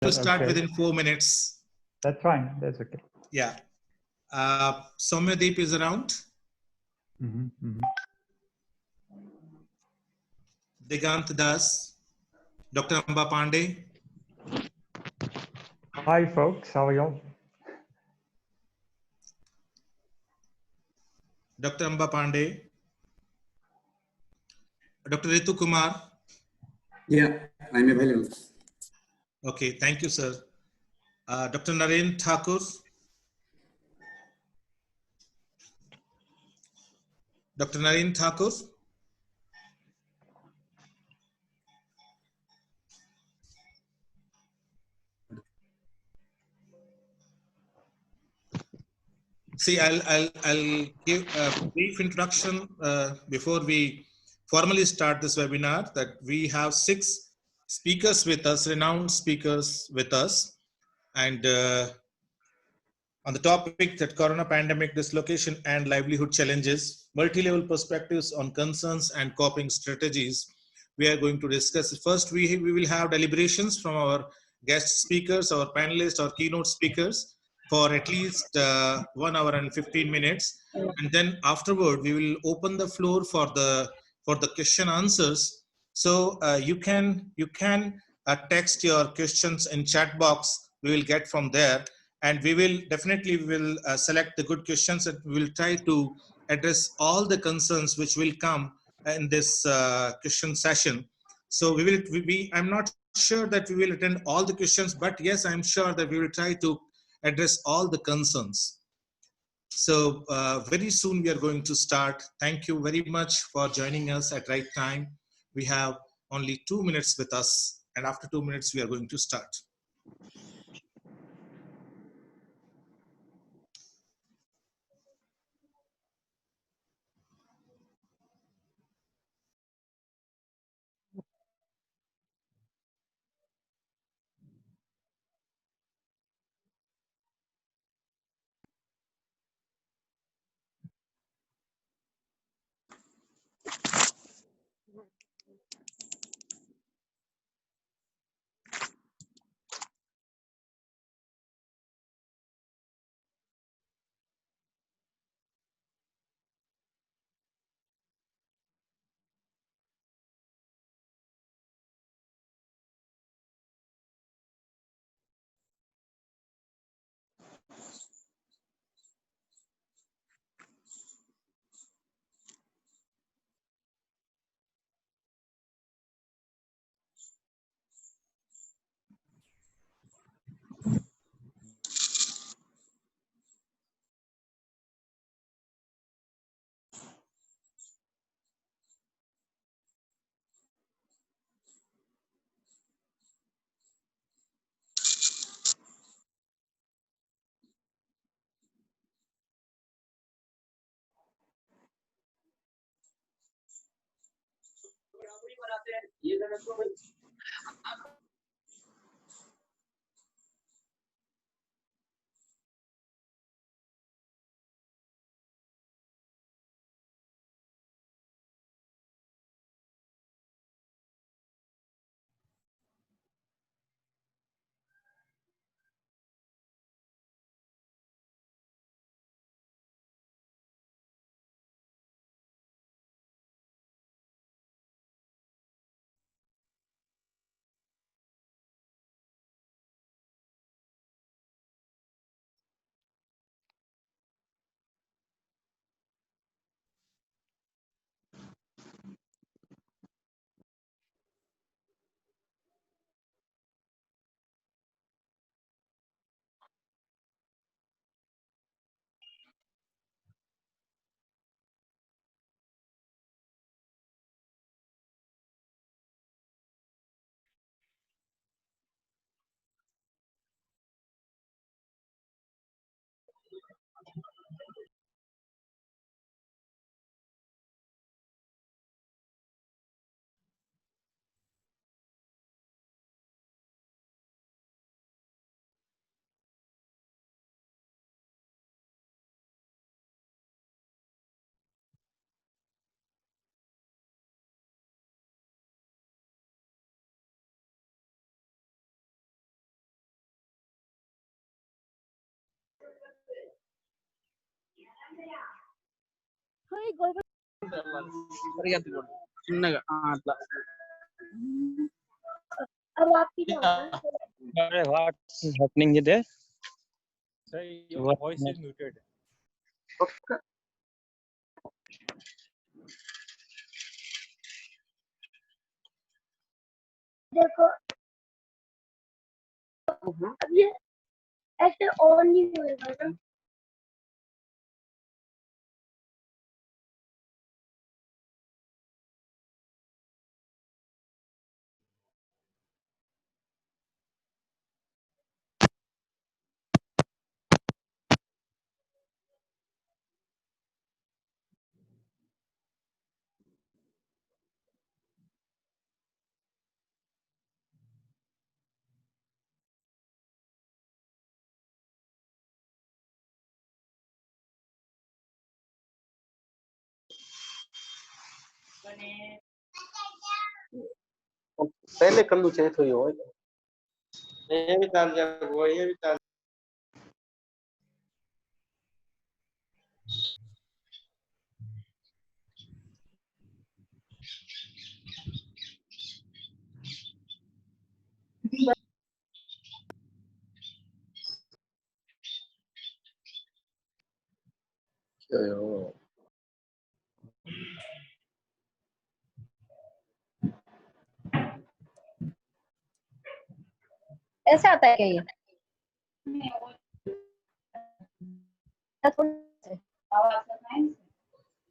To start Okay. within 4 minutes. That's fine. That's okay. Yeah. Soumyadeep is around. Digant Das. Dr. Amba Pandey. Hi, folks. How are you? Dr. Amba Pandey. Dr. Ritu Kumar. Yeah, I'm available. Okay, thank you, sir. Dr. Naren Thakur. Dr. Naren Thakur. See, I'll give a brief introduction before we formally start this webinar, that we have 6 speakers with us, renowned speakers with us. And on the topic that Corona pandemic dislocation and livelihood challenges, multi-level perspectives on concerns and coping strategies, we are going to discuss. First, we will have deliberations from our guest speakers, our panelists, our keynote speakers for at least 1 hour and 15 minutes. And then afterward, we will open the floor for the question answers. So you can text your questions in chat box. We will get from there. And we will definitely select the good questions, and we will try to address all the concerns which will come in this question session. So I'm not sure that we will attend all the questions, but yes, I'm sure that we will try to address all the concerns. So very soon we are going to start. Thank you very much for joining us at right time. We have only 2 minutes with us, and after 2 minutes we are going to start. చిన్నగా అట్లా What's happening there? Sir, your voice is muted. देखो अब ये ऐसे on नहीं होएगा ना पहले कर लूँ चाहे तो ये हो ये भी डाल दिया वो ये भी डाल ऐसा आता है क्या ये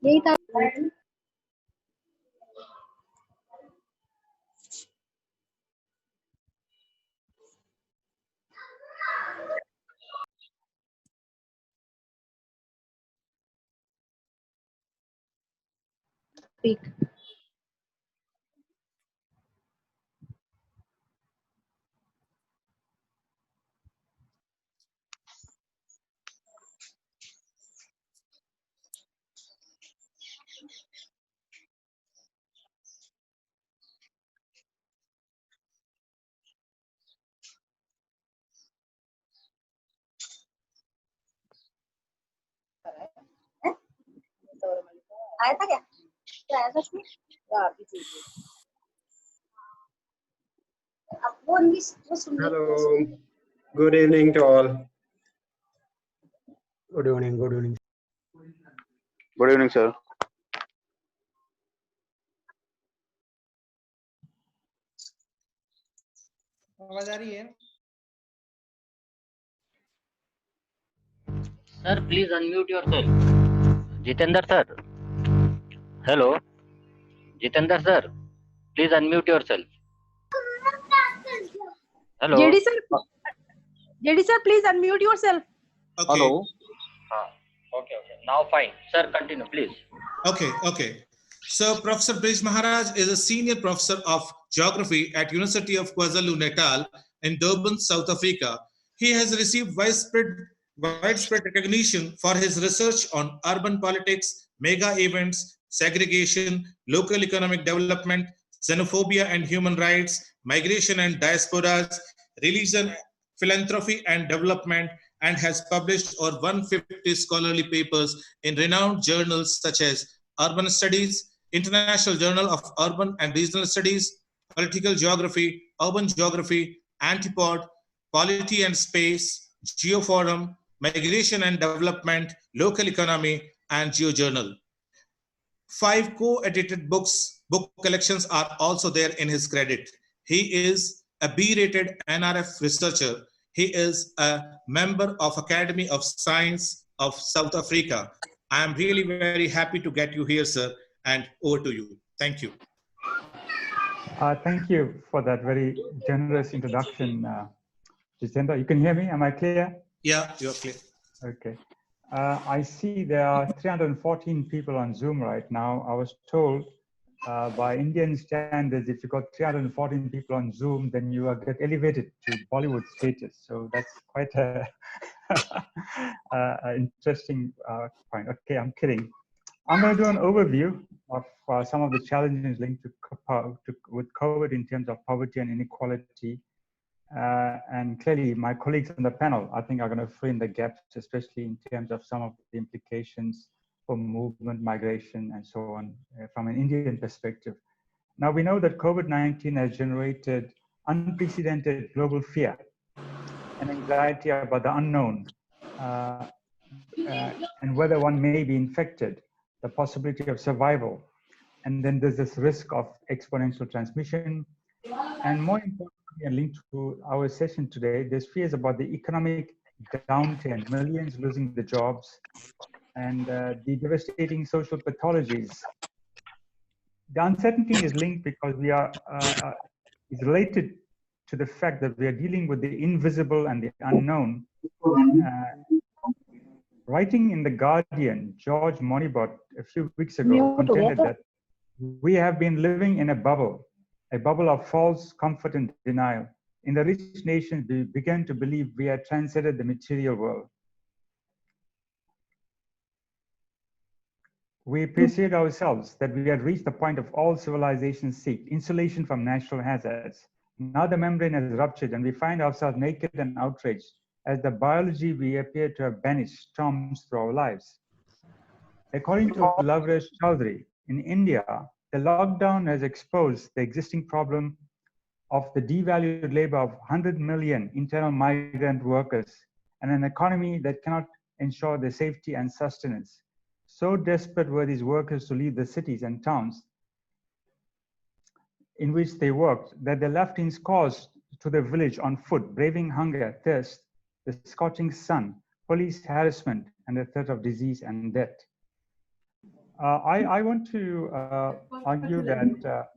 यही था speak आया था क्या क्या आया था उसमें यार अब वो इंग्लिश वो सुन Hello. Good evening to all. Good evening. Good evening. Good evening, sir. आवाज आ रही है? Sir, please unmute yourself. Jitendra sir. Hello. Jitendra sir, please unmute yourself. Hello. JD sir please unmute yourself Okay. Hello. Okay. Now fine. Sir, continue, please. Okay. So Professor Brij Maharaj is a senior professor of geography at University of KwaZulu-Natal in Durban, South Africa. He has received widespread recognition for his research on urban politics, mega events, segregation, local economic development, xenophobia and human rights, migration and diasporas, religion, philanthropy and development, and has published over 150 scholarly papers in renowned journals such as Urban Studies, International Journal of Urban and Regional Studies, Political Geography, Urban Geography, Antipod, Polity and Space, Geoforum, Migration and Development, Local Economy, and GeoJournal. 5 co-edited book collections are also there in his credit. He is a B-rated NRF researcher. He is a member of Academy of Science of South Africa. I am really very happy to get you here, sir, and over to you. Thank you. Thank you for that very generous introduction, Jitendra. You can hear me? Am I clear? Yeah, you're clear. Okay. I see there are 314 people on Zoom right now. I was told by Indian standards, if you got 314 people on Zoom, then you get elevated to Bollywood status. So that's quite a interesting point. Okay, I'm kidding. I'm going to do an overview of some of the challenges linked with COVID in terms of poverty and inequality, And clearly, my colleagues on the panel, I think, are going to fill in the gaps, especially in terms of some of the implications for movement, migration, and so on, from an Indian perspective. Now, we know that COVID-19 has generated unprecedented global fear and anxiety about the unknown, and whether one may be infected, the possibility of survival. And then there's this risk of exponential transmission. And more importantly, and linked to our session today, there's fears about the economic downturn, millions losing their jobs, and the devastating social pathologies. The uncertainty is linked because we are, is related to the fact that we are dealing with the invisible and the unknown. Writing in The Guardian, George Monibot a few weeks ago contended that we have been living in a bubble of false comfort and denial. In the rich nations, we began to believe we had transcended the material world. We persuade ourselves that we had reached the point of all civilizations seek, insulation from natural hazards. Now the membrane has ruptured and we find ourselves naked and outraged as the biology we appear to have banished storms through our lives. According to Lavresh Chaudhary, in India, the lockdown has exposed the existing problem of the devalued labor of 100 million internal migrant workers and an economy that cannot ensure their safety and sustenance. So desperate were these workers to leave the cities and towns in which they worked that they left in scores to the village on foot, braving hunger, thirst, the scorching sun, police harassment, and the threat of disease and death. I want to argue that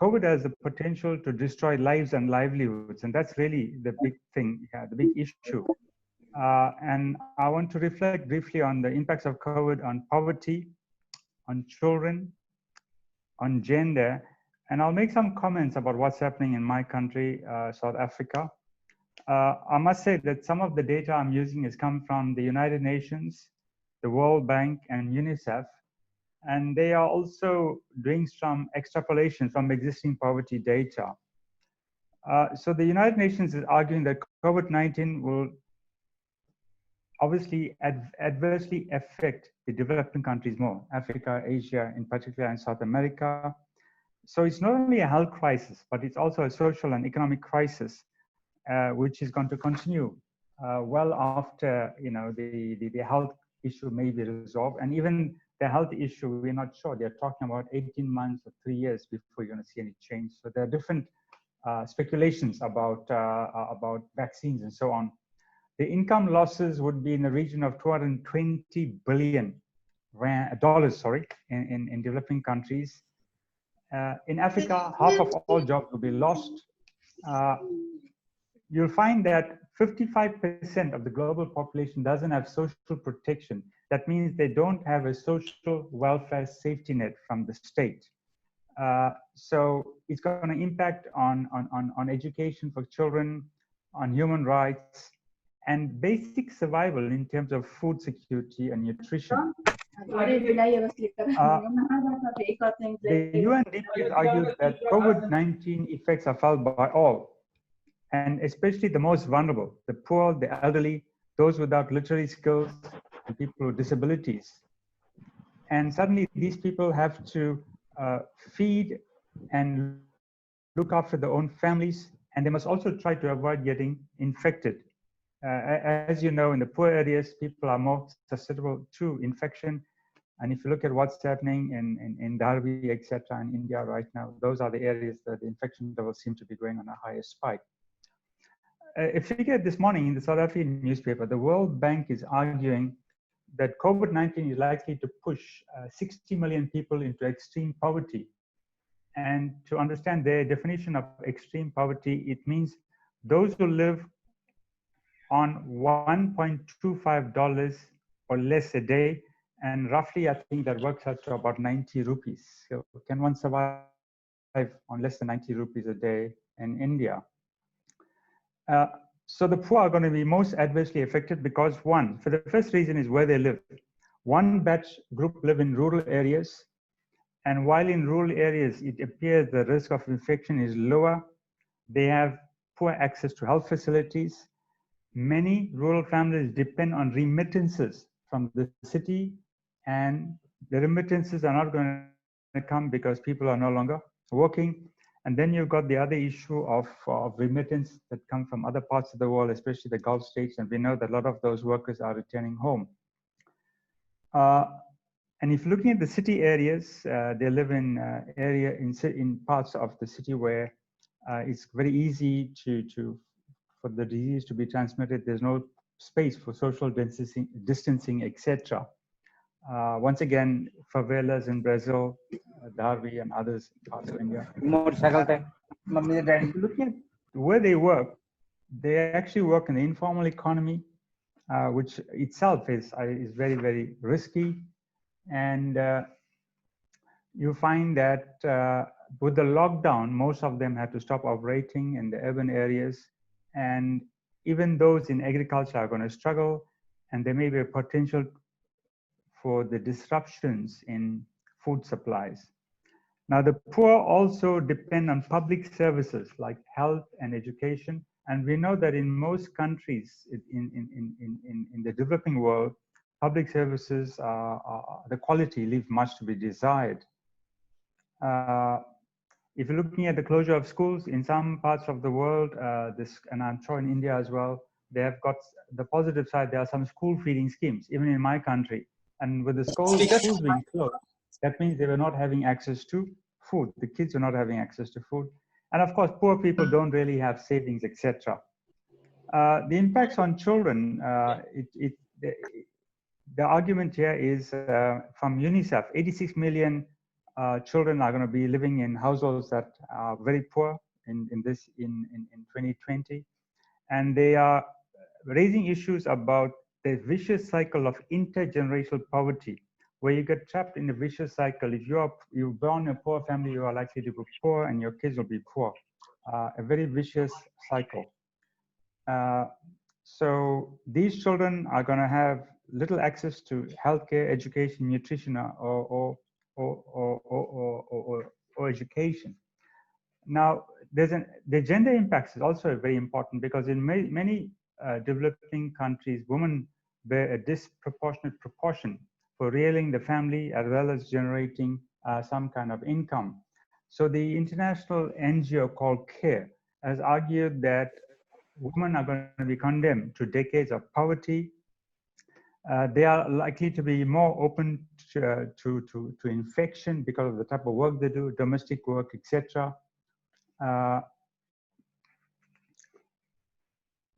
COVID has the potential to destroy lives and livelihoods, and that's really the big thing, the big issue. And I want to reflect briefly on the impacts of COVID on poverty, on children, on gender, and I'll make some comments about what's happening in my country, South Africa. I must say that some of the data I'm using has come from the United Nations, the World Bank, and UNICEF, and they are also doing some extrapolation from existing poverty data. So the United Nations is arguing that COVID-19 will obviously adversely affect the developing countries more, Africa, Asia in particular, and South America. So it's not only a health crisis, but it's also a social and economic crisis, which is going to continue well after the health issue may be resolved. And even the health issue, we're not sure. They're talking about 18 months or 3 years before you're going to see any change. So there are different speculations about vaccines and so on. The income losses would be in the region of $220 billion in developing countries. In Africa, half of all jobs will be lost. You'll find that 55% of the global population doesn't have social protection. That means they don't have a social welfare safety net from the state. So it's going to impact on education for children, on human rights, and basic survival in terms of food security and nutrition. The UNDP has argued that COVID-19 effects are felt by all, and especially the most vulnerable, the poor, the elderly, those without literary skills, and people with disabilities. And suddenly these people have to feed and look after their own families, and they must also try to avoid getting infected. As you know, in the poor areas, people are more susceptible to infection. And if you look at what's happening in Derby, etc., in India right now, those are the areas that the infection levels seem to be going on a higher spike. A figure this morning in the South African newspaper, the World Bank is arguing that COVID-19 is likely to push 60 million people into extreme poverty. And to understand their definition of extreme poverty, it means those who live on $1.25 or less a day, and roughly I think that works out to about 90 rupees. So can one survive on less than 90 rupees a day in India? So the poor are going to be most adversely affected because for the first reason is where they live. One batch group live in rural areas, and while in rural areas it appears the risk of infection is lower, they have poor access to health facilities. Many rural families depend on remittances from the city, and the remittances are not going to come because people are no longer working. And then you've got the other issue of remittance that come from other parts of the world, especially the Gulf states, and we know that a lot of those workers are returning home. And if looking at the city areas, they live in in parts of the city where it's very easy for the disease to be transmitted. There's no space for social distancing, etc. Once again, favelas in Brazil, Darwi and others parts of India. If you look at where they work, they actually work in the informal economy, which itself is very, very risky. And you find that with the lockdown, most of them had to stop operating in the urban areas. And even those in agriculture are going to struggle, and there may be a potential for the disruptions in food supplies. Now, the poor also depend on public services like health and education. And we know that in most countries in the developing world, public services, the quality leaves much to be desired. If you're looking at the closure of schools in some parts of the world, and I'm sure in India as well, they have got the positive side. There are some school feeding schemes, even in my country. And with the schools being closed, that means they were not having access to food. The kids were not having access to food. And of course, poor people don't really have savings, etc. The impacts on children, the argument here is from UNICEF, 86 million children are going to be living in households that are very poor in 2020. And they are raising issues about the vicious cycle of intergenerational poverty, where you get trapped in a vicious cycle. If you're born in a poor family, you are likely to be poor and your kids will be poor. A very vicious cycle. So these children are going to have little access to healthcare, education, nutrition, or education. Now, the gender impacts is also very important because in many developing countries, women bear a disproportionate proportion for rearing the family as well as generating some kind of income. So the international NGO called CARE has argued that women are going to be condemned to decades of poverty. They are likely to be more open to infection because of the type of work they do, domestic work, etc.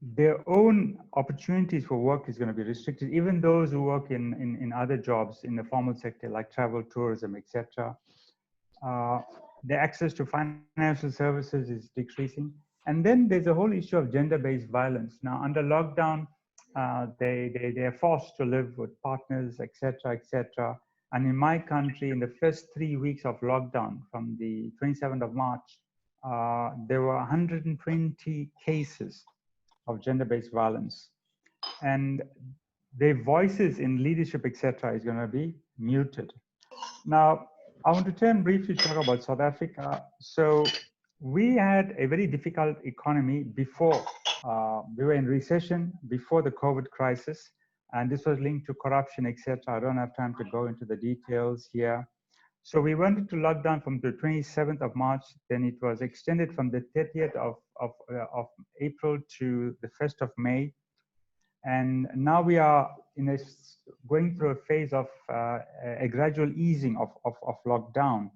Their own opportunities for work is going to be restricted. Even those who work in other jobs in the formal sector like travel, tourism, etc. The access to financial services is decreasing. And then there's a whole issue of gender-based violence. Now, under lockdown, they are forced to live with partners, etc., etc. And in my country, in the first 3 weeks of lockdown, from the 27th of March, there were 120 cases of gender-based violence. And their voices in leadership, etc., is going to be muted. Now, I want to turn briefly to talk about South Africa. So we had a very difficult economy before. We were in recession before the COVID crisis, and this was linked to corruption, etc. I don't have time to go into the details here. So we went into lockdown from the 27th of March, then it was extended from the 30th of April to the 1st of May. And now we are going through a phase of a gradual easing of lockdown.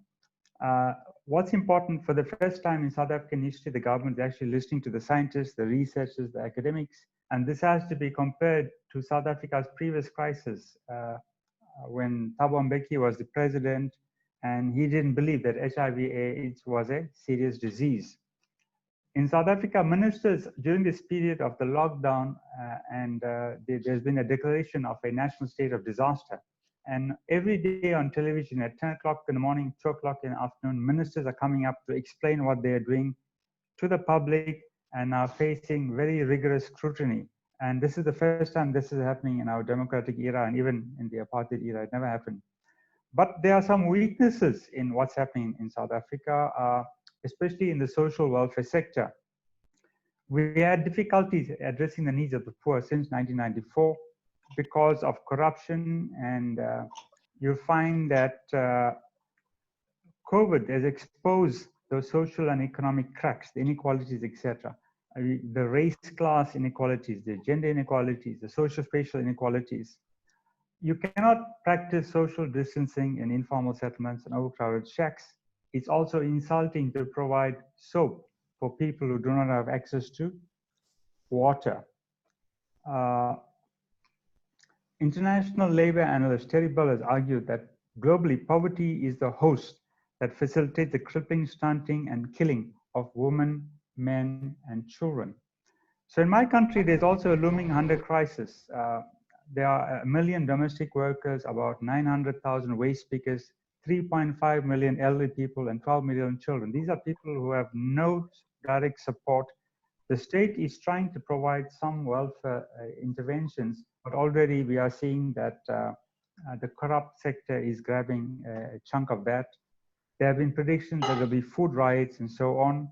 What's important, for the first time in South African history, the government is actually listening to the scientists, the researchers, the academics, and this has to be compared to South Africa's previous crisis when Thabo Mbeki was the president, and he didn't believe that HIV/AIDS was a serious disease. In South Africa, ministers during this period of the lockdown, there's been a declaration of a national state of disaster. And every day on television at 10 o'clock in the morning, 2 o'clock in the afternoon, ministers are coming up to explain what they're doing to the public and are facing very rigorous scrutiny. And this is the first time this is happening in our democratic era, and even in the apartheid era, it never happened. But there are some weaknesses in what's happening in South Africa, especially in the social welfare sector. We had difficulties addressing the needs of the poor since 1994 because of corruption, and you'll find that COVID has exposed those social and economic cracks, the inequalities, etc. The race-class inequalities, the gender inequalities, the social-spatial inequalities. You cannot practice social distancing in informal settlements and overcrowded shacks. It's also insulting to provide soap for people who do not have access to water. International labor analyst Terry Bell has argued that globally, poverty is the host that facilitates the crippling, stunting, and killing of women, men, and children. So in my country, there's also a looming hunger crisis. There are 1 million domestic workers, about 900,000 wage speakers, 3.5 million elderly people, and 12 million children. These are people who have no direct support. The state is trying to provide some welfare interventions, but already we are seeing that the corrupt sector is grabbing a chunk of that. There have been predictions that there will be food riots and so on.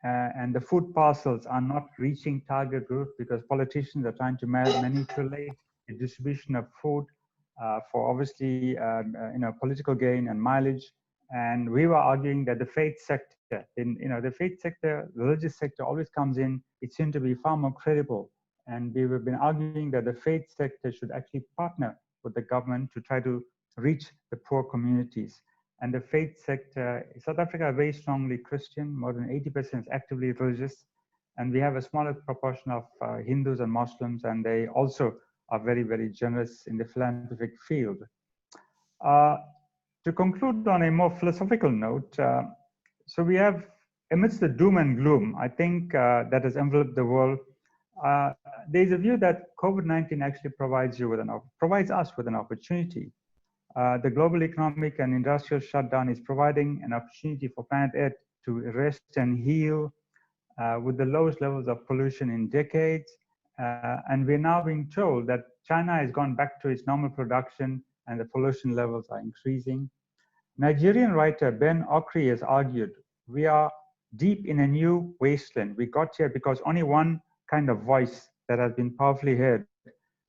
And the food parcels are not reaching target group because politicians are trying to manipulate the distribution of food for obviously political gain and mileage. And we were arguing that the faith sector, the faith sector, the religious sector always comes in. It seemed to be far more credible. And we have been arguing that the faith sector should actually partner with the government to try to reach the poor communities. And the faith sector, South Africa is very strongly Christian, more than 80% is actively religious. And we have a smaller proportion of Hindus and Muslims, and they also are very, very generous in the philanthropic field. To conclude on a more philosophical note, so we have, amidst the doom and gloom, I think that has enveloped the world, there's a view that COVID-19 actually provides us with an opportunity. The global economic and industrial shutdown is providing an opportunity for planet Earth to rest and heal with the lowest levels of pollution in decades. And we're now being told that China has gone back to its normal production and the pollution levels are increasing. Nigerian writer Ben Okri has argued, we are deep in a new wasteland. We got here because only one kind of voice that has been powerfully heard,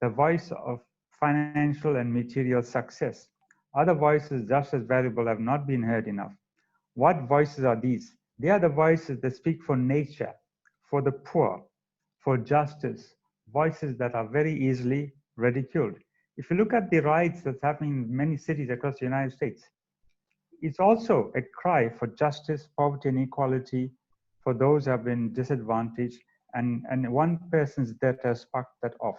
the voice of financial and material success. Other voices just as valuable have not been heard enough. What voices are these? They are the voices that speak for nature, for the poor, for justice, voices that are very easily ridiculed. If you look at the riots that's happening in many cities across the United States, it's also a cry for justice, poverty, and equality for those who have been disadvantaged, and one person's death has sparked that off.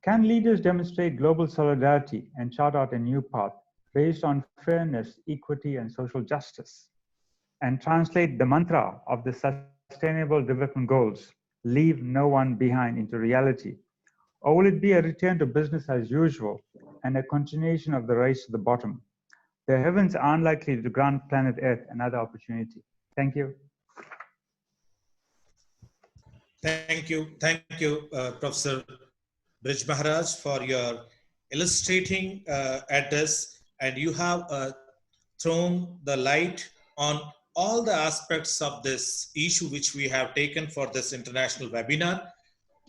Can leaders demonstrate global solidarity and chart out a new path based on fairness, equity, and social justice, and translate the mantra of the Sustainable Development Goals, leave no one behind, into reality? Or will it be a return to business as usual and a continuation of the race to the bottom? The heavens are unlikely to grant planet Earth another opportunity. Thank you. Thank you, Professor Brij Maharaj, for your illustrating address, and you have thrown the light on all the aspects of this issue which we have taken for this international webinar.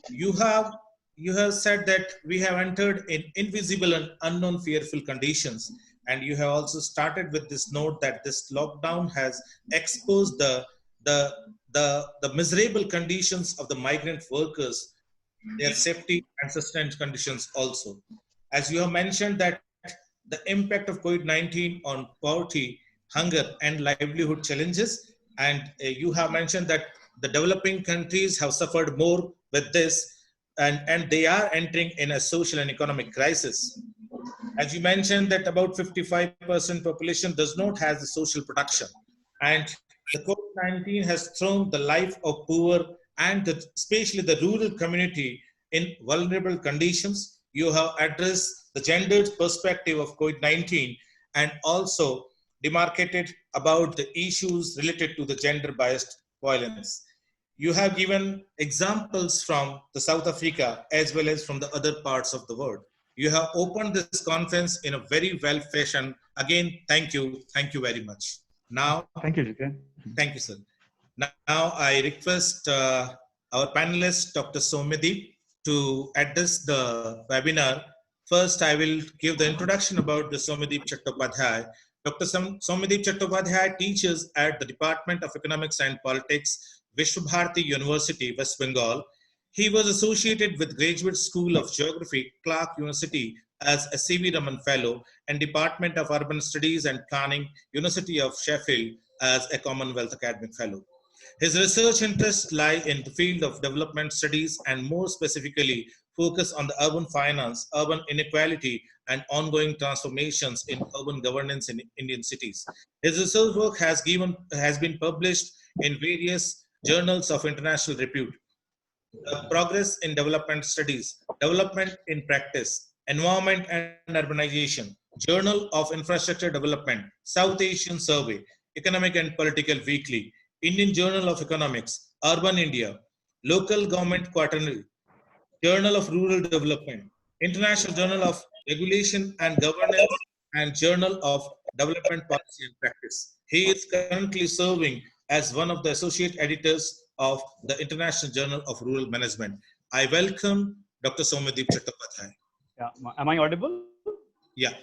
You have said that we have entered in invisible and unknown fearful conditions, and you have also started with this note that this lockdown has exposed the miserable conditions of the migrant workers, their safety and sustenance conditions also. As you have mentioned that the impact of COVID-19 on poverty, hunger, and livelihood challenges, and you have mentioned that the developing countries have suffered more with this, and they are entering in a social and economic crisis. As you mentioned that about 55% population does not have the social protection, and the COVID-19 has thrown the life of poor and especially the rural community in vulnerable conditions. You have addressed the gendered perspective of COVID-19 and also demarcated about the issues related to the gender-biased violence. You have given examples from the South Africa as well as from the other parts of the world. You have opened this conference in a very well fashion. Again, thank you very much. Now, thank you, Jiten. Thank you, sir. Now I request our panelist, Dr. Soumyadeep, to address the webinar. First, I will give the introduction about the Soumyadeep Chattopadhyay. Dr. Soumyadeep Chattopadhyay teaches at the Department of Economics and Politics, Vishwabharati University, West Bengal. He was associated with Graduate School of Geography, Clark University as a C.V. Raman Fellow and Department of Urban Studies and Planning, University of Sheffield as a Commonwealth Academic Fellow. His research interests lie in the field of development studies and more specifically focus on the urban finance, urban inequality, and ongoing transformations in urban governance in Indian cities. His research work has been published in various journals of international repute. Progress in development studies, development in practice, environment and urbanization, Journal of Infrastructure Development, South Asian Survey, Economic and Political Weekly, Indian Journal of Economics, Urban India, Local Government Quaternary, Journal of Rural Development, International Journal of Regulation and Governance, and Journal of Development Policy and Practice. He is currently serving as one of the associate editors of the International Journal of Rural Management. I welcome Dr. Soumyadeep Chattopadhyay. Yeah, am I audible? Yeah.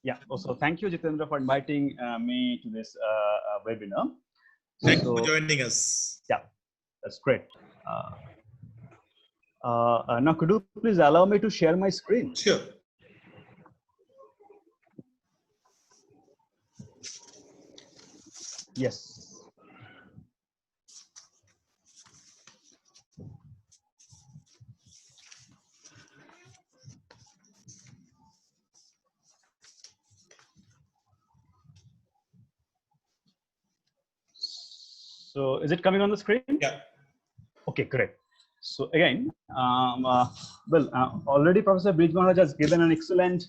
Yeah. Also, thank you, Jitendra, for inviting me to this webinar. Thank you for joining us. Yeah, that's great. Now, could you please allow me to share my screen? Sure. Yes. So, is it coming on the screen? Yeah. Okay, great. So again, already Professor Brij Maharaj has given an excellent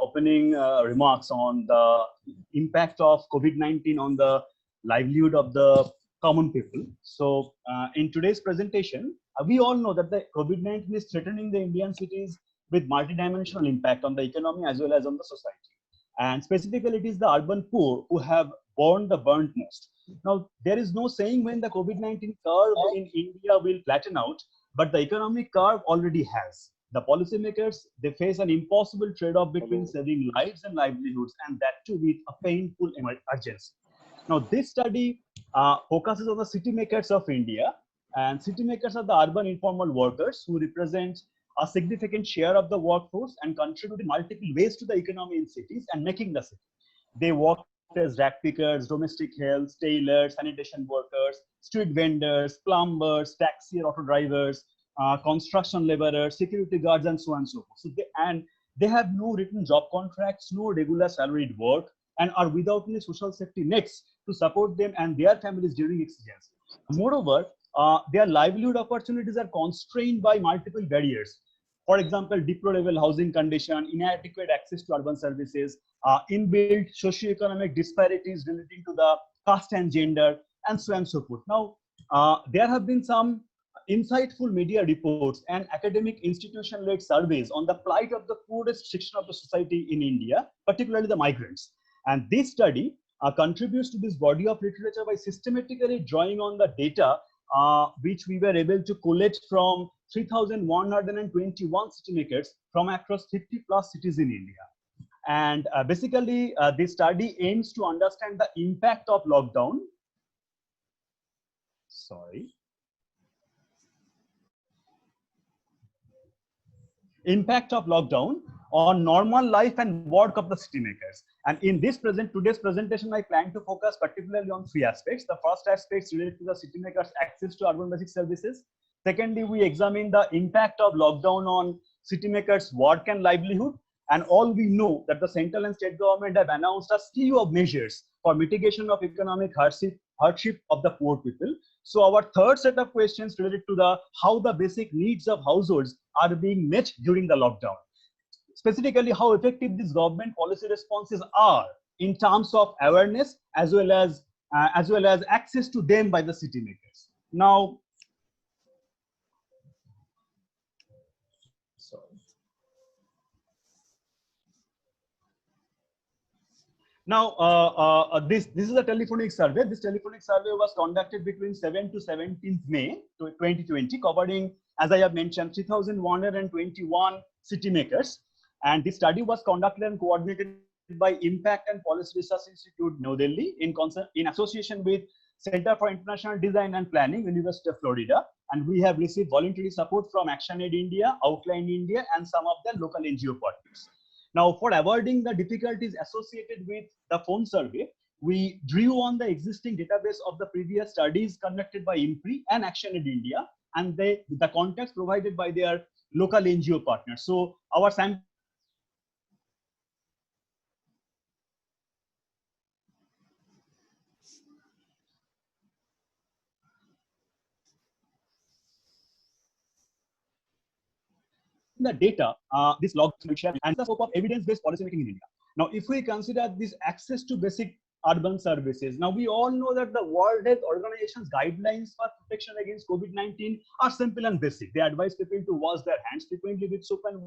opening remarks on the impact of COVID-19 on the livelihood of the common people. So in today's presentation, we all know that the COVID-19 is threatening the Indian cities with multidimensional impact on the economy as well as on the society. And specifically, it is the urban poor who have borne the burnt most. Now, there is no saying when the COVID-19 curve in India will flatten out, but the economic curve already has. The policymakers, they face an impossible trade-off between saving lives and livelihoods, and that too with a painful urgency. Now, this study focuses on the city makers of India, and city makers are the urban informal workers who represent a significant share of the workforce and contribute in multiple ways to the economy in cities and making the city. They work as rag pickers, domestic health, tailors, sanitation workers, street vendors, plumbers, taxi or auto drivers, construction laborers, security guards, and so on and so forth. So they have no written job contracts, no regular salaried work, and are without any social safety nets to support them and their families during exigency. Moreover, their livelihood opportunities are constrained by multiple barriers. For example, deplorable housing condition, inadequate access to urban services, inbuilt socioeconomic disparities relating to the caste and gender, and so on and so forth. Now, there have been some insightful media reports and academic institution-led surveys on the plight of the poorest section of the society in India, particularly the migrants. And this study contributes to this body of literature by systematically drawing on the data which we were able to collect from 3,121 city makers from across 50 plus cities in India. And basically, this study aims to understand the impact of lockdown. Impact of lockdown on normal life and work of the city makers. And in this today's presentation, I plan to focus particularly on three aspects. The first aspect is related to the city makers' access to urban basic services. Secondly, we examine the impact of lockdown on city makers' work and livelihood. And all we know that the central and state government have announced a slew of measures for mitigation of economic hardship of the poor people. So our third set of questions related to how the basic needs of households are being met during the lockdown. Specifically, how effective these government policy responses are in terms of awareness as well as access to them by the city makers. Now, Now, this is a telephonic survey. This telephonic survey was conducted between 7th to 17th May 2020, covering, as I have mentioned, 3,121 city makers. And this study was conducted and coordinated by Impact and Policy Research Institute, New Delhi, in association with Center for International Design and Planning, University of Florida. And we have received voluntary support from ActionAid India, Outline India, and some of the local NGO partners. Now, for avoiding the difficulties associated with the phone survey, we drew on the existing database of the previous studies conducted by IMPRI and ActionAid India, and the contacts provided by their local NGO partners. So our sample the data, this log and the scope of evidence-based policymaking in India. Now, if we consider this access to basic urban services, now we all know that the World Health Organization's guidelines for protection against COVID-19 are simple and basic. They advise people to wash their hands frequently with soap and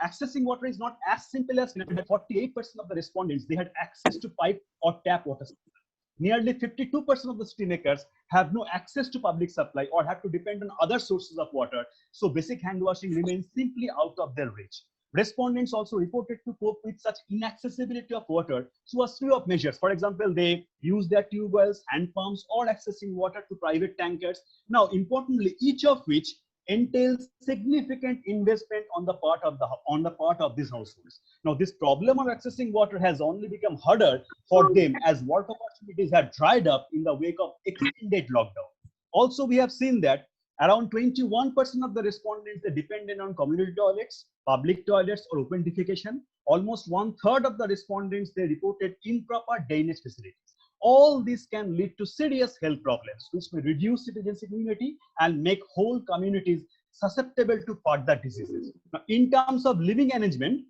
accessing water is not as simple as 48% of the respondents, they had access to pipe or tap water supply. Nearly 52% of the city makers have no access to public supply or have to depend on other sources of water. So basic hand washing remains simply out of their reach. Respondents also reported to cope with such inaccessibility of water through a slew of measures. For example, they use their tube wells, hand pumps, or accessing water to private tankers. Now, importantly, each of which entails significant investment on the part of these households. Now, this problem of accessing water has only become harder for them as work opportunities have dried up in the wake of extended lockdown. Also, we have seen that around 21% of the respondents are dependent on community toilets, public toilets, or open defecation. Almost 1/3 of the respondents, they reported improper drainage facilities. All this can lead to serious health problems, which may reduce citizenship immunity and make whole communities susceptible to further diseases. Now, in terms of living arrangement,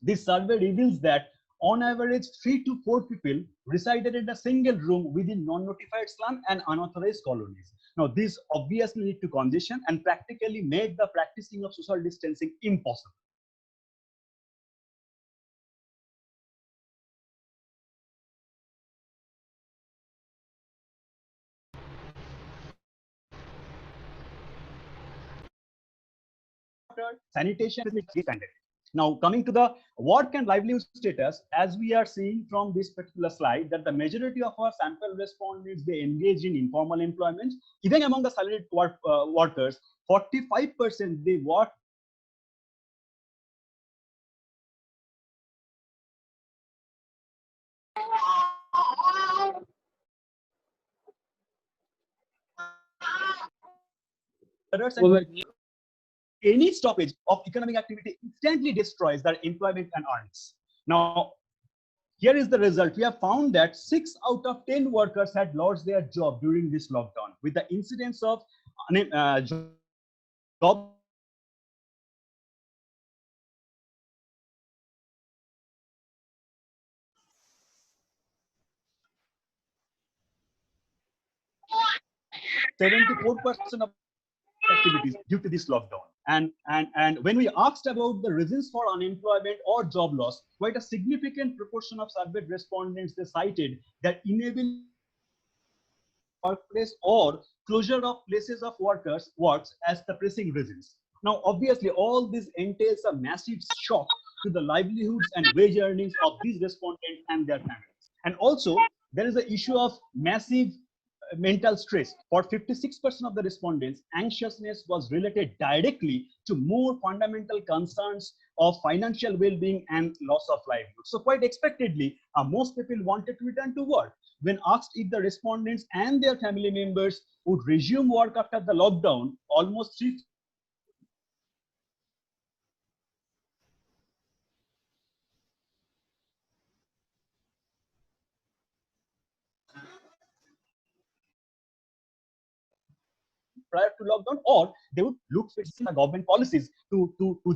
this survey reveals that on average, 3 to 4 people resided in a single room within non-notified slum and unauthorized colonies. Now, this obviously led to congestion and practically made the practicing of social distancing impossible. Sanitation is standard. Now, coming to the work and livelihood status, as we are seeing from this particular slide, that the majority of our sample respondents, they engage in informal employment. Even among the salaried workers, 45% they work any stoppage of economic activity instantly destroys their employment and earnings. Now, here is the result. We have found that 6 out of 10 workers had lost their job during this lockdown, with the incidence of job (74% of activities due to this lockdown. And when we asked about the reasons for unemployment or job loss, quite a significant proportion of surveyed respondents, they cited that inability workplace or closure of places of works as the pressing reasons. Now, obviously, all this entails a massive shock to the livelihoods and wage earnings of these respondents and their families. And also, there is the issue of massive mental stress. For 56% of the respondents, anxiousness was related directly to more fundamental concerns of financial well-being and loss of livelihood. So quite expectedly, most people wanted to return to work. When asked if the respondents and their family members would resume work after the lockdown, almost 3 prior to lockdown, or they would look for government policies to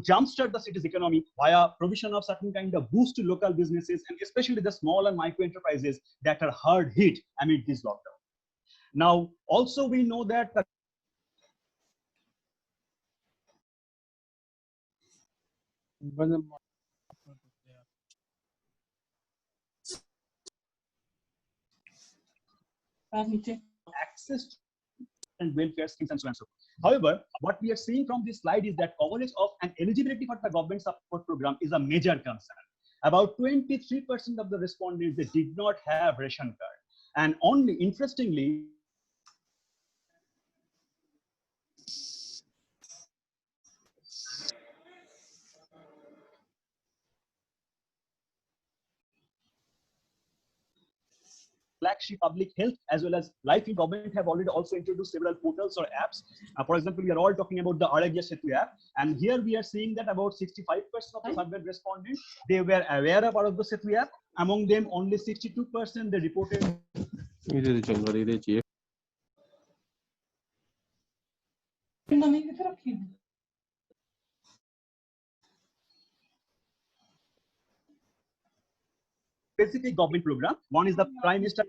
jumpstart the city's economy via provision of certain kind of boost to local businesses, and especially the small and micro enterprises that are hard hit amid this lockdown. Now, also we know that the access and welfare schemes and so on and so forth. However, what we are seeing from this slide is that coverage of an eligibility for the government support program is a major concern. About 23% of the respondents, they did not have ration card. And only, interestingly, flagship public health as well as life in government have already also introduced several portals or apps. For example, we are all talking about the Aragya Setu app, and here we are seeing that about 65% of the surveyed respondents, they were aware of Aragya Setu app. Among them, only 62% they reported. Specific government program. One is the Prime Minister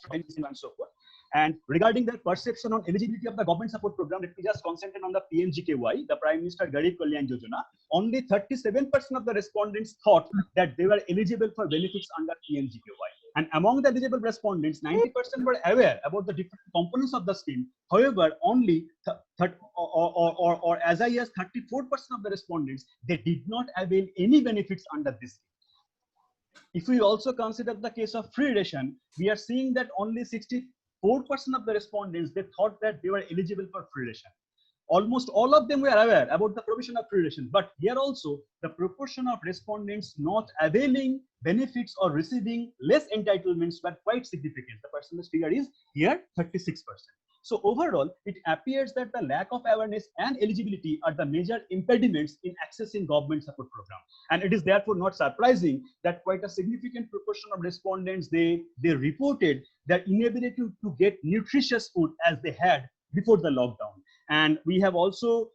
and so forth. And regarding the perception on eligibility of the government support program, let me just concentrate on the PMGKY, the Prime Minister Garib Kalyan Yojana. Only 37% of the respondents thought that they were eligible for benefits under PMGKY. And among the eligible respondents, 90% were aware about the different components of the scheme. However, only as high as 34% of the respondents, they did not avail any benefits under this scheme. If we also consider the case of free ration, we are seeing that only 64% of the respondents, they thought that they were eligible for free ration. Almost all of them were aware about the provision of free ration, but here also the proportion of respondents not availing benefits or receiving less entitlements were quite significant. The percentage figure is here 36%. So overall, it appears that the lack of awareness and eligibility are the major impediments in accessing government support program. And it is therefore not surprising that quite a significant proportion of respondents, they reported their inability to get nutritious food as they had before the lockdown. And we have also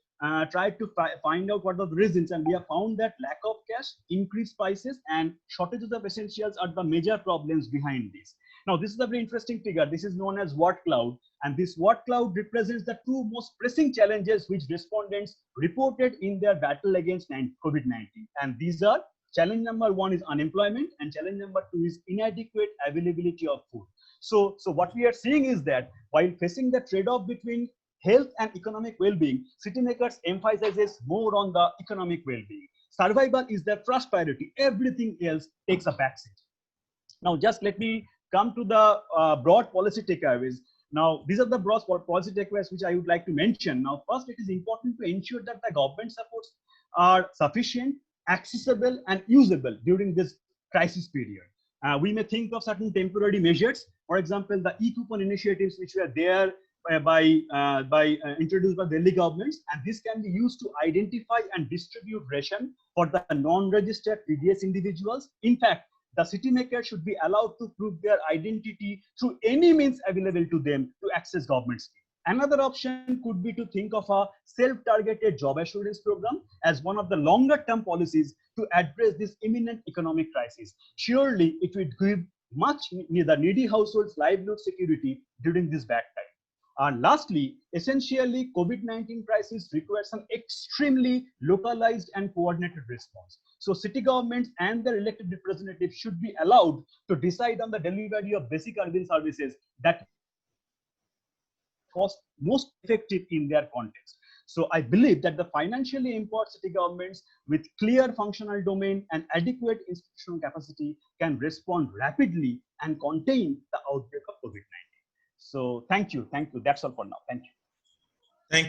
tried to find out what are the reasons, and we have found that lack of cash, increased prices, and shortages of essentials are the major problems behind this. Now, this is a very interesting figure. This is known as word cloud, and this word cloud represents the two most pressing challenges which respondents reported in their battle against COVID-19. And these are: challenge number one is unemployment, and challenge number two is inadequate availability of food. So what we are seeing is that while facing the trade-off between health and economic well-being, city makers emphasizes more on the economic well-being. Survival is their first priority. Everything else takes a backseat. Now, just let me come to the broad policy takeaways. Now, these are the broad policy takeaways which I would like to mention. Now, first, it is important to ensure that the government supports are sufficient, accessible, and usable during this crisis period. We may think of certain temporary measures. For example, the e-coupon initiatives which were there introduced by Delhi governments, and this can be used to identify and distribute ration for the non-registered PDS individuals. In fact, the city maker should be allowed to prove their identity through any means available to them to access government scheme. Another option could be to think of a self-targeted job assurance program as one of the longer-term policies to address this imminent economic crisis. Surely, it would give much the needy households livelihood security during this bad time. And lastly, essentially, COVID-19 crisis requires an extremely localized and coordinated response. So city governments and their elected representatives should be allowed to decide on the delivery of basic urban services that cost most effective in their context. So I believe that the financially empowered city governments with clear functional domain and adequate institutional capacity can respond rapidly and contain the outbreak of COVID-19. So thank you. That's all for now. Thank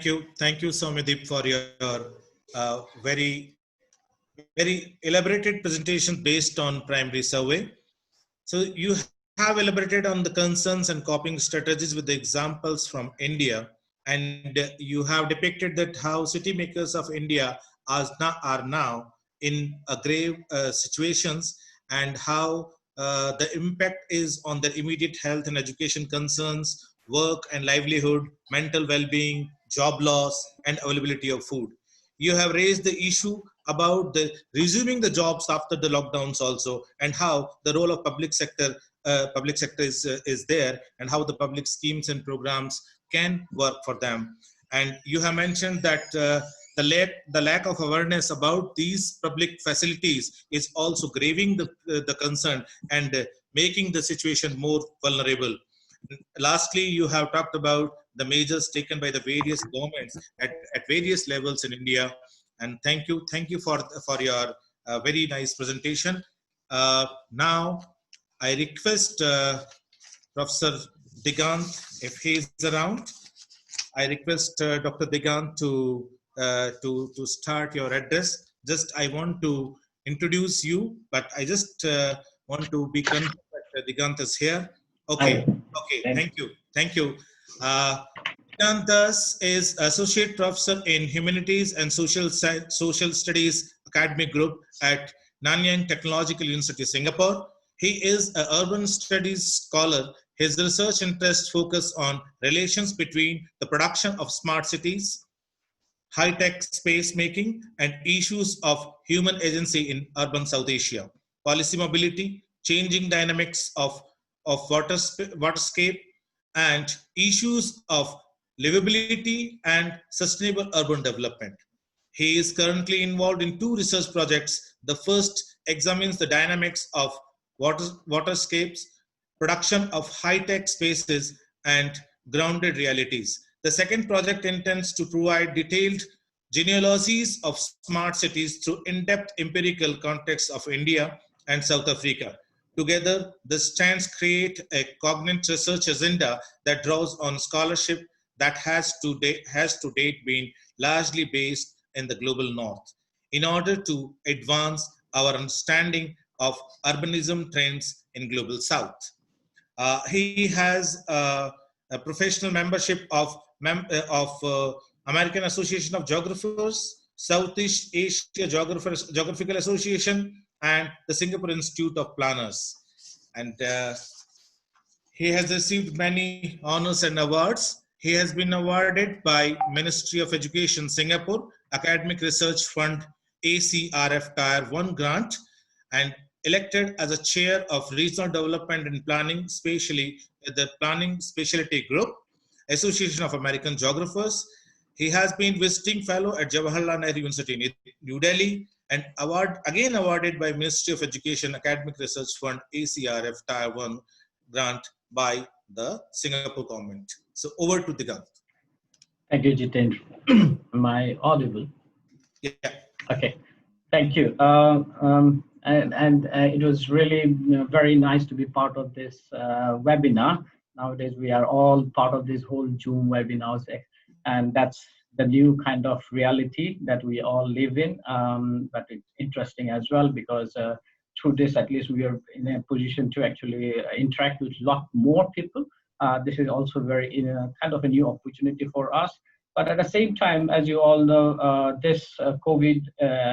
you. Thank you, Soumyadeep, for your very elaborated presentation based on primary survey. So you have elaborated on the concerns and coping strategies with the examples from India, and you have depicted that how city makers of India are now in a grave situations, and how the impact is on their immediate health and education concerns, work and livelihood, mental well-being, job loss, and availability of food. You have raised the issue about the resuming the jobs after the lockdowns also, and how the role of public sector is there, and how the public schemes and programs can work for them. And you have mentioned that the lack of awareness about these public facilities is also graving the concern and making the situation more vulnerable. Lastly, you have talked about the measures taken by the various governments at various levels in India. And thank you for your very nice presentation. Now, I request Professor Digant, if he is around, I request Dr. Digant to start your address. Just I want to introduce you, but I just want to be confirmed that Digant is here. Okay, okay, thank you. Digant thus is Associate Professor in Humanities and Social Studies Academic Group at Nanyang Technological University, Singapore. He is an urban studies scholar. His research interests focus on relations between the production of smart cities, high-tech space making, and issues of human agency in urban South Asia, policy mobility, changing dynamics of waterscape, and issues of livability and sustainable urban development. He is currently involved in two research projects. The first examines the dynamics of waterscapes, production of high-tech spaces, and grounded realities. The second project intends to provide detailed genealogies of smart cities through in-depth empirical context of India and South Africa. Together, the strands create a cognate research agenda that draws on scholarship that has to date been largely based in the global north, in order to advance our understanding of urbanism trends in global south. He has a professional membership of American Association of Geographers, Southeast Asia Geographical Association, and the Singapore Institute of Planners. And he has received many honors and awards. He has been awarded by Ministry of Education Singapore Academic Research Fund ACRF Tier 1 grant, and elected as a chair of Regional Development and Planning, especially the Planning Specialty Group, Association of American Geographers. He has been visiting fellow at Jawaharlal Nehru University in New Delhi, and again awarded by Ministry of Education Academic Research Fund ACRF Tier 1 grant by the Singapore government. So over to Digant. Thank you, Jitendra. Am I audible? Yeah. Okay. Thank you. It was really very nice to be part of this webinar. Nowadays, we are all part of this whole Zoom webinars, and that's the new kind of reality that we all live in. But it's interesting as well, because through this, at least we are in a position to actually interact with a lot more people. This is also very kind of a new opportunity for us. But at the same time, as you all know, this COVID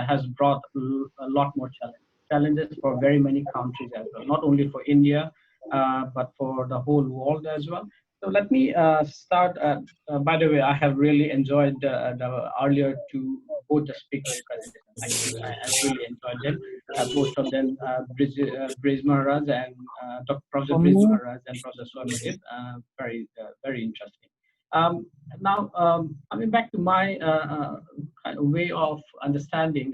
has brought a lot more challenges for very many countries as well, not only for India, but for the whole world as well. So let me start. By the way, I have really enjoyed the earlier both the speakers' presentations. Actually, I really enjoyed them. Both of them, Briz Maharaj and Professor Briz Maharaj and Professor Swarmadip, very interesting. Now, coming back to my kind of way of understanding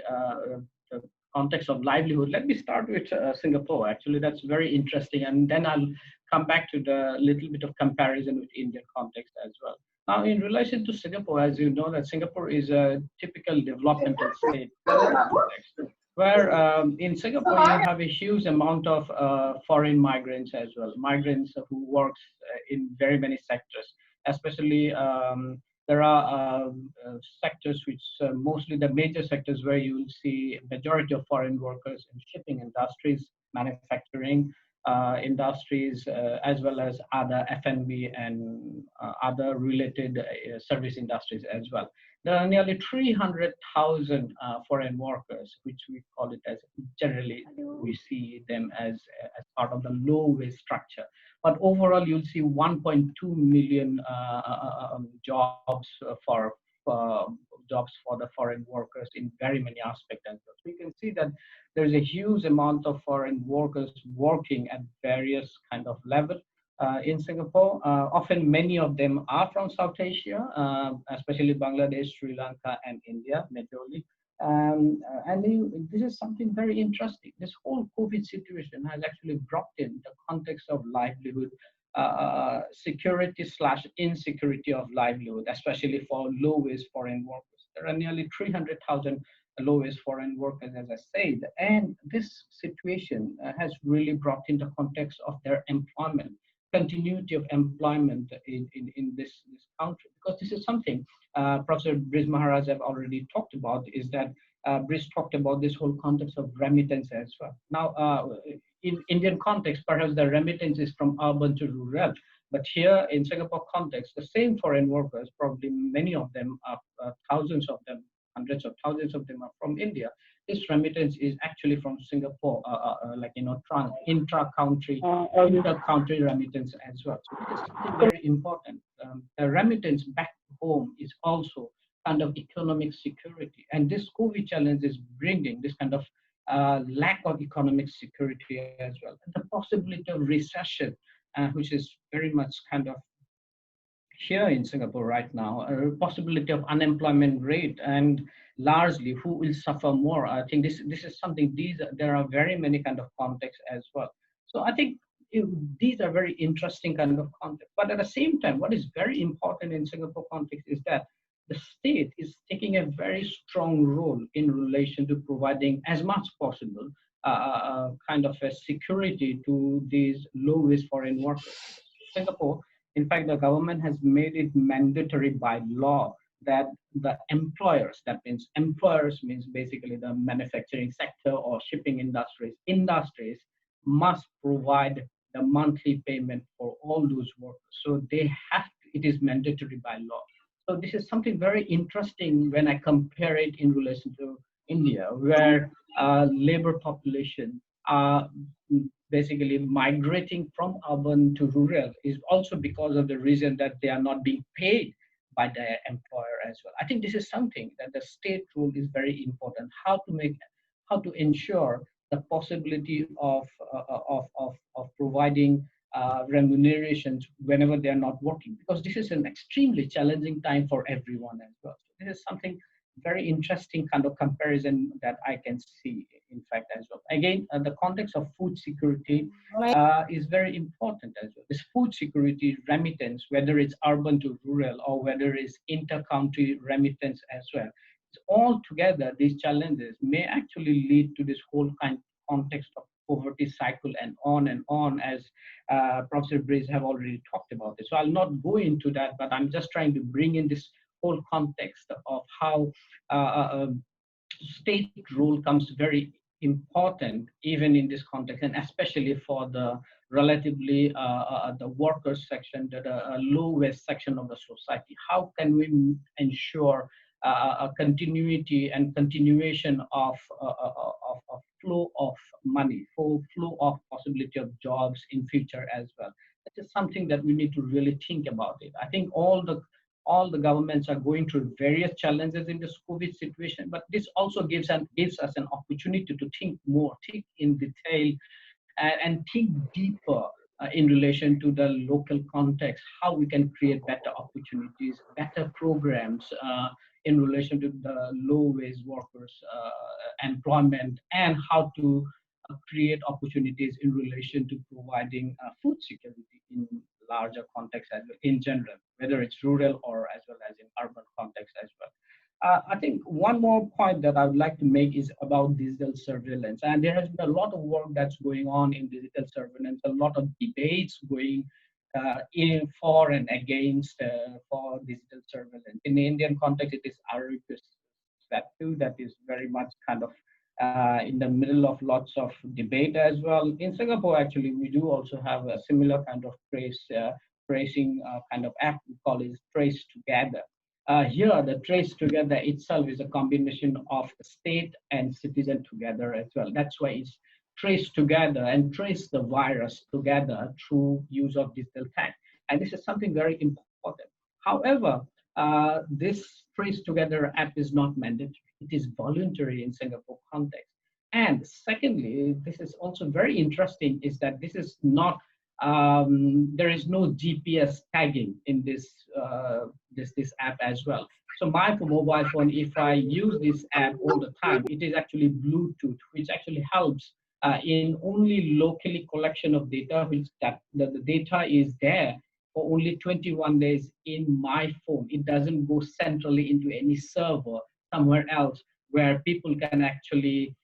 the context of livelihood, let me start with Singapore. Actually, that's very interesting, and then I'll come back to the little bit of comparison with Indian context as well. Now, in relation to Singapore, as you know, that Singapore is a typical developmental state context, where in Singapore you have a huge amount of foreign migrants as well, migrants who work in very many sectors. Especially, there are sectors which mostly the major sectors where you will see majority of foreign workers in shipping industries, manufacturing industries, as well as other F&B and other related service industries as well. There are nearly 300,000 foreign workers, which we call it as generally we see them as part of the low-wage structure. But overall, you'll see 1.2 million jobs for jobs for the foreign workers in very many aspects. And so we can see that there's a huge amount of foreign workers working at various kind of level in Singapore. Often many of them are from South Asia, especially Bangladesh, Sri Lanka, and India, majorly. This is something very interesting. This whole COVID situation has actually brought in the context of livelihood, security / insecurity of livelihood, especially for low-wage foreign workers. There are nearly 300,000 low-wage foreign workers, as I said, and this situation has really brought in the context of their employment, continuity of employment in this country, because this is something Professor Briz Maharaj have already talked about, is that Briz talked about this whole context of remittance as well. Now, in Indian context, perhaps the remittance is from urban to rural, but here in Singapore context, the same foreign workers, probably many of them are thousands of them, hundreds of thousands of them are from India. This remittance is actually from Singapore, intra-country remittance as well. So it is something very important. A remittance back home is also kind of economic security, and this COVID challenge is bringing this kind of lack of economic security as well, and the possibility of recession, which is very much kind of here in Singapore right now, a possibility of unemployment rate, and largely who will suffer more. I think this is something, there are very many kind of contexts as well. So I think these are very interesting kind of contexts. But at the same time, what is very important in Singapore context is that the state is taking a very strong role in relation to providing as much possible kind of a security to these low-wage foreign workers. Singapore, in fact, the government has made it mandatory by law that the employers, that means employers means basically the manufacturing sector or shipping industries must provide the monthly payment for all those workers. So they have to, it is mandatory by law. So this is something very interesting when I compare it in relation to India, where labor population are basically migrating from urban to rural is also because of the reason that they are not being paid by their employer as well. I think this is something that the state role is very important. How to ensure the possibility of providing remunerations whenever they are not working, because this is an extremely challenging time for everyone as well. So this is something very interesting kind of comparison that I can see, in fact, as well. Again, the context of food security is very important as well. This food security remittance, whether it's urban to rural or whether it's inter-country remittance as well, it's all together, these challenges may actually lead to this whole kind of context of poverty cycle and on, as Professor Briz have already talked about this. So I'll not go into that, but I'm just trying to bring in this whole context of how state role comes very important even in this context, and especially for the relatively the workers section, the low-wage section of the society. How can we ensure a continuity and continuation of flow of money, flow of possibility of jobs in future as well? That is something that we need to really think about it. I think all the governments are going through various challenges in this COVID situation, but this also gives us an opportunity to think more, think in detail, and think deeper in relation to the local context, how we can create better opportunities, better programs in relation to the low-wage workers' employment, and how to create opportunities in relation to providing food security in larger context as well, in general, whether it's rural or as well as in urban context as well. I think one more point that I would like to make is about digital surveillance. And there has been a lot of work that's going on in digital surveillance, a lot of debates going in for and against for digital surveillance. In the Indian context, it is that is very much kind of in the middle of lots of debate as well. In Singapore, actually, we do also have a similar kind of tracing kind of app we call it Trace Together. Here, the Trace Together itself is a combination of state and citizen together as well. That's why it's Trace Together and trace the virus together through use of digital tech. And this is something very important. However, this Trace Together app is not mandatory. It is voluntary in Singapore context. And secondly, this is also very interesting, is that this is not, there is no GPS tagging in this app as well. So my mobile phone, if I use this app all the time, it is actually Bluetooth, which actually helps in only locally collection of data, which the data is there for only 21 days in my phone. It doesn't go centrally into any server somewhere else where people can actually,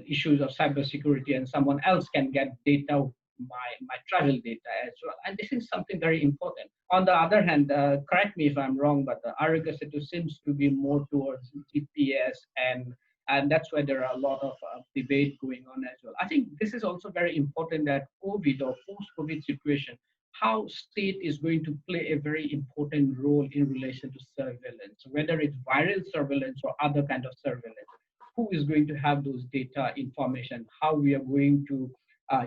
issues of cybersecurity and someone else can get data, my travel data as well. And this is something very important. On the other hand, correct me if I'm wrong, but the Arogyya Setu seems to be more towards GPS, and that's where there are a lot of debate going on as well. I think this is also very important, that COVID or post-COVID situation, how state is going to play a very important role in relation to surveillance, whether it's viral surveillance or other kind of surveillance. Who is going to have those data information, how we are going to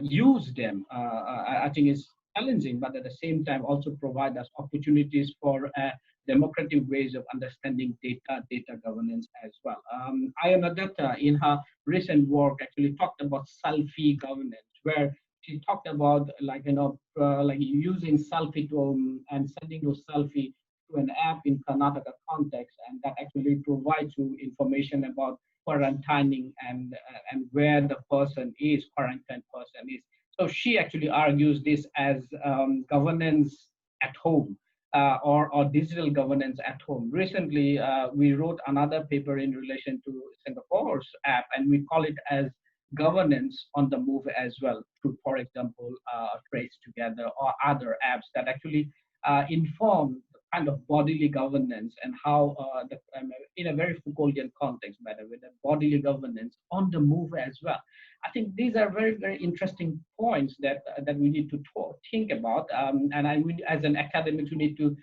use them, I think is challenging, but at the same time also provide us opportunities for democratic ways of understanding data governance as well. Ayana Datta, in her recent work, actually talked about selfie governance, where she talked about like using selfie to and sending those selfie to an app in Karnataka context, and that actually provides you information about quarantining and where the quarantined person is. So she actually argues this as governance at home or digital governance at home. Recently, we wrote another paper in relation to Singapore's app, and we call it as governance on the move as well, through, for example, Trace Together or other apps that actually inform kind of bodily governance and how, in a very Foucauldian context, by the way, the bodily governance on the move as well. I think these are very, very interesting points that we need to think about. And as an academic, we need to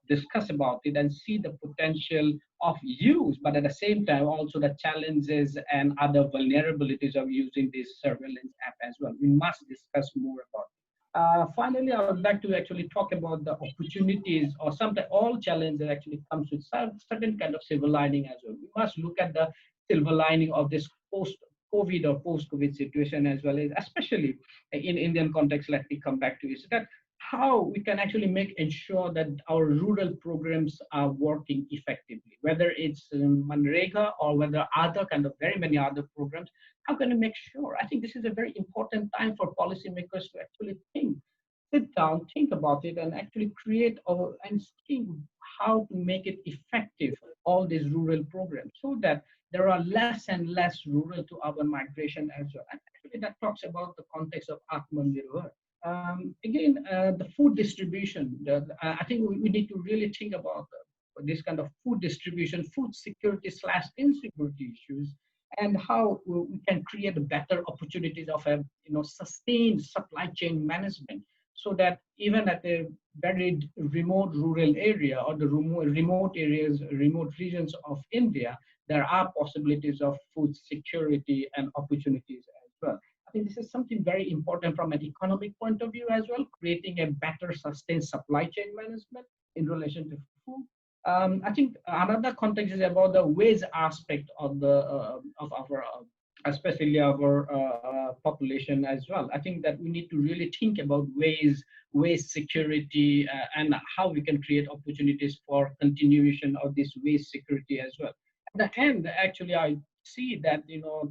discuss about it and see the potential of use, but at the same time, also the challenges and other vulnerabilities of using this surveillance app as well. We must discuss more about it. Finally, I would like to actually talk about the opportunities, or sometimes all challenges actually comes with certain kind of silver lining as well. We must look at the silver lining of this post-COVID or post-COVID situation as well, as especially in Indian context. Let me come back to is that how we can actually ensure that our rural programs are working effectively, whether it's Manrega or whether other kind of very many other programs. How can we make sure? I think this is a very important time for policymakers to actually sit down, think about it, and actually create and think how to make it effective, all these rural programs, so that there are less and less rural to urban migration as well. And actually that talks about the context of Atmanirbhar. Again, the food distribution, I think we need to really think about this kind of food distribution, food security / insecurity issues, and how we can create better opportunities of a sustained supply chain management, so that even at a very remote rural area or the remote areas, remote regions of India, there are possibilities of food security and opportunities as well. I think this is something very important from an economic point of view as well, creating a better sustained supply chain management in relation to food. I think another context is about the waste aspect of our, especially our population as well. I think that we need to really think about waste security and how we can create opportunities for continuation of this waste security as well. At the end, actually, I see that,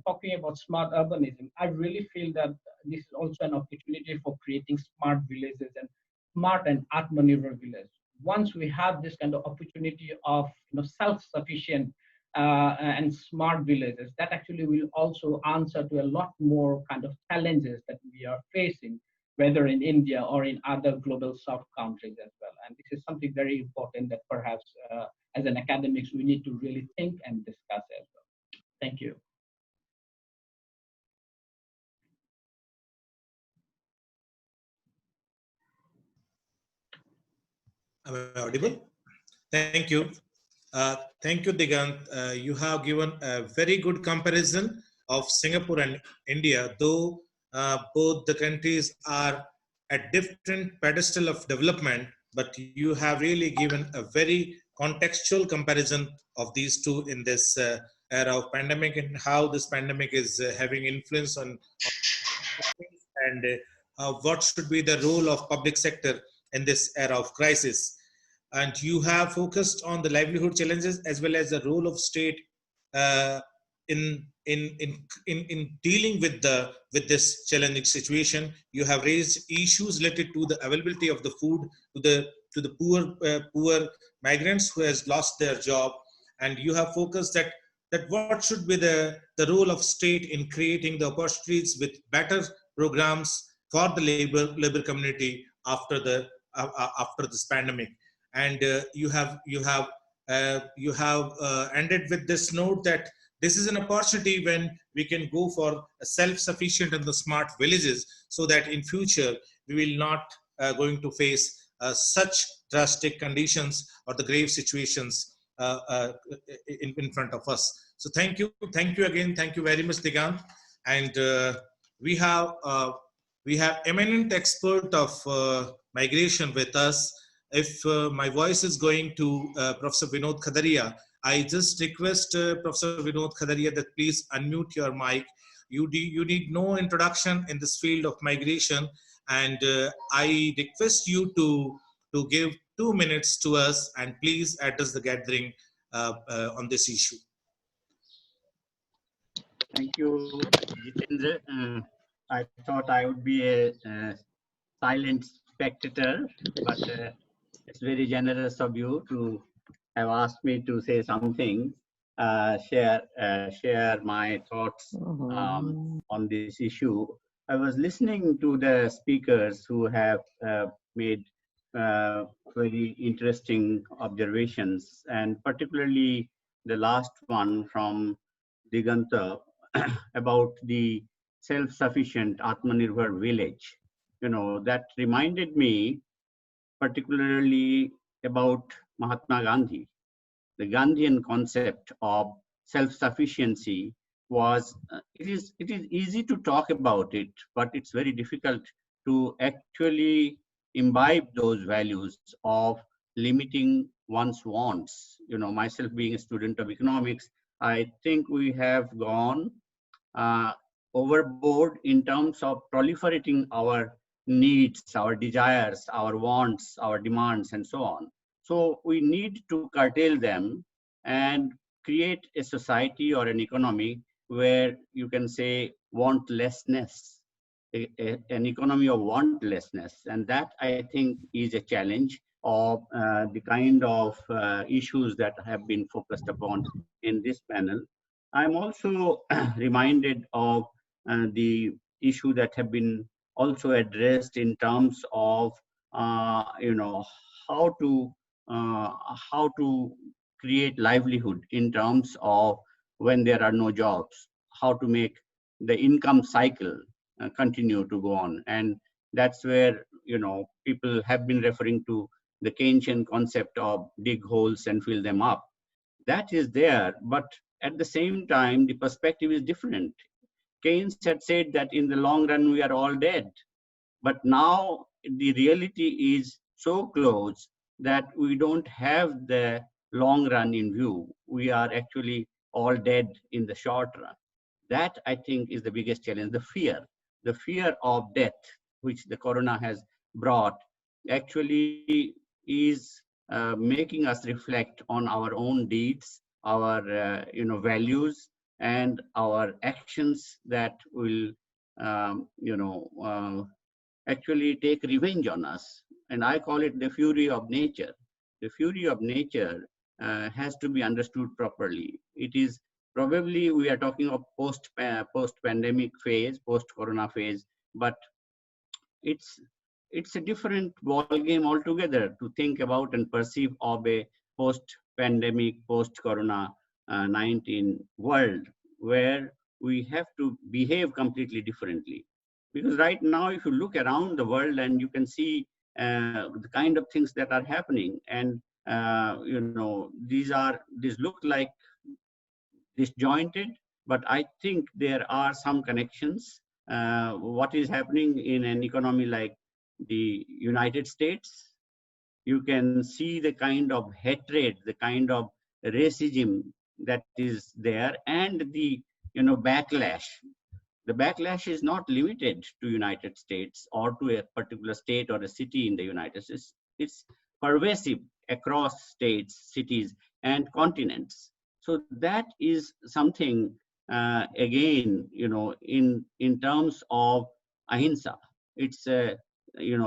talking about smart urbanism, I really feel that this is also an opportunity for creating smart villages and smart and Atmanirbhar villages. Once we have this kind of opportunity of self-sufficient and smart villages, that actually will also answer to a lot more kind of challenges that we are facing, whether in India or in other global South countries as well. And this is something very important that perhaps as an academics, we need to really think and discuss as well. Thank you. Am I audible? Thank you. Thank you, Digant. You have given a very good comparison of Singapore and India, though both the countries are at different pedestal of development, but you have really given a very contextual comparison of these two in this era of pandemic, and how this pandemic is having influence on and what should be the role of public sector in this era of crisis. And you have focused on the livelihood challenges as well as the role of state uh, in dealing with this challenging situation. You have raised issues related to the availability of the food to the poor migrants who has lost their job, and you have focused that what should be the role of state in creating the opportunities with better programs for the labor community after this pandemic. And you have ended with this note that this is an opportunity when we can go for a self-sufficient and the smart villages, so that in future we will not going to face such drastic conditions or the grave situations in front of us. So thank you again, thank you very much, Digant. And we have eminent expert of migration with us. If my voice is going to Professor Vinod Khadaria, I just request Professor Vinod Khadaria that please unmute your mic. You need no introduction in this field of migration, and I request you to give 2 minutes to us and please address the gathering on this issue. Thank you, Jitendra. I thought I would be a silent spectator, but it's very generous of you to have asked me to say something, share my thoughts on this issue. I was listening to the speakers who have made very interesting observations, and particularly the last one from Diganta about the self-sufficient Atmanirbhar village. You know, that reminded me particularly about Mahatma Gandhi. The Gandhian concept of self-sufficiency was, it is easy to talk about it, but it's very difficult to actually imbibe those values of limiting one's wants. You know, myself being a student of economics, I think we have gone overboard in terms of proliferating our needs, our desires, our wants, our demands, and so on. So we need to curtail them and create a society or an economy where you can say wantlessness, an economy of wantlessness. And that, I think, is a challenge of the kind of issues that have been focused upon in this panel. I'm also reminded of the issue that have been also addressed in terms of you know, how to create livelihood in terms of when there are no jobs, how to make the income cycle continue to go on. And that's where, you know, people have been referring to the Keynesian concept of dig holes and fill them up. That is there, but at the same time, the perspective is different. Keynes had said that in the long run, we are all dead. But now the reality is so close that we don't have the long run in view. We are actually all dead in the short run. That, I think, is the biggest challenge, the fear of death, which the corona has brought, actually is making us reflect on our own deeds, our you know, values, and our actions that will you know, actually take revenge on us. And I call it the fury of nature. The fury of nature has to be understood properly. It is probably, we are talking of post-pandemic phase, post-corona phase, but it's a different ball game altogether to think about and perceive of a post-pandemic, post-corona 19 world, where we have to behave completely differently. Because right now, if you look around the world and you can see the kind of things that are happening, and you know, these look like disjointed, but I think there are some connections. What is happening in an economy like the United States, you can see the kind of hatred, the kind of racism that is there, and the backlash. The backlash is not limited to United States or to a particular state or a city in the United States. It's pervasive across states, cities, and continents. So that is something, again, in terms of ahimsa, it's a,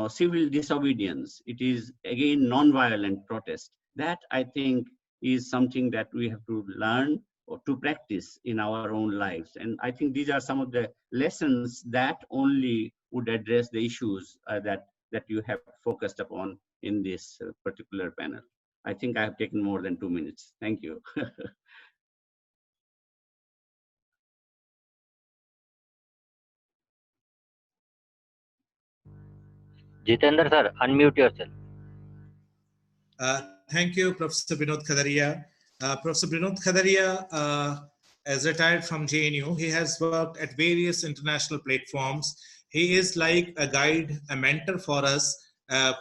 civil disobedience. It is, again, non-violent protest. That, I think, is something that we have to learn or to practice in our own lives. And I think these are some of the lessons that only would address the issues that you have focused upon in this particular panel. I think I have taken more than 2 minutes. Thank you. Jitendra sir, unmute yourself. Thank you, Professor Binod Khadaria. Professor Binod Khadaria is retired from JNU. He has worked at various international platforms. He is like a guide, a mentor for us,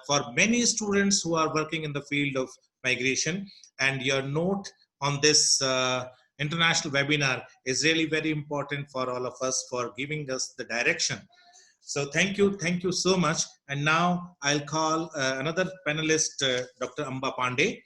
for many students who are working in the field of migration. And your note on this international webinar is really very important for all of us, for giving us the direction. So thank you so much. And now I'll call another panelist, Dr. Amba Pandey.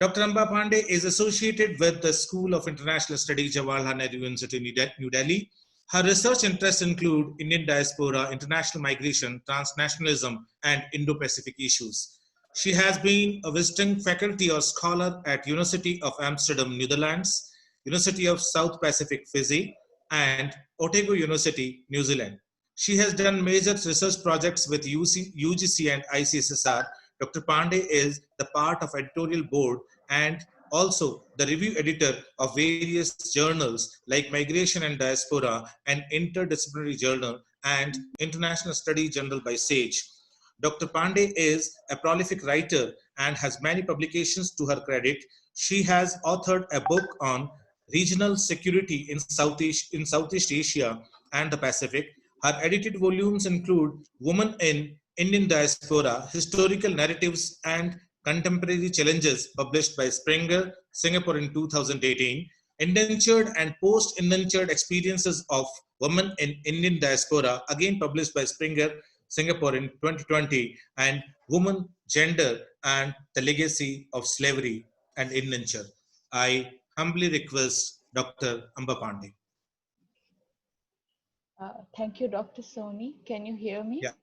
Dr. Amba Pandey is associated with the School of International Studies, Jawaharlal Nehru University, New Delhi. Her research interests include Indian diaspora, international migration, transnationalism, and Indo-Pacific issues. She has been a visiting faculty or scholar at University of Amsterdam, Netherlands, University of South Pacific, Fiji, and Otago University, New Zealand. She has done major research projects with UGC and ICSSR. Dr. Pandey is the part of editorial board and also the review editor of various journals like Migration and Diaspora, an interdisciplinary journal, and International Studies Journal by SAGE. Dr. Pandey is a prolific writer and has many publications to her credit. She has authored a book on regional security in Southeast Asia and the Pacific. Her edited volumes include Women in Indian Diaspora, Historical Narratives and Contemporary Challenges, published by Springer, Singapore in 2018, Indentured and Post-Indentured Experiences of Women in Indian Diaspora, again published by Springer, Singapore in 2020, and Women, Gender, and the Legacy of Slavery and Indenture. I humbly request Dr. Amba Pandey. Thank you, Dr. Soni. Can you hear me? Yeah.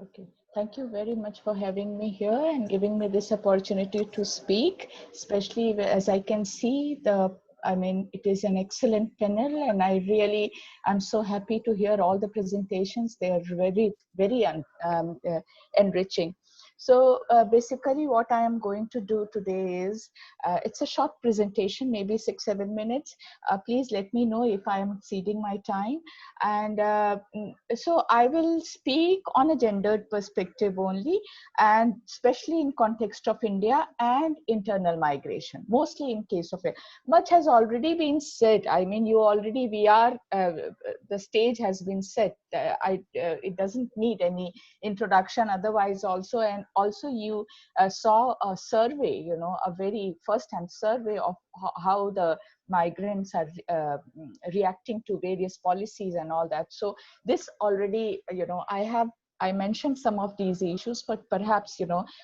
Okay. Thank you very much for having me here and giving me this opportunity to speak, especially as I can see it is an excellent panel, and I'm so happy to hear all the presentations. They are very, very enriching. So basically what I am going to do today is, it's a short presentation, maybe 6-7 minutes. Please let me know if I am exceeding my time. And so I will speak on a gendered perspective only, and especially in context of India and internal migration, mostly in case of it. Much has already been said. I mean, the stage has been set. It doesn't need any introduction otherwise also. And also you saw a survey, a very first-hand survey of how the migrants are reacting to various policies and all that. So this already, I mentioned some of these issues, but perhaps,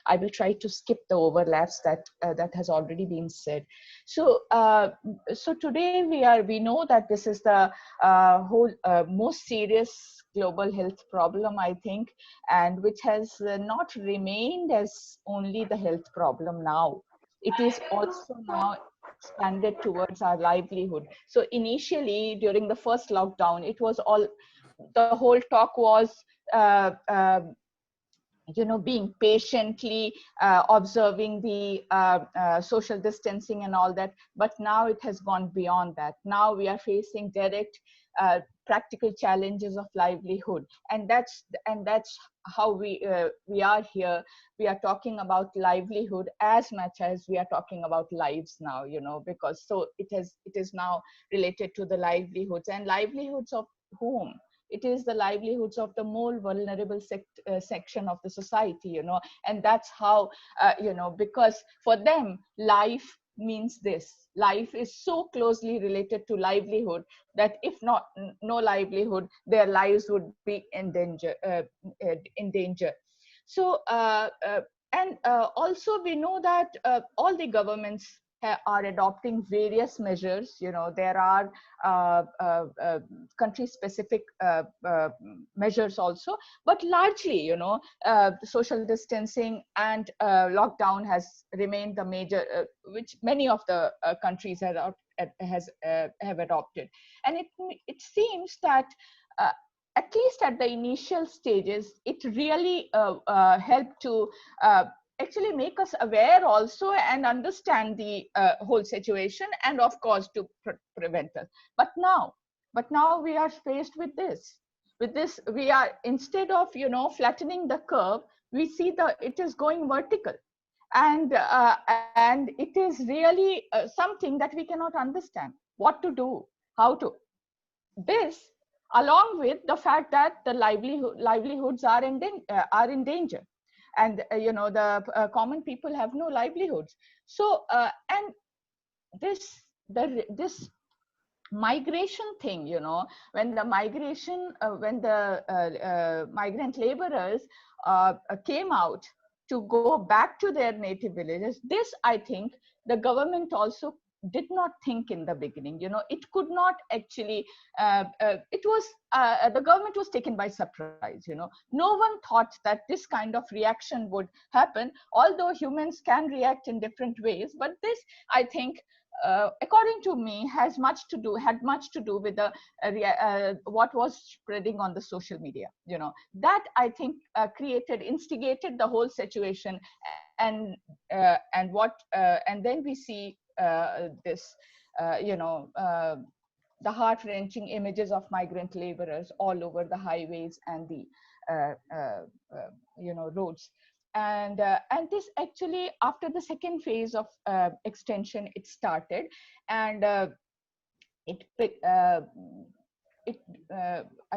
I will try to skip the overlaps that has already been said. So, so today we know that this is the whole most serious global health problem, I think, and which has not remained as only the health problem now. It is also now expanded towards our livelihood. So initially, during the first lockdown, the whole talk was being patiently observing the social distancing and all that. But now it has gone beyond that. Now we are facing direct practical challenges of livelihood, and that's how we are here. We are talking about livelihood as much as we are talking about lives now, because so it is now related to the livelihoods, and livelihoods of whom? it is the livelihoods of the more vulnerable section of the society, you know. And that's how, you know, because for them, life means this. Life is so closely related to livelihood that if not no livelihood, their lives would be in danger. So and also we know that all the governments are adopting various measures. You know, there are country-specific measures also, but largely, you know, social distancing and lockdown has remained the major, which many of the countries have adopted. And it seems that at least at the initial stages, it really helped to actually make us aware also and understand the whole situation, and of course to prevent us. But now we are faced with this. We are, instead of, you know, flattening the curve, we see it is going vertical, and it is really something that we cannot understand what to do, how to. This, along with the fact that the livelihoods are in danger, and you know, the common people have no livelihoods. So and this migration thing, you know, when the migrant laborers came out to go back to their native villages, this, I think, the government also did not think in the beginning. You know, it could not actually, the government was taken by surprise. You know, no one thought that this kind of reaction would happen, although humans can react in different ways. But this, I think, according to me, had much to do with the what was spreading on the social media. You know, that, I think, instigated the whole situation, and then we see this, you know, the heart-wrenching images of migrant laborers all over the highways and the you know, roads. And this actually, after the second phase of extension, it started, and I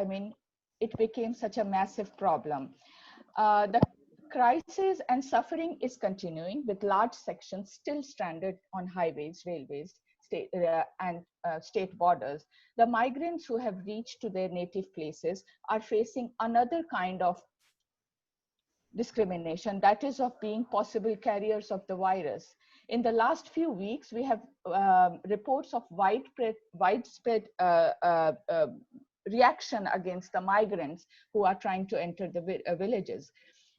mean, it became such a massive problem. The crisis and suffering is continuing, with large sections still stranded on highways, railways, state borders. The migrants who have reached to their native places are facing another kind of discrimination, that is of being possible carriers of the virus. In the last few weeks, we have reports of widespread reaction against the migrants who are trying to enter the villages.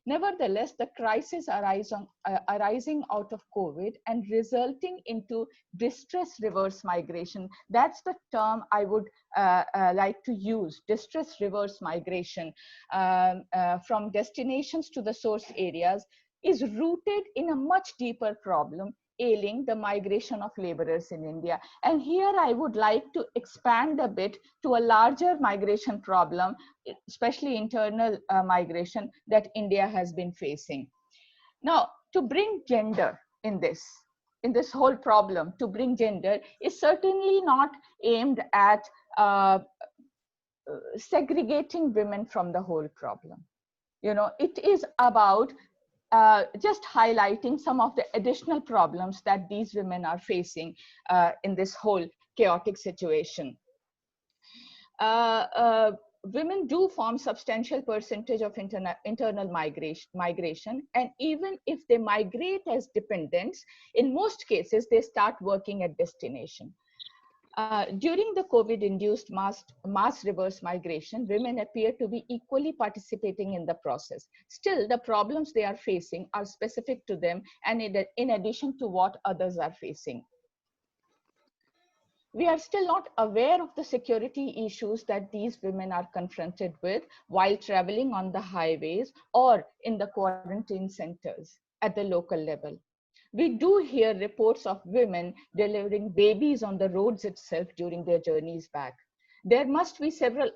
Nevertheless, the crisis arising out of COVID and resulting into distress reverse migration, that's the term I would like to use, distress reverse migration, from destinations to the source areas, is rooted in a much deeper problem ailing the migration of laborers in India. And here I would like to expand a bit to a larger migration problem, especially internal migration that India has been facing. Now, to bring gender in this whole problem, to bring gender is certainly not aimed at segregating women from the whole problem. You know, it is about just highlighting some of the additional problems that these women are facing in this whole chaotic situation. Women do form substantial percentage of internal migration, and even if they migrate as dependents, in most cases they start working at destination. During the COVID-induced mass reverse migration, women appear to be equally participating in the process. Still, the problems they are facing are specific to them, and in addition to what others are facing. We are still not aware of the security issues that these women are confronted with while traveling on the highways or in the quarantine centers at the local level. We do hear reports of women delivering babies on the roads itself during their journeys back. There must be several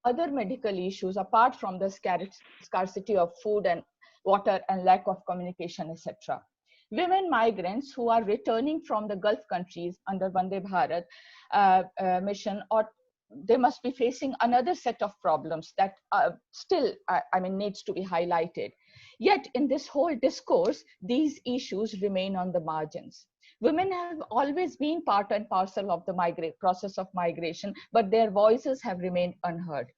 other medical issues apart from the scarcity of food and water and lack of communication, etc. Women migrants who are returning from the Gulf countries under Vande Bharat mission or they must be facing another set of problems that still, I mean, needs to be highlighted. Yet in this whole discourse, these issues remain on the margins. Women have always been part and parcel of the process of migration, but their voices have remained unheard.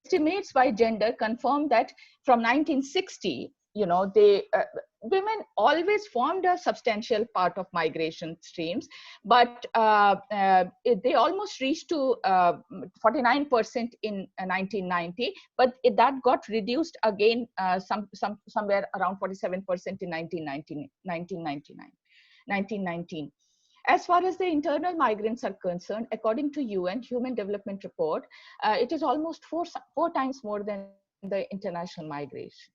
Estimates by gender confirm that from 1960, women always formed a substantial part of migration streams, but they almost reached to 49% in 1990, but that got reduced again somewhere around 47% in 1919. As far as the internal migrants are concerned, according to UN Human Development Report, it is almost four times more than the international migration.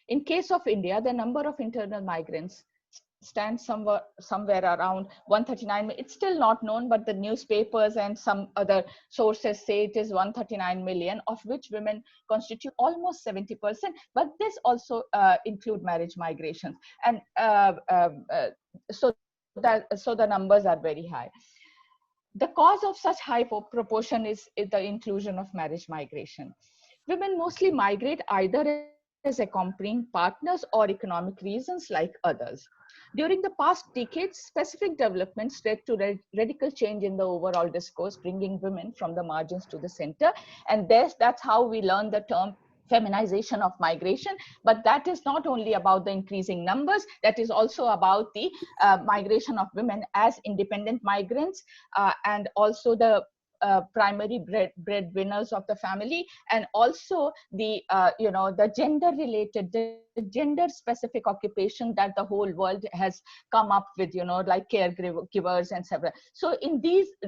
In case of India, the number of internal migrants stands somewhere around 139. It's still not known, but the newspapers and some other sources say it is 139 million, of which women constitute almost 70%. But this also include marriage migrations, and so the numbers are very high. The cause of such high proportion is the inclusion of marriage migration. Women mostly migrate either as accompanying partners or economic reasons like others. During the past decades, specific developments led to radical change in the overall discourse, bringing women from the margins to the center. And that's how we learn the term feminization of migration. But that is not only about the increasing numbers, that is also about the migration of women as independent migrants, and also the primary breadwinners of the family, and also the the gender specific occupation that the whole world has come up with, like caregivers and several. So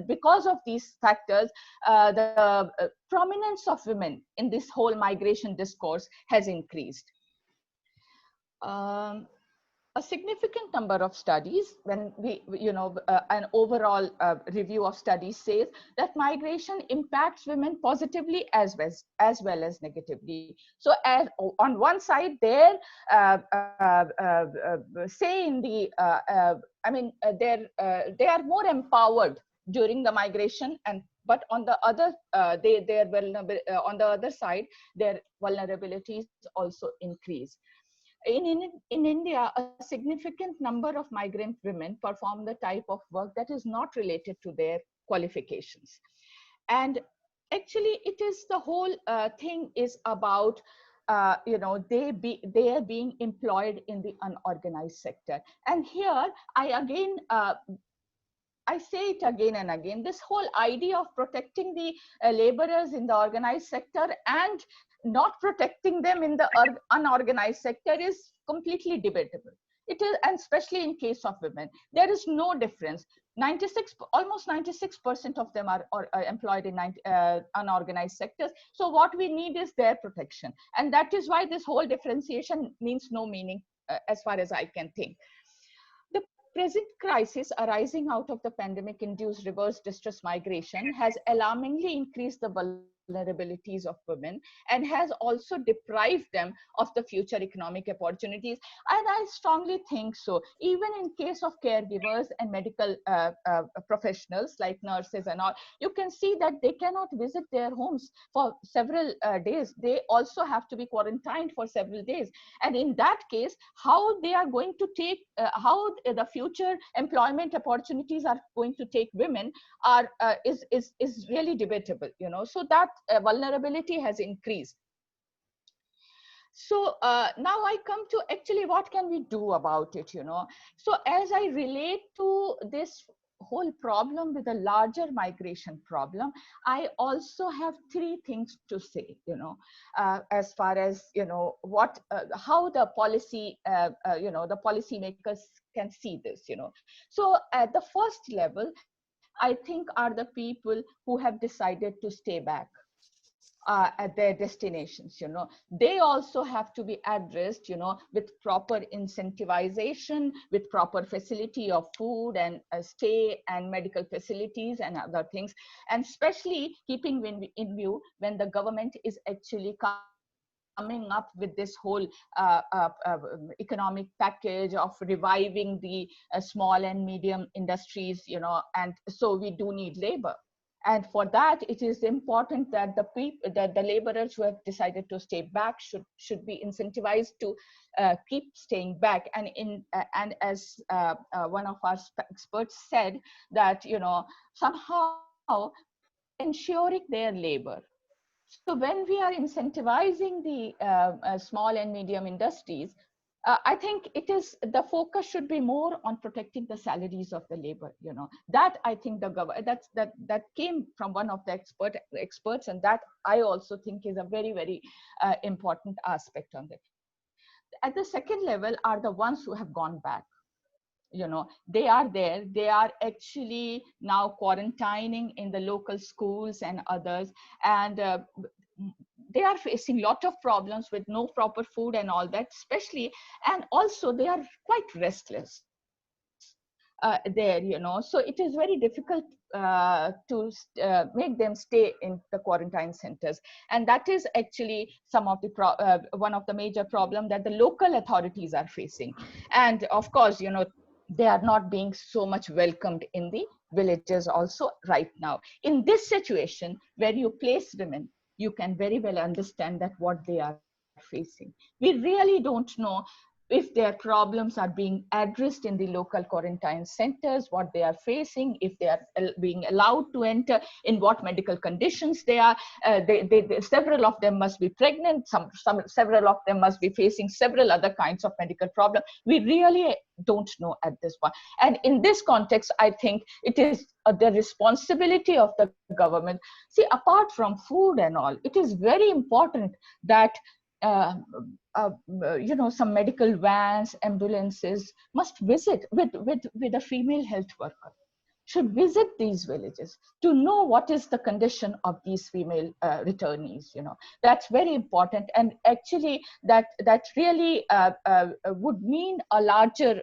because of these factors, the prominence of women in this whole migration discourse has increased. A significant number of studies, when an overall review of studies says that migration impacts women positively as well as negatively. So on one side, they are more empowered during the migration, but on the other on the other side, their vulnerabilities also increase. In India, a significant number of migrant women perform the type of work that is not related to their qualifications. And actually, it is the whole thing is about, they are being employed in the unorganized sector. And here, I say it again and again, this whole idea of protecting the laborers in the organized sector and not protecting them in the unorganized sector is completely debatable. It is, and especially in case of women, there is no difference. Almost 96% of them are employed in unorganized sectors. So what we need is their protection. And that is why this whole differentiation means no meaning as far as I can think. The present crisis arising out of the pandemic-induced reverse distress migration has alarmingly increased the vulnerabilities of women and has also deprived them of the future economic opportunities. And I strongly think so. Even in case of caregivers and medical professionals like nurses and all, you can see that they cannot visit their homes for several days. They also have to be quarantined for several days. And in that case, how they are going to take, how the future employment opportunities are going to take women is really debatable, so that vulnerability has increased. So now I come to actually what can we do about it, So as I relate to this whole problem with a larger migration problem, I also have three things to say, as far as, how the policy, the policymakers can see this, So at the first level, I think are the people who have decided to stay back at their destinations, they also have to be addressed, with proper incentivization, with proper facility of food and stay and medical facilities and other things, and especially keeping in view when the government is actually coming up with this whole economic package of reviving the small and medium industries, and so we do need labor. And for that, it is important that the laborers who have decided to stay back should be incentivized to keep staying back. And as one of our experts said, that somehow ensuring their labor. So when we are incentivizing the small and medium industries, I think the focus should be more on protecting the salaries of the labor. That I think that came from one of the experts, and that I also think is a very, very important aspect on it. At the second level are the ones who have gone back. They are there. They are actually now quarantining in the local schools and others, and they are facing a lot of problems with no proper food and all that, especially, and also they are quite restless there, so it is very difficult to make them stay in the quarantine centers. And that is actually one of the major problems that the local authorities are facing. And of course, they are not being so much welcomed in the villages also right now. In this situation where you place women, you can very well understand that what they are facing. We really don't know if their problems are being addressed in the local quarantine centers, what they are facing, if they are being allowed to enter, in what medical conditions they are. Several of them must be pregnant, several of them must be facing several other kinds of medical problems. We really don't know at this point. And in this context, I think it is the responsibility of the government. See, apart from food and all, it is very important that some medical vans, ambulances must visit with a female health worker, should visit these villages to know what is the condition of these female returnees. That's very important. And actually that really would mean a larger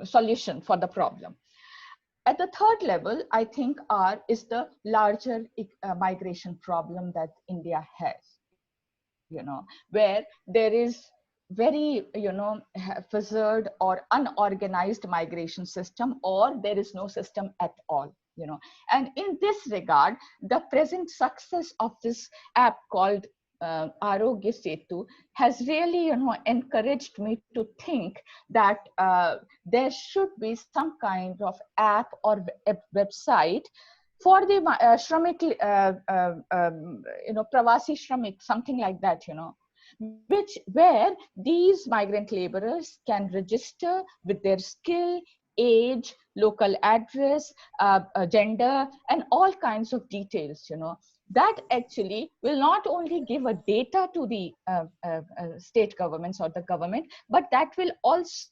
solution for the problem. At the third level, I think is the larger migration problem that India has, where there is very, haphazard or unorganized migration system, or there is no system at all, And in this regard, the present success of this app called Arogya Setu has really, encouraged me to think that there should be some kind of app or website for the Shramik, Pravasi Shramik, something like that, where these migrant laborers can register with their skill, age, local address, gender, and all kinds of details, That actually will not only give a data to the state governments or the government, but that will also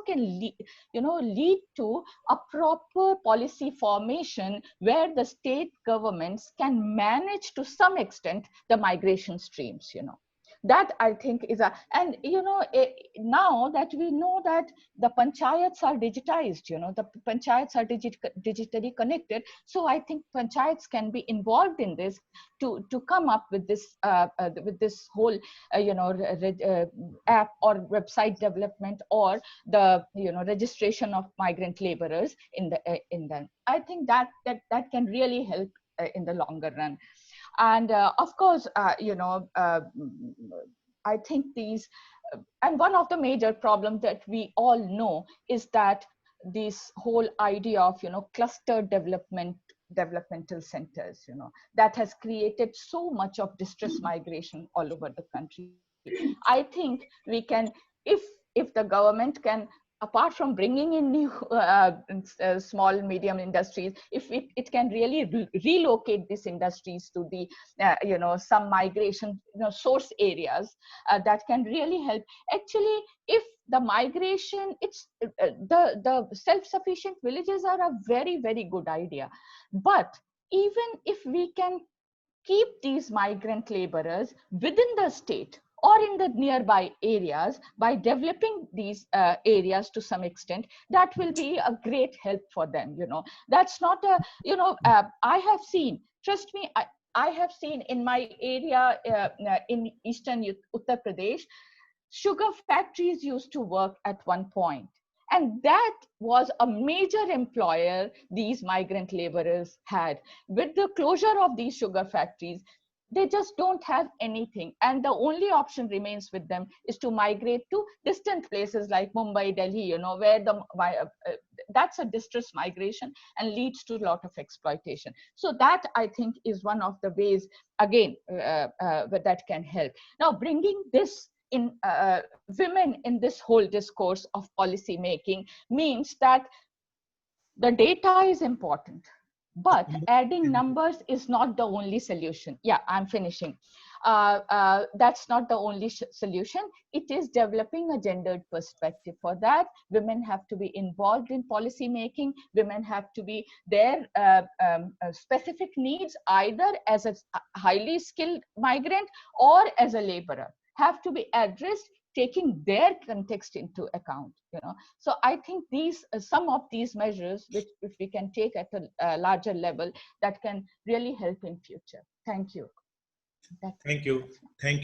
can lead to a proper policy formation where the state governments can manage to some extent the migration streams, That I think is and now that we know that the panchayats are digitized, the panchayats are digitally connected. So I think panchayats can be involved in this to come up with this whole app or website development, or the registration of migrant laborers in them. I think that can really help in the longer run. And of course, I think and one of the major problems that we all know is that this whole idea of, cluster developmental centers, that has created so much of distress migration all over the country. I think we can, if the government can, apart from bringing in new small medium industries, if it can really relocate these industries to the some migration source areas, that can really help. Actually, if the migration, it's the self-sufficient villages are a very, very good idea, but even if we can keep these migrant laborers within the state or in the nearby areas by developing these areas to some extent, that will be a great help for them. That's not a, I have seen, trust me, I have seen in my area in eastern Uttar Pradesh, sugar factories used to work at one point. And that was a major employer these migrant laborers had. With the closure of these sugar factories, they just don't have anything. And the only option remains with them is to migrate to distant places like Mumbai, Delhi, where that's a distress migration and leads to a lot of exploitation. So that, I think, is one of the ways, again, that can help. Now, bringing this in women in this whole discourse of policy making means that the data is important, but adding numbers is not the only solution. Yeah, I'm finishing. That's not the only solution. It is developing a gendered perspective. For that, women have to be involved in policy making. Women have to be their specific needs, either as a highly skilled migrant or as a laborer, have to be addressed, taking their context into account. So I think these some of these measures which we can take at a larger level, that can really help in future. Thank you. Thank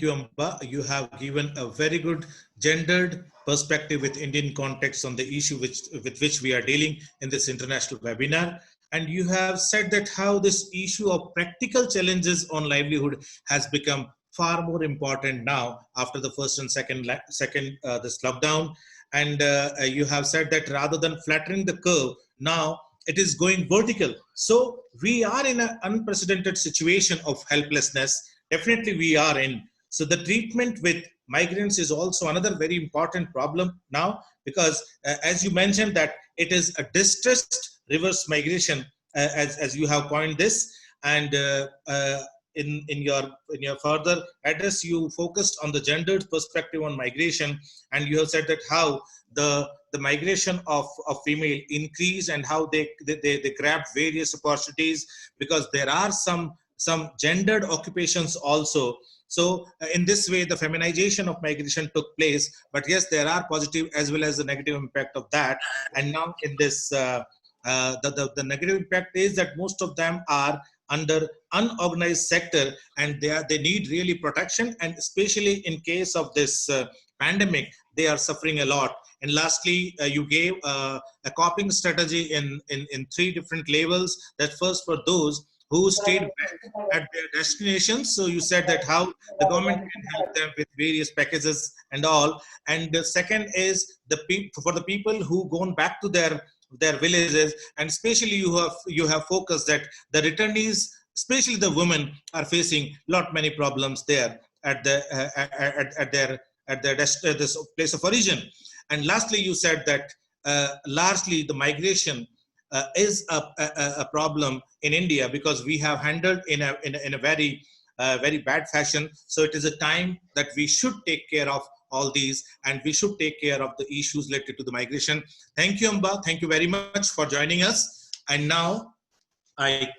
you, Amba. You have given a very good gendered perspective with Indian context on the issue with which we are dealing in this international webinar. And you have said that how this issue of practical challenges on livelihood has become far more important now after the first and second this lockdown. And you have said that rather than flattening the curve, now it is going vertical. So we are in an unprecedented situation of helplessness. Definitely we are in. So the treatment with migrants is also another very important problem now, because as you mentioned that it is a distressed reverse migration, as you have coined this. And in your further address, you focused on the gendered perspective on migration, and you have said that how the migration of female increased and how they grabbed various opportunities, because there are some gendered occupations also. So in this way, the feminization of migration took place. But yes, there are positive as well as the negative impact of that. And now in this, the negative impact is that most of them are under unorganized sector, and they need really protection, and especially in case of this pandemic, they are suffering a lot. And lastly, you gave a coping strategy in 3 different levels. That first, for those who stayed back at their destinations. So you said that how the government can help them with various packages and all. And the second is for the people who gone back to their villages, and especially you have focused that the returnees, especially the women, are facing many problems there at this place of origin. And lastly, you said that largely the migration is a problem in India, because we have handled in a very bad fashion. So it is a time that we should take care of all these, and we should take care of the issues related to the migration. Thank you, Amba. Thank you very much for joining us. And now I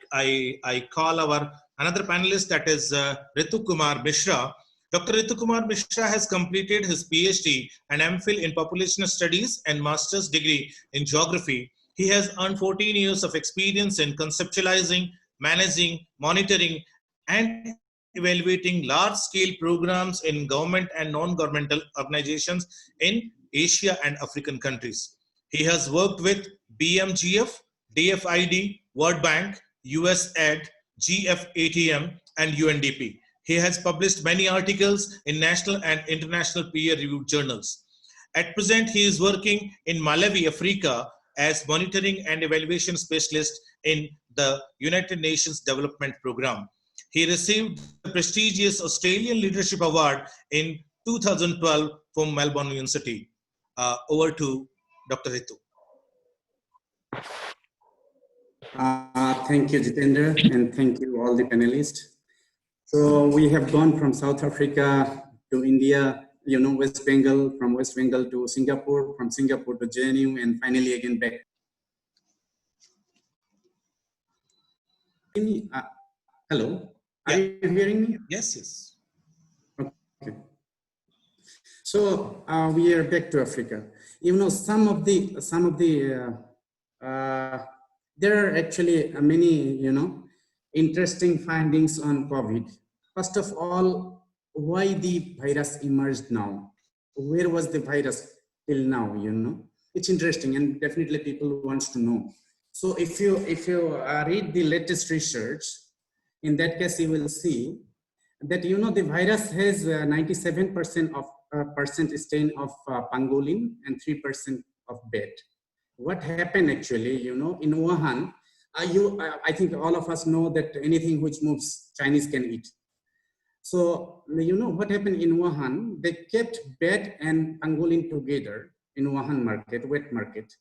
call our another panelist, that is Ritu Kumar Mishra. Dr. Ritu Kumar Mishra has completed his PhD and MPhil in Population Studies and Master's degree in Geography. He has earned 14 years of experience in conceptualizing, managing, monitoring, and evaluating large-scale programs in government and non-governmental organizations in Asia and African countries. He has worked with BMGF, DFID, World Bank, USAID, GFATM, and UNDP. He has published many articles in national and international peer-reviewed journals. At present, he is working in Malawi, Africa, as monitoring and evaluation specialist in the United Nations Development Programme. He received the prestigious Australian Leadership Award in 2012 from Melbourne University. Over to Dr. Ritu. Thank you, Jitendra, and thank you all the panelists. So we have gone from South Africa to India, West Bengal, from West Bengal to Singapore, from Singapore to JNU, and finally again back. Hello, are you hearing me? Yes, yes. Okay. So we are back to Africa. Some of the there are actually many, interesting findings on COVID. First of all, why the virus emerged now? where was the virus till now, you know? It's interesting, and definitely people wants to know. So if you read the latest research, in that case, you will see that, you know, the virus has 97% of percent stain of pangolin and 3% of bat. What happened actually, you know, in Wuhan, I think all of us know that anything which moves, Chinese can eat. So, you know, what happened in Wuhan, they kept bat and pangolin together in Wuhan market, wet market.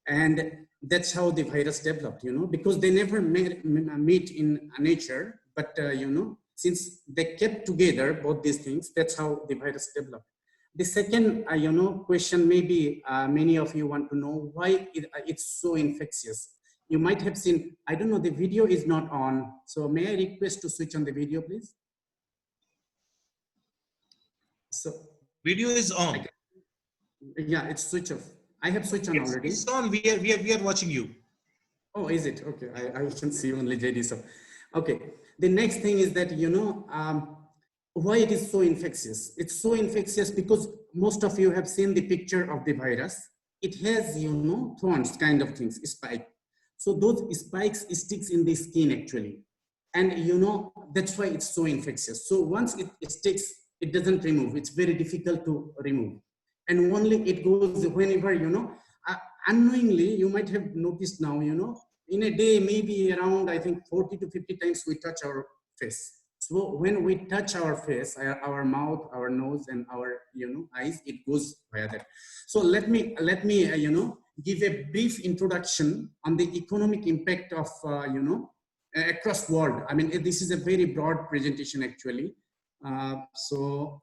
And that's how the virus developed, you know, because they never meet in nature, but, you know, since they kept together both these things, that's how the virus developed. The second, you know, question, maybe many of you want to know why it's so infectious. You might have seen, I don't know, the video is not on. So may I request to switch on the video, please? So video is on. Yeah, it's switch off. I have switched on already. It's on. We are watching you. Oh, is it? Okay, I can see only JD. So, okay. The next thing is that, you know, why it is so infectious. It's so infectious because most of you have seen the picture of the virus. It has, you know, thorns kind of things, spike. So those spikes sticks in the skin actually. And, you know, that's why it's so infectious. So once it sticks, it doesn't remove. It's very difficult to remove. And only it goes whenever, you know, unknowingly, you might have noticed now, you know, in a day, maybe around, I think 40 to 50 times we touch our face. So when we touch our face, our mouth, our nose, and our, you know, eyes, it goes via that. So let me you know, give a brief introduction on the economic impact of, you know, across world. I mean, this is a very broad presentation actually. So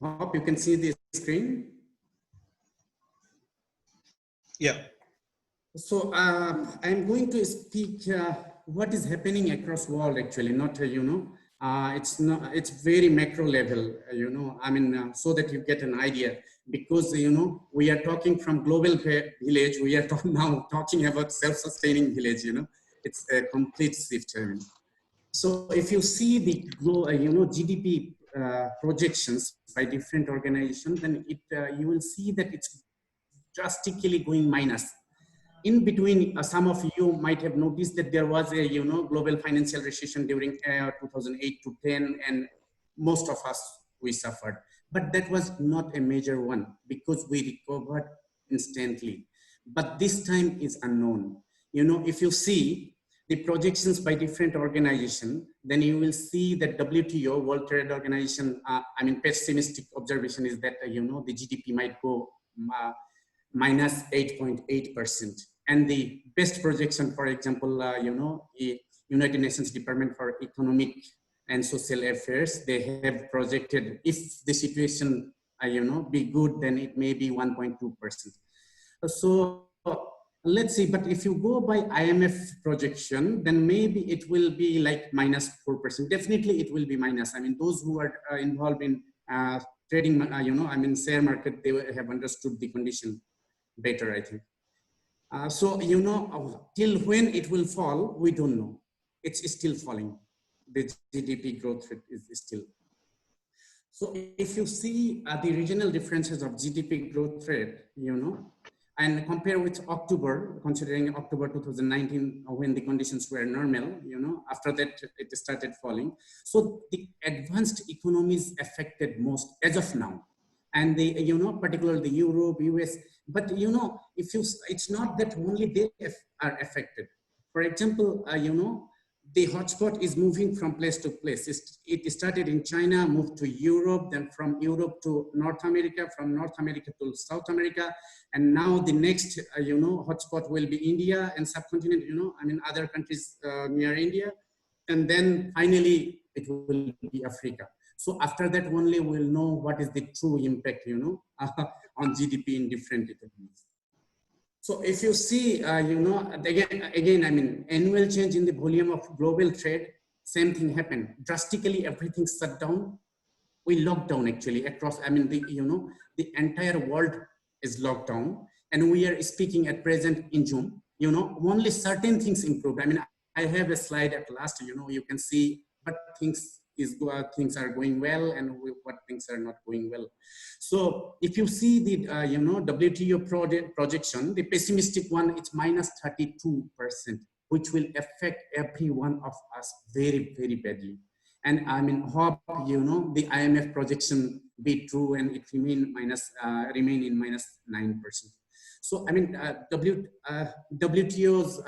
hope you can see the screen. Yeah. So I'm going to speak what is happening across world actually, not, you know, it's very macro level, you know, I mean, so that you get an idea, because, you know, we are talking from global village, we are now talking about self-sustaining village, you know, it's a complete shift. I mean. So if you see the, you know, GDP projections by different organizations, then you will see that it's drastically going minus. In between, some of you might have noticed that there was a, you know, global financial recession during 2008 to 10, and most of us, we suffered. But that was not a major one because we recovered instantly. But this time is unknown. You know, if you see the projections by different organizations, then you will see that WTO, World Trade Organization, I mean, pessimistic observation is that, you know, the GDP might go minus 8.8%. And the best projection, for example, you know, the United Nations Department for Economic and Social Affairs, they have projected if the situation, you know, be good, then it may be 1.2%. So let's see, but if you go by IMF projection, then maybe it will be like minus 4%. Definitely it will be minus. I mean, those who are involved in trading, you know, I mean, share market, they have understood the condition better, I think. So, you know, till when it will fall, we don't know. It's still falling. The GDP growth rate is still. So if you see the regional differences of GDP growth rate, you know, and compare with October, considering October 2019, when the conditions were normal, you know, after that it started falling. So the advanced economies affected most as of now. And the, you know, particularly Europe, US, but, you know, if you, it's not that only they are affected. For example, you know, the hotspot is moving from place to place. It started in China, moved to Europe, then from Europe to North America, from North America to South America. And now the next, you know, hotspot will be India and subcontinent, you know, I mean, other countries near India. And then finally, it will be Africa. So after that, only we'll know what is the true impact, you know, on GDP in different economies. So if you see, you know, again, I mean, annual change in the volume of global trade, same thing happened. Drastically, everything shut down. We locked down actually across, I mean, the, you know, the entire world is locked down. And we are speaking at present in June, you know, only certain things improved. I mean, I have a slide at last, you know, you can see what things are going well and what things are not going well. So if you see the WTO projection, the pessimistic one, it's -32%, which will affect every one of us very, very badly. And I mean, hope the IMF projection be true and it remain in -9%. So I mean, WTO's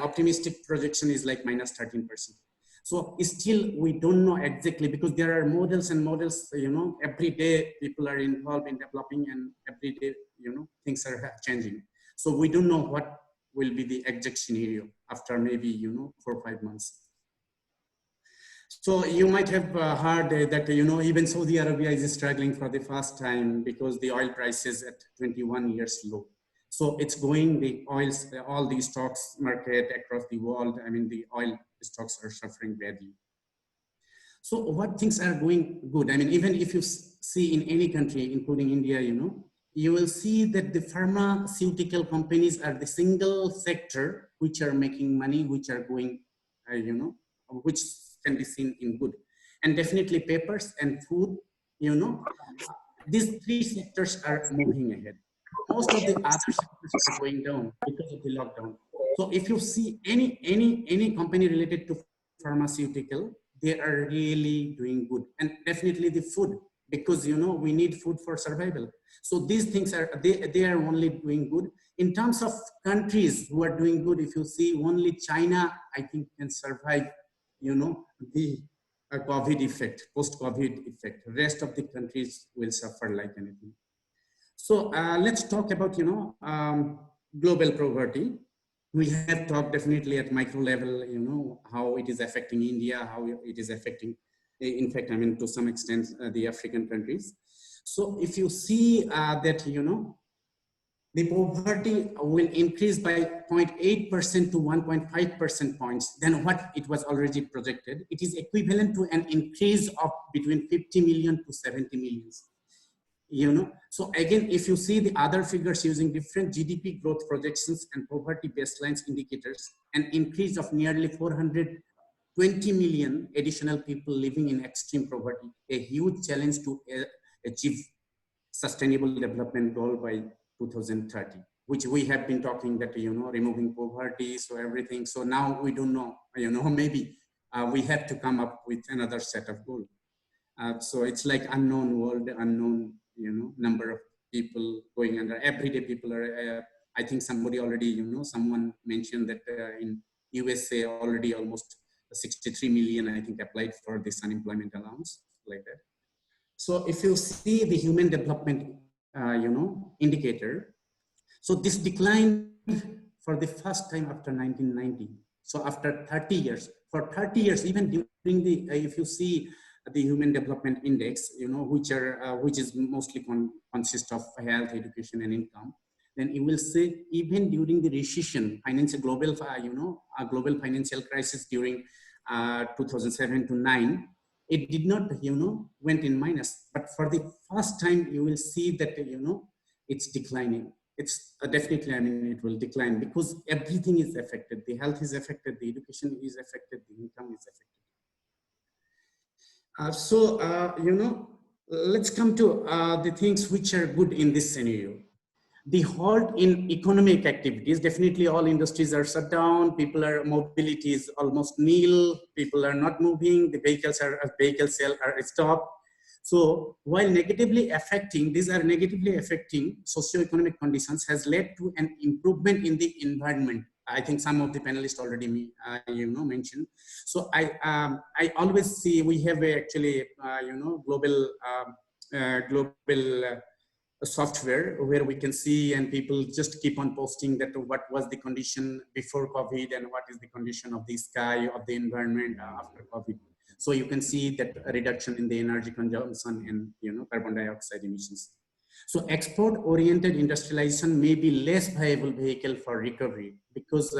optimistic projection is like -13%. So still we don't know exactly, because there are models and models. Every day people are involved in developing, and every day things are changing. So we don't know what will be the exact scenario after maybe 4 or 5 months. So you might have heard that even Saudi Arabia is struggling for the first time because the oil price is at 21 years low. So it's going, all the stocks market across the world, I mean, the oil stocks are suffering badly. So what things are going good? I mean, even if you see in any country, including India, you will see that the pharmaceutical companies are the single sector which are making money, which are going, which can be seen in good. And definitely papers and food, these three sectors are moving ahead. Most of the other sectors are going down because of the lockdown. So if you see any company related to pharmaceutical, they are really doing good. And definitely the food, because we need food for survival. So these things are, they are only doing good. In terms of countries who are doing good, if you see, only China, I think, can survive the COVID effect, post-COVID effect. The rest of the countries will suffer like anything. So let's talk about, global poverty. We have talked definitely at micro level, how it is affecting India, how it is affecting, in fact, I mean, to some extent, the African countries. So if you see that, the poverty will increase by 0.8% to 1.5% points than what it was already projected. It is equivalent to an increase of between 50 million to 70 million. So again, if you see the other figures using different GDP growth projections and poverty baselines indicators, an increase of nearly 420 million additional people living in extreme poverty, a huge challenge to achieve sustainable development goal by 2030, which we have been talking that, removing poverty, so everything. So now we don't know, maybe we have to come up with another set of goals. So it's like unknown world, unknown, number of people going under. Everyday people are, I think somebody already, someone mentioned that in USA already almost 63 million, I think, applied for this unemployment allowance, like that. So if you see the human development, indicator, so this declined for the first time after 1990. So after 30 years, for 30 years, even during the, if you see the Human Development Index, which is mostly consists of health, education, and income, then you will see even during the recession, global financial crisis during 2007 to 9, it did not, went in minus. But for the first time, you will see that, it's declining. It's definitely, I mean, it will decline because everything is affected. The health is affected, the education is affected, the income is affected. Let's come to the things which are good in this scenario. The halt in economic activities, definitely all industries are shut down, mobility is almost nil, people are not moving, the vehicle sale are stopped. So while these are negatively affecting socioeconomic conditions, has led to an improvement in the environment. I think some of the panelists already mentioned. So I always see we have actually global software where we can see, and people just keep on posting that what was the condition before COVID and what is the condition of the sky, of the environment after COVID. So you can see that a reduction in the energy consumption and carbon dioxide emissions. So export-oriented industrialization may be less viable vehicle for recovery because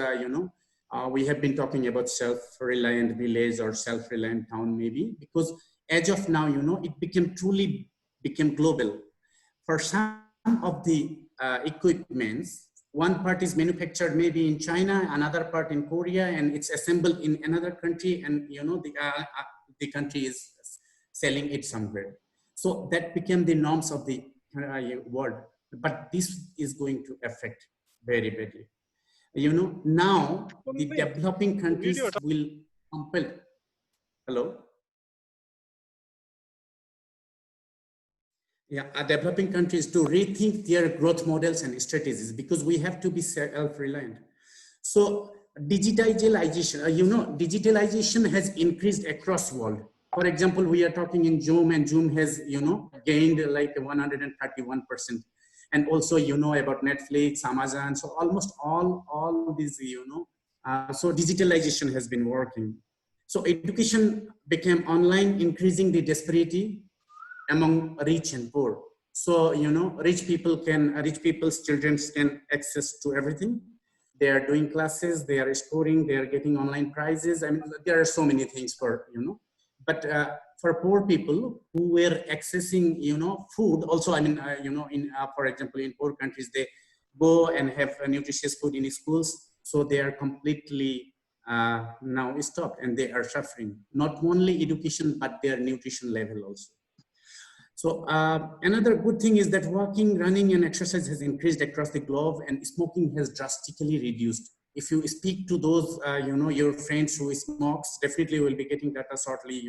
we have been talking about self-reliant village or self-reliant town, maybe because as of now, it became global. For some of the equipments, one part is manufactured maybe in China, another part in Korea, and it's assembled in another country, and the country is selling it somewhere. So that became the norms of the world. But this is going to affect very badly. Now the developing countries will compel. Hello. Yeah, developing countries to rethink their growth models and strategies, because we have to be self-reliant. So digitalization, digitalization has increased across world. For example, we are talking in Zoom, and Zoom has, gained like 131%. And also, about Netflix, Amazon, so almost all these, so digitalization has been working. So education became online, increasing the disparity among rich and poor. So, rich people's children can access to everything. They are doing classes, they are scoring, they are getting online prizes. I mean, there are so many things for, but for poor people who were accessing, food also, I mean, for example, in poor countries, they go and have nutritious food in schools. So they are completely now stopped, and they are suffering, not only education, but their nutrition level also. So another good thing is that walking, running, and exercise has increased across the globe, and smoking has drastically reduced. If you speak to those, your friends who smokes, definitely will be getting data shortly.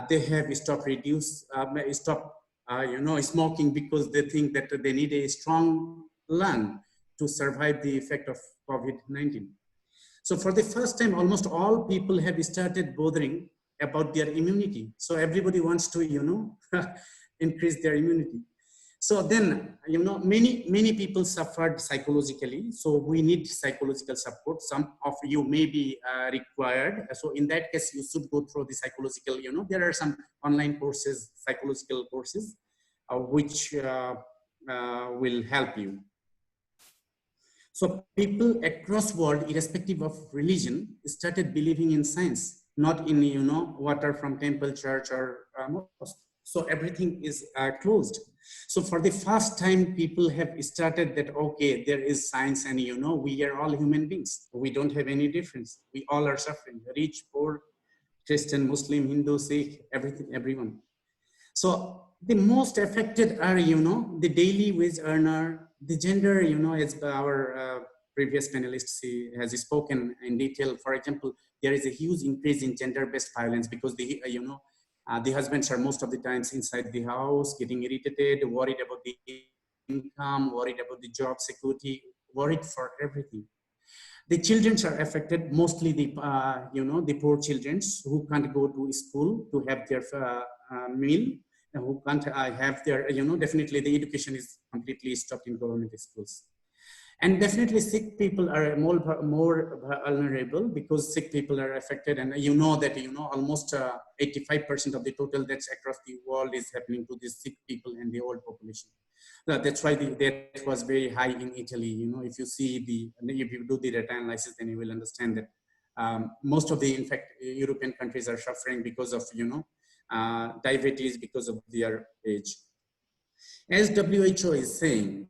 They have stopped smoking, because they think that they need a strong lung to survive the effect of COVID-19. So for the first time, almost all people have started bothering about their immunity. So everybody wants to, increase their immunity. So then, many people suffered psychologically. So we need psychological support. Some of you may be required. So in that case, you should go through the psychological, there are some online courses, psychological courses, which will help you. So people across world, irrespective of religion, started believing in science, not in, water from temple, church, or mosque. So everything is closed. So for the first time, people have started that, okay, there is science, and we are all human beings. We don't have any difference. We all are suffering, rich, poor, Christian, Muslim, Hindu, Sikh, everyone. So the most affected are, the daily wage earner, the gender, as our previous panelist has spoken in detail. For example, there is a huge increase in gender-based violence, because the husbands are most of the times inside the house, getting irritated, worried about the income, worried about the job security, worried for everything. The children are affected, mostly the, the poor children who can't go to school to have their meal, and who can't have their, definitely the education is completely stopped in government schools. And definitely sick people are more vulnerable, because sick people are affected. And that, almost 85% of the total deaths across the world is happening to these sick people and the old population. That's why the death was very high in Italy. If you see if you do the data analysis, then you will understand that most of the, in fact, European countries are suffering because of, diabetes, because of their age. As WHO is saying,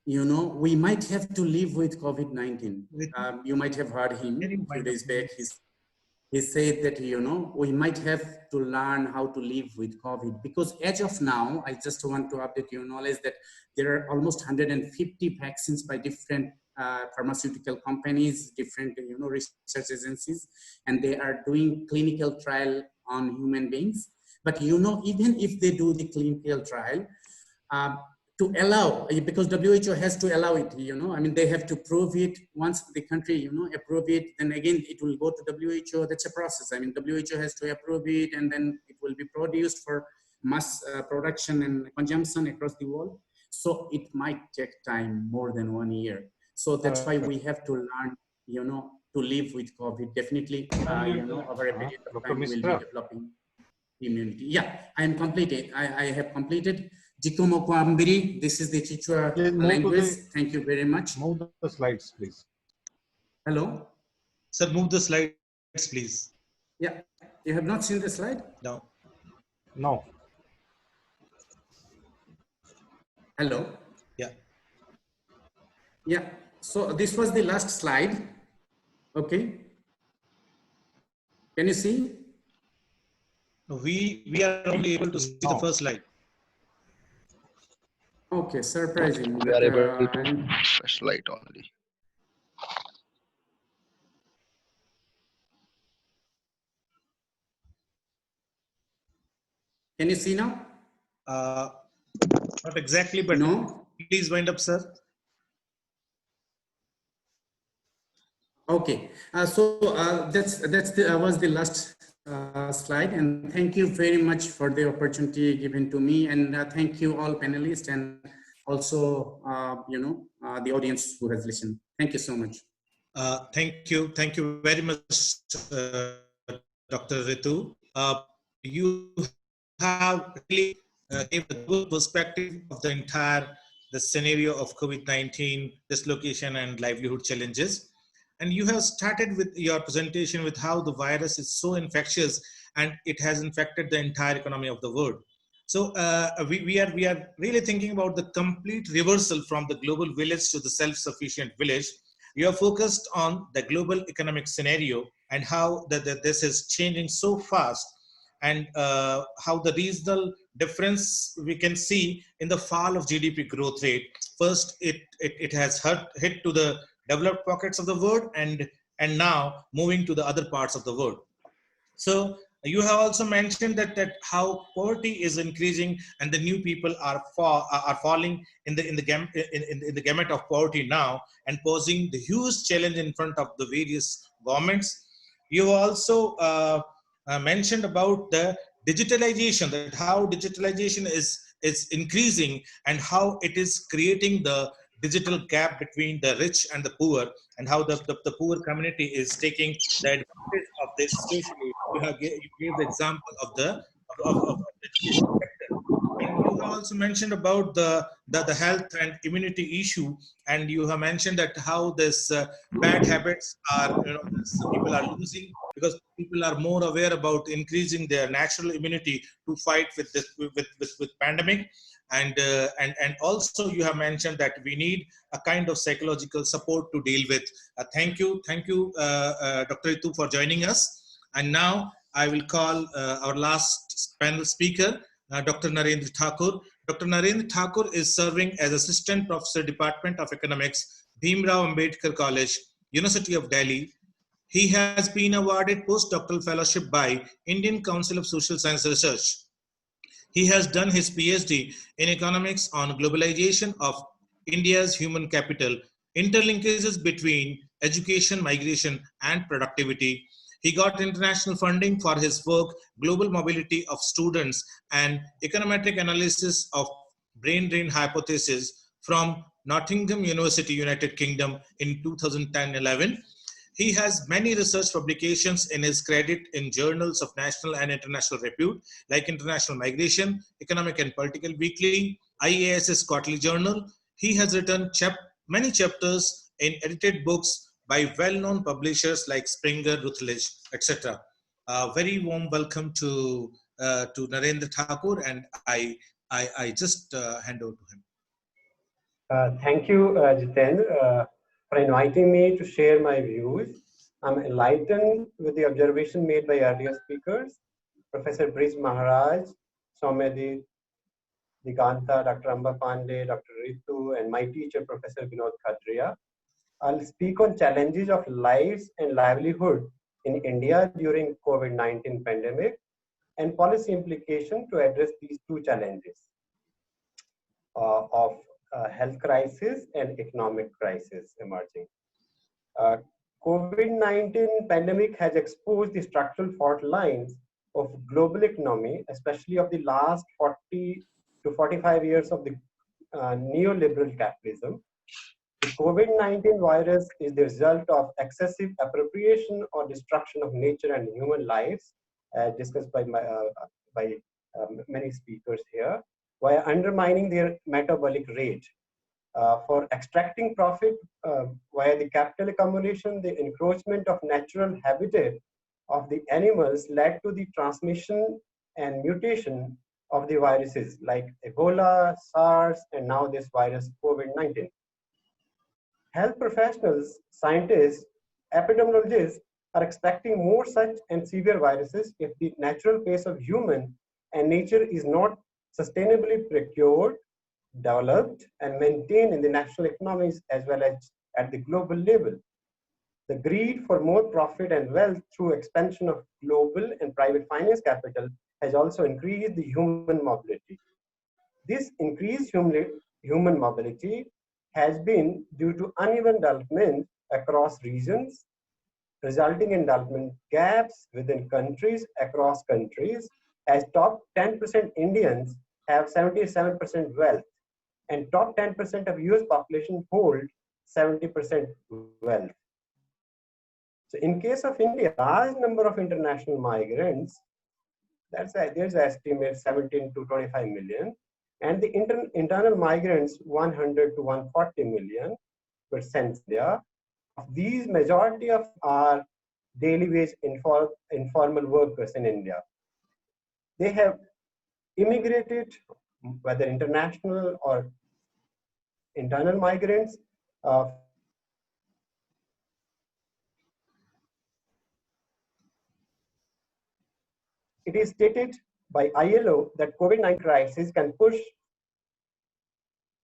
we might have to live with COVID-19. You might have heard him a few days back. He said that, we might have to learn how to live with COVID, because as of now, I just want to update your knowledge that there are almost 150 vaccines by different pharmaceutical companies, different, research agencies, and they are doing clinical trial on human beings. But, even if they do the clinical trial, to allow, because WHO has to allow it, I mean, they have to prove it. Once the country, approve it, then again, it will go to WHO. That's a process. I mean, WHO has to approve it, and then it will be produced for mass production and consumption across the world. So it might take time, more than 1 year. So that's why we have to learn, to live with COVID. Definitely, over a period of time, we will be developing immunity. Yeah, I am completed. I have completed. Jikomo Kwambiri, this is the Chichua language. Thank you very much. Move the slides, please. Hello? Sir, move the slides, please. Yeah, you have not seen the slide? No. No. Hello? Yeah. Yeah, So this was the last slide. Okay. Can you see? We are only able to see the first slide. Okay, surprising. We are able to fresh light only. Can you see now? Not exactly, but no. Please wind up, sir. Okay, was the last slide, and thank you very much for the opportunity given to me, and thank you all panelists and also the audience who has listened. Thank you so much. Thank you very much, Dr. Ritu. You have really gave a good perspective of the scenario of COVID-19, dislocation and livelihood challenges. And you have started with your presentation with how the virus is so infectious and it has infected the entire economy of the world. So we are really thinking about the complete reversal from the global village to the self-sufficient village. You are focused on the global economic scenario and how this is changing so fast, and how the regional difference we can see in the fall of GDP growth rate. First, it has hit to the developed pockets of the world, and now moving to the other parts of the world. So you have also mentioned that how poverty is increasing and the new people are falling in the gamut of poverty now, and posing the huge challenge in front of the various governments. You also mentioned about the digitalization, that how digitalization is increasing and how it is creating the digital gap between the rich and the poor, and how the poor community is taking the advantage of this socially. You gave the example of the education sector. And you have also mentioned about the health and immunity issue, and you have mentioned that how this bad habits are, people are losing because people are more aware about increasing their natural immunity to fight with this with pandemic. And also you have mentioned that we need a kind of psychological support to deal with. Thank you, Dr. Ritu, for joining us. And now I will call our last panel speaker, Dr. Narendra Thakur. Dr. Narendra Thakur is serving as Assistant Professor, Department of Economics, Bhimrao Ambedkar College, University of Delhi. He has been awarded postdoctoral fellowship by Indian Council of Social Science Research. He has done his PhD in economics on globalization of India's human capital, interlinkages between education, migration, and productivity. He got international funding for his work, Global Mobility of Students and Econometric Analysis of Brain Drain Hypothesis from Nottingham University, United Kingdom in 2010-11. He has many research publications in his credit in journals of national and international repute, like International Migration, Economic and Political Weekly, IAS's Quarterly Journal. He has written many chapters in edited books by well-known publishers like Springer, Routledge, etc. Very warm welcome to Narendra Thakur, and I just hand over to him. Thank you, Jiten, for inviting me to share my views. I'm enlightened with the observation made by earlier speakers, Professor Brij Maharaj, Soumya Diganta, Dr. Amba Pandey, Dr. Ritu, and my teacher, Professor Vinod Khadria. I'll speak on challenges of lives and livelihood in India during COVID-19 pandemic and policy implication to address these two challenges of health crisis and economic crisis emerging. COVID-19 pandemic has exposed the structural fault lines of global economy, especially of the last 40 to 45 years of the neoliberal capitalism. The COVID-19 virus is the result of excessive appropriation or destruction of nature and human lives, discussed by many speakers here, while undermining their metabolic rate. For extracting profit via the capital accumulation, the encroachment of natural habitat of the animals led to the transmission and mutation of the viruses like Ebola, SARS, and now this virus COVID-19. Health professionals, scientists, epidemiologists are expecting more such and severe viruses if the natural pace of human and nature is not sustainably procured, developed, and maintained in the national economies as well as at the global level. The greed for more profit and wealth through expansion of global and private finance capital has also increased the human mobility. This increased human mobility has been due to uneven development across regions, resulting in development gaps within countries across countries, as top 10% Indians have 77% wealth and top 10% of US population hold 70% wealth. So in case of India, large number of international migrants, there's an estimate 17 to 25 million, and the internal migrants 100 to 140 million percent there. Of these, majority of are daily wage informal workers in India. They have immigrated, whether international or internal migrants. It is stated by ILO that COVID-19 crisis can push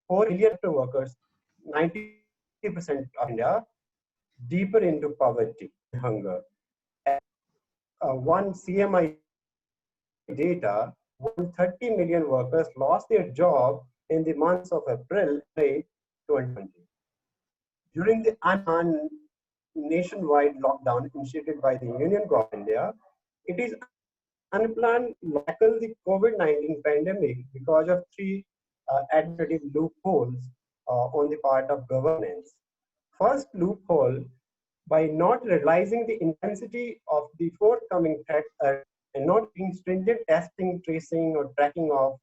4 million workers, 90% of India, deeper into poverty and hunger. One CMI data, 130 million workers lost their job in the months of April, May 2020. During the nationwide lockdown initiated by the Union Government of India, it is unplanned to tackle the COVID-19 pandemic because of three administrative loopholes on the part of governance. First loophole, by not realizing the intensity of the forthcoming threat and not being stringent testing, tracing, or tracking of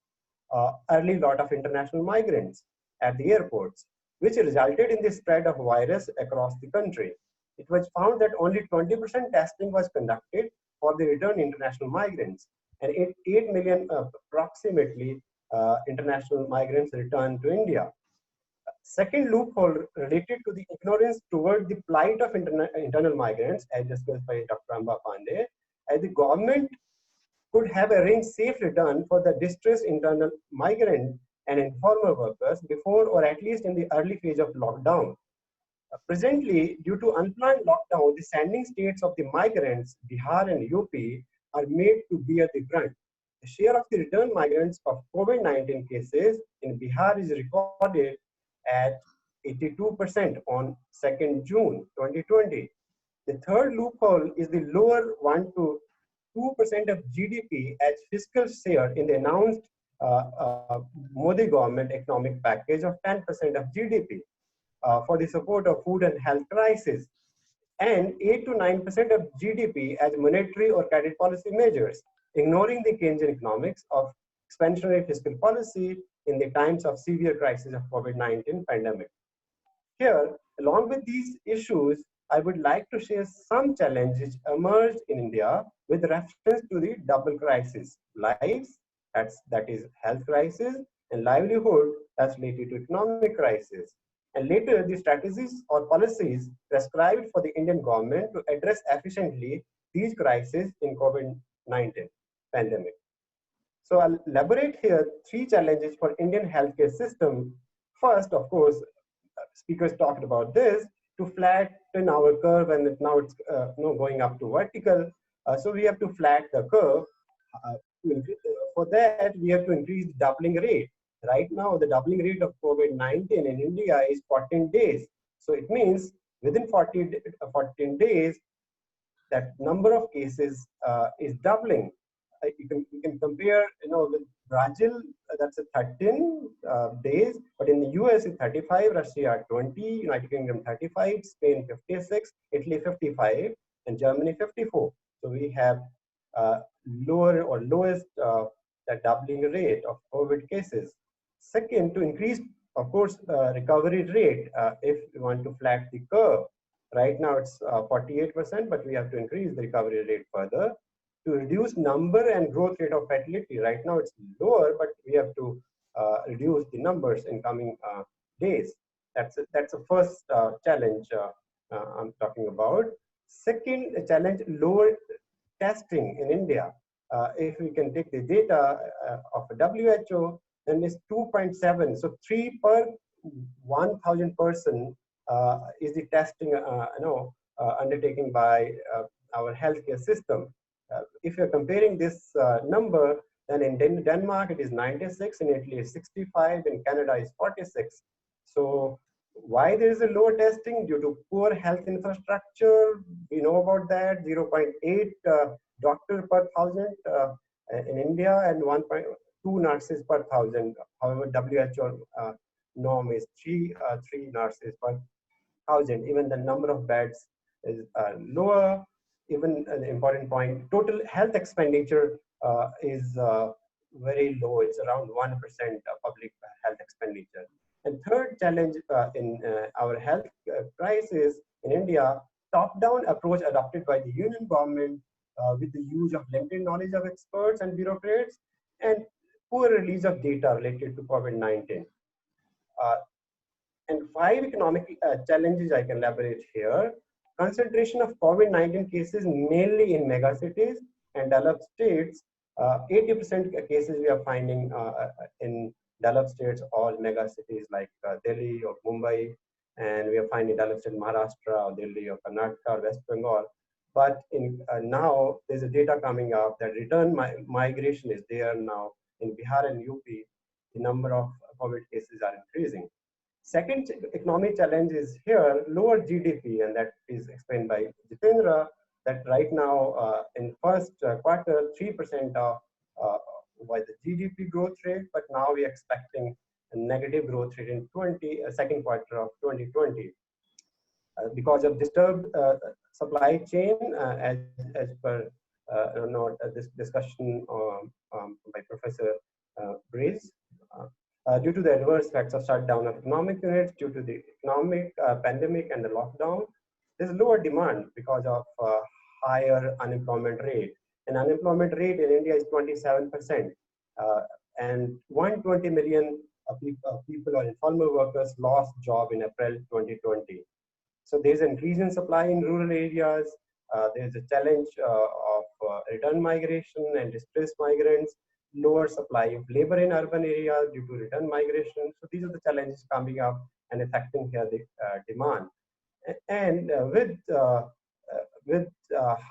early lot of international migrants at the airports, which resulted in the spread of virus across the country. It was found that only 20% testing was conducted for the returned international migrants, and 8 million approximately international migrants returned to India. Second loophole related to the ignorance toward the plight of internal migrants, as discussed by Dr. Amba Pandey, as the government could have arranged safe return for the distressed internal migrant and informal workers before or at least in the early phase of lockdown. Presently, due to unplanned lockdown, the sending states of the migrants, Bihar and UP, are made to bear the brunt. The share of the return migrants of COVID-19 cases in Bihar is recorded at 82% on 2nd June 2020. The third loophole is the lower 1 to 2% of GDP as fiscal share in the announced Modi government economic package of 10% of GDP for the support of food and health crisis, and 8 to 9% of GDP as monetary or credit policy measures, ignoring the Keynesian economics of expansionary fiscal policy in the times of severe crisis of COVID-19 pandemic. Here, along with these issues, I would like to share some challenges emerged in India with reference to the double crisis: lives, that is health crisis, and livelihood, that's related to economic crisis. And later, the strategies or policies prescribed for the Indian government to address efficiently these crises in COVID-19 pandemic. So I'll elaborate here three challenges for Indian healthcare system. First, of course, speakers talked about this, to flatten our curve, and now it's going up to vertical. So we have to flatten the curve. For that, we have to increase the doubling rate. Right now, the doubling rate of COVID-19 in India is 14 days. So it means within 14 days, that number of cases is doubling. You can compare, with Brazil, that's a 13 days, but in the US it's 35, Russia 20, United Kingdom 35, Spain 56, Italy 55, and Germany 54. So we have lower or lowest the doubling rate of COVID cases. Second, to increase, of course, recovery rate if we want to flatten the curve. Right now it's 48%, but we have to increase the recovery rate further. To reduce number and growth rate of fertility. Right now it's lower, but we have to reduce the numbers in coming days. That's the first challenge I'm talking about. Second challenge, lower testing in India. If we can take the data of WHO, then it's 2.7. So 3 per 1,000 person is the testing undertaken by our healthcare system. If you're comparing this number, then in Denmark it is 96, in Italy is 65, in Canada is 46. So why there is a lower testing? Due to poor health infrastructure. We know about that. 0.8 doctor per 1,000 in India and 1.2 nurses per 1,000. However, WHO norm is three nurses per 1,000. Even the number of beds is lower. Even an important point, total health expenditure is very low. It's around 1% of public health expenditure. And third challenge in our health crisis in India, top-down approach adopted by the union government with the use of limited knowledge of experts and bureaucrats, and poor release of data related to COVID-19. And 5 economic challenges I can elaborate here. Concentration of COVID-19 cases mainly in megacities and developed states. 80% cases we are finding in developed states or megacities like Delhi or Mumbai, and we are finding developed states Maharashtra or Delhi or Karnataka or West Bengal. But in now there's a data coming up that return migration is there now in Bihar and UP. The number of COVID cases are increasing. Second economic challenge is here, lower GDP, and that is explained by Jitendra, that right now in first quarter, 3% of was the GDP growth rate, but now we're expecting a negative growth rate in second quarter of 2020. Because of disturbed supply chain, as per this discussion by Professor Breeze, due to the adverse effects of shutdown of economic units, due to the economic pandemic and the lockdown, there's lower demand because of higher unemployment rate. And unemployment rate in India is 27%. And 120 million people or informal workers lost job in April 2020. So there's an increase in supply in rural areas. There's a challenge of return migration and displaced migrants, lower supply of labor in urban areas due to return migration. So these are the challenges coming up and affecting here the demand. And with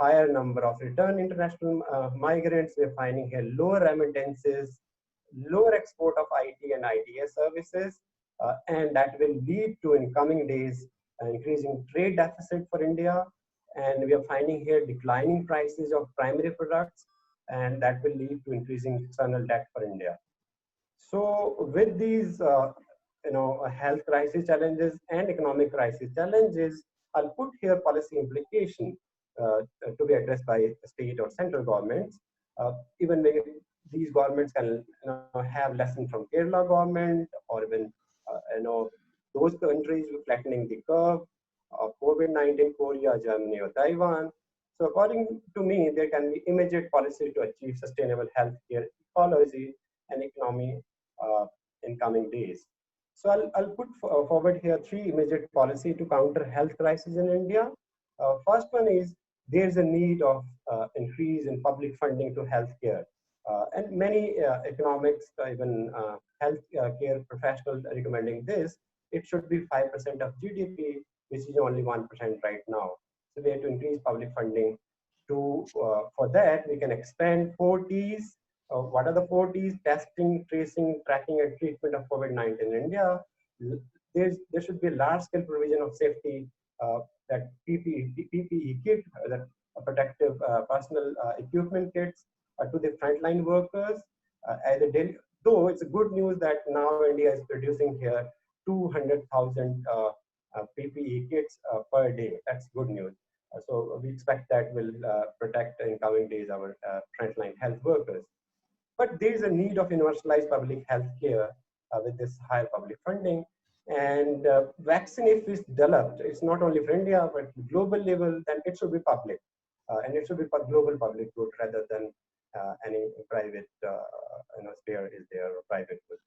higher number of return international migrants, we're finding here lower remittances, lower export of IT and ITS services, and that will lead to in coming days increasing trade deficit for India. And we are finding here declining prices of primary products, and that will lead to increasing external debt for India. So with these health crisis challenges and economic crisis challenges, I'll put here policy implication to be addressed by state or central governments. Even these governments can have lessons from Kerala government, or even those countries flattening the curve of COVID-19, Korea, Germany, or Taiwan. So according to me, there can be immediate policy to achieve sustainable healthcare ecology and economy in coming days. So I'll put forward here 3 immediate policy to counter health crisis in India. First one is there's a need of increase in public funding to healthcare. And many economics, even health care professionals are recommending this. It should be 5% of GDP, which is only 1% right now. So we have to increase public funding. For that, we can expand 4 Ts. What are the 4 Ts? Testing, tracing, tracking, and treatment of COVID-19 in India. There should be a large-scale provision of safety, that PPE kit, that protective personal equipment kits to the frontline workers. Though it's a good news that now India is producing here 200,000 PPE kits per day. That's good news. So we expect that will protect in coming days our frontline health workers. But there is a need of universalized public health care with this higher public funding. And vaccine, if it's developed, it's not only for India, but global level, then it should be public. And it should be for global public good rather than any private sphere is there or private good.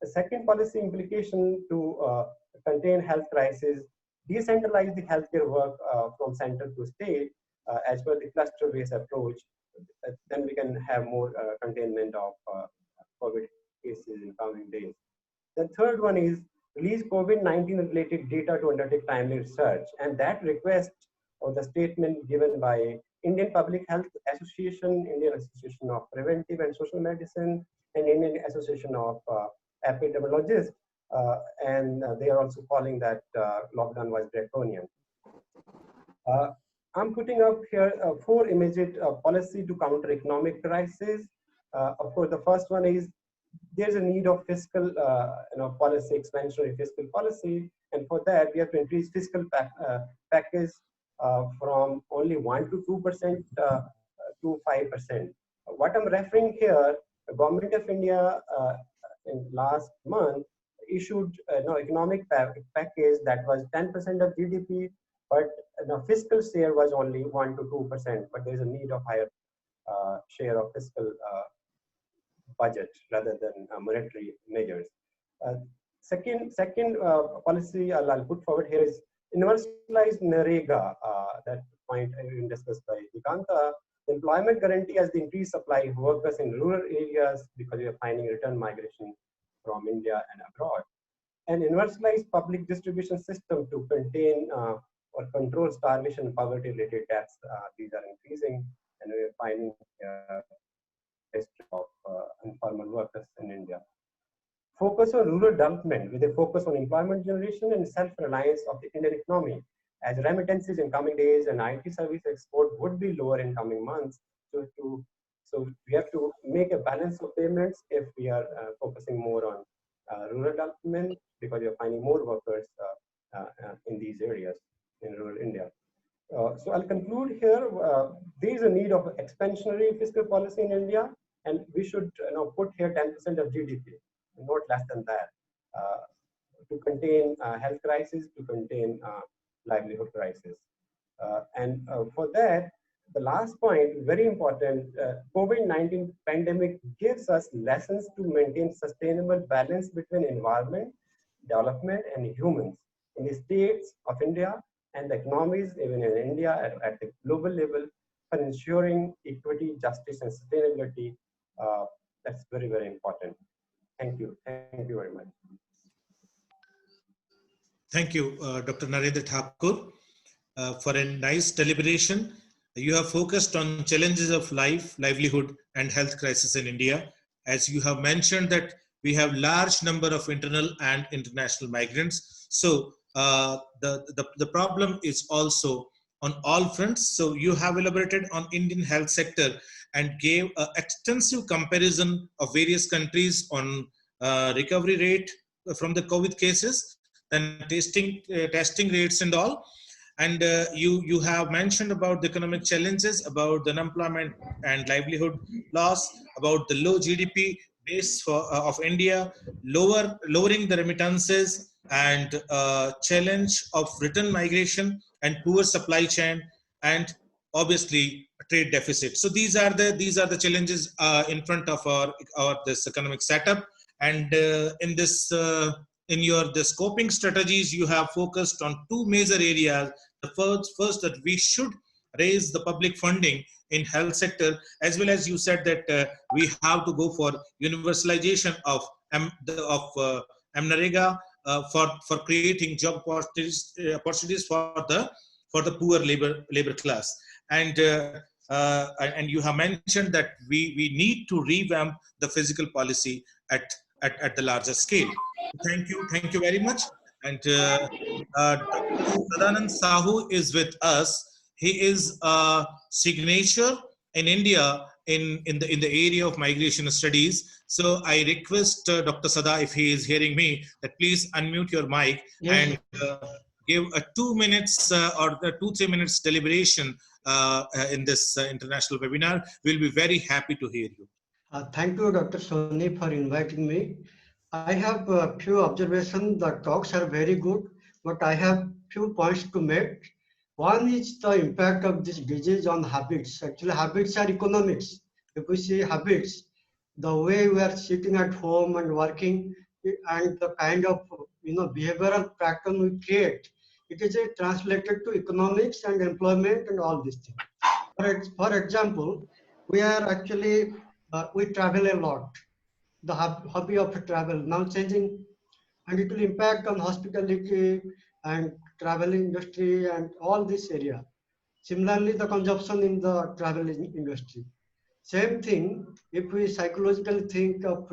Second policy implication to contain health crisis, decentralize the healthcare work from center to state as per the cluster-based approach. Then we can have more containment of COVID cases in coming days. The third one is release COVID-19 related data to undertake timely research, and that request or the statement given by Indian Public Health Association, Indian Association of Preventive and Social Medicine, and Indian Association of Epidemiologists, and they are also calling that lockdown was draconian. I'm putting up here 4 immediate policy to counter economic crisis. Of course, the first one is there's a need of fiscal policy, expansionary fiscal policy, and for that we have to increase fiscal package from only 1 to 2% to 5%. What I'm referring here, the government of India in last month issued economic package that was 10% of GDP, but fiscal share was only 1 to 2%. But there is a need of higher share of fiscal budget rather than monetary measures. Second policy I'll put forward here is universalized NREGA. That point discussed by Diganta. The employment guarantee as the increased supply of workers in rural areas because we are finding return migration from India and abroad. And universalized public distribution system to contain or control starvation and poverty related deaths. These are increasing, and we are finding history of informal workers in India. Focus on rural development with a focus on employment generation and self-reliance of the Indian economy, as remittances in coming days and IT service export would be lower in coming months. So we have to make a balance of payments if we are focusing more on rural development, because we are finding more workers in these areas in rural India. So I'll conclude here. There is a need of expansionary fiscal policy in India, and we should put here 10% of GDP, not less than that, to contain health crisis, to contain livelihood crisis. And for that, the last point, very important, COVID-19 pandemic gives us lessons to maintain sustainable balance between environment, development, and humans in the states of India and the economies, even in India, at the global level, for ensuring equity, justice, and sustainability. That's very, very important. Thank you. Thank you very much. Thank you, Dr. Narendra Thakur, for a nice deliberation. You have focused on challenges of life, livelihood, and health crisis in India. As you have mentioned that we have large number of internal and international migrants. So the problem is also on all fronts. So you have elaborated on Indian health sector and gave an extensive comparison of various countries on recovery rate from the COVID cases, then testing rates and all. And you have mentioned about the economic challenges, about the unemployment and livelihood loss, about the low GDP base of India, lowering the remittances, and challenge of return migration and poor supply chain, and obviously trade deficit. So these are the challenges in front of our this economic setup. And in this in your the scoping strategies, you have focused on 2 major areas. The first that we should raise the public funding in health sector, as well as you said that we have to go for universalization of MNREGA for creating job opportunities for the poor labor class. And you have mentioned that we need to revamp the physical policy at the larger scale. Thank you very much. And Dr. Sadanand Sahu is with us. He is a signature in India in the area of migration studies. So I request Dr. Sada, if he is hearing me, that please unmute your mic and give a 2 minutes or 2-3 minutes deliberation in this international webinar. We'll be very happy to hear you. Thank you, Dr. Soni, for inviting me. I have a few observations. The talks are very good, but I have few points to make. One is the impact of this disease on habits. Actually, habits are economics. If we see habits, the way we are sitting at home and working, and the kind of behavioral pattern we create, it is translated to economics and employment and all these things. For example, we are actually we travel a lot. The hobby of travel now changing, and it will impact on hospitality and travel industry and all this area. Similarly, the consumption in the travel industry. Same thing, if we psychologically think of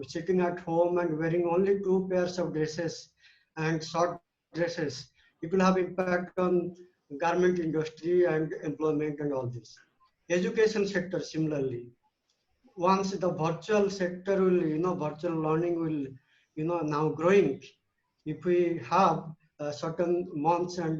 sitting at home and wearing only 2 pairs of dresses and short dresses, it will have impact on garment industry and employment and all this. Education sector similarly. Once the virtual sector will, virtual learning will, now growing. If we have certain months and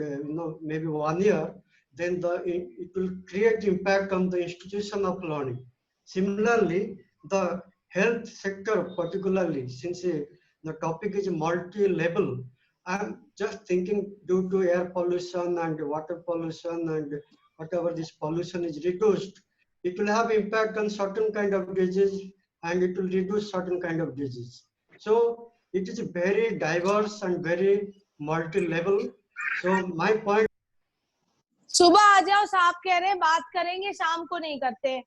maybe 1 year, then it will create impact on the institution of learning. Similarly, the health sector particularly, since the topic is multi-level, I'm just thinking due to air pollution and water pollution and whatever this pollution is reduced, it will have impact on certain kind of disease and it will reduce certain kind of disease. So it is very diverse and very multi-level. So my point. सुबह आ जाओ, साहब कह रहे हैं बात करेंगे, शाम को नहीं करते.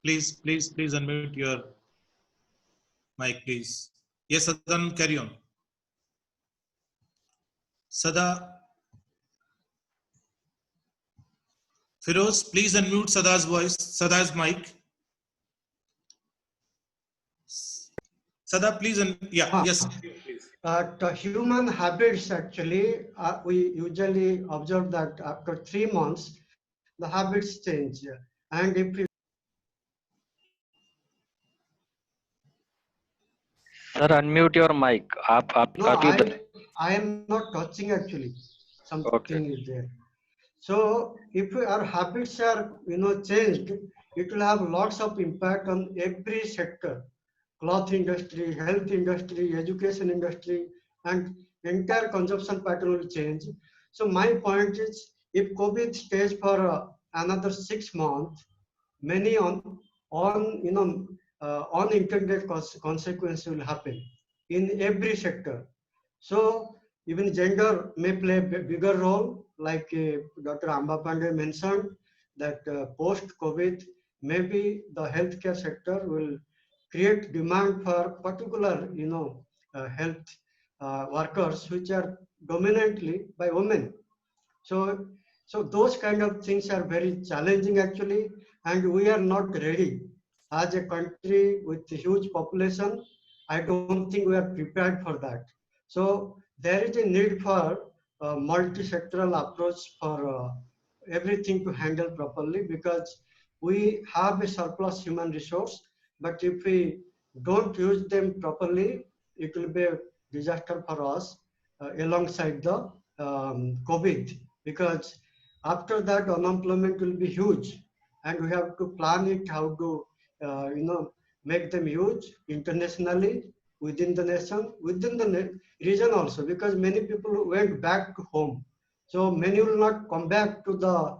Please unmute your mic, please. Yes, Sadan, carry on. Sada. Firoz, please unmute Sada's voice, Sada's mic. Sada, please, yes. The human habits actually, we usually observe that after 3 months, the habits change. And if we... Sir, unmute your mic. No, I am not touching actually. Something is there. So if our habits are changed, it will have lots of impact on every sector. Cloth industry, health industry, education industry, and entire consumption pattern will change. So my point is, if COVID stays for another 6 months, many unintended consequences will happen in every sector. So even gender may play a bigger role, like Dr. Amba Pandey mentioned, that post-COVID, maybe the healthcare sector will create demand for particular, health workers, which are dominantly by women. So those kind of things are very challenging actually, and we are not ready. As a country with a huge population, I don't think we are prepared for that. So there is a need for a multi-sectoral approach for everything to handle properly, because we have a surplus human resource, but if we don't use them properly, it will be a disaster for us alongside the COVID, because after that unemployment will be huge, and we have to plan it how to make them huge internationally, within the nation, within the region also, because many people went back to home. So many will not come back to the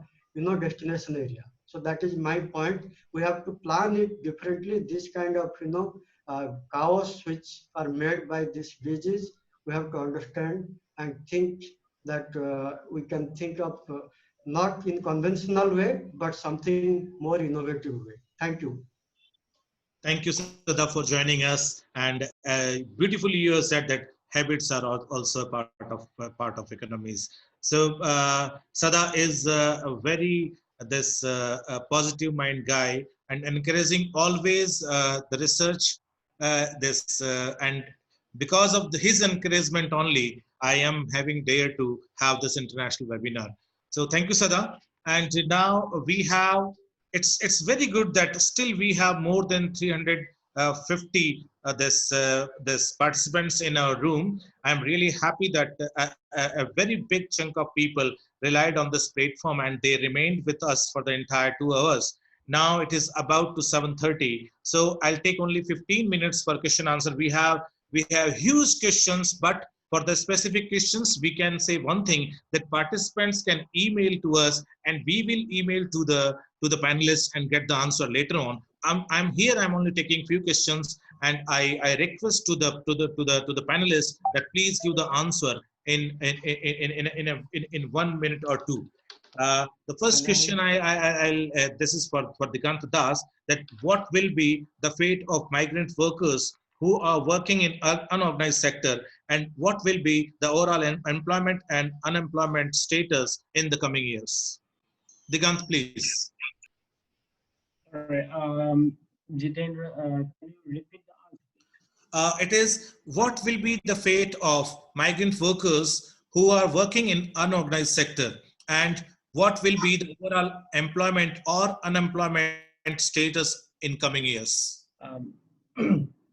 destination area. So that is my point. We have to plan it differently. This kind of chaos which are made by this disease, we have to understand and think that we can think of not in conventional way, but something more innovative way. Thank you. Thank you, Sada, for joining us. And beautifully, you said that habits are also part of economies. So Sada is a very positive mind guy and encouraging always the research. And because of his encouragement only, I am having dared to have this international webinar. So thank you, Sada. And now we have. It's very good that still we have more than 350 this participants in our room. I'm really happy that a very big chunk of people relied on this platform and they remained with us for the entire 2 hours. Now it is about to 7:30, so I'll take only 15 minutes for question answer. We have huge questions, but for the specific questions, we can say one thing, that participants can email to us and we will email to the panelists and get the answer later on. I'm here. I'm only taking few questions, and I request to the panelists that please give the answer in 1 minute or two. The first question I'll this is for Digant Das, that what will be the fate of migrant workers who are working in unorganized sector, and what will be the overall employment and unemployment status in the coming years? Digant, please. All right. Jitendra, can you repeat the answer? It is, what will be the fate of migrant workers who are working in unorganized sector, and what will be the overall employment or unemployment status in coming years?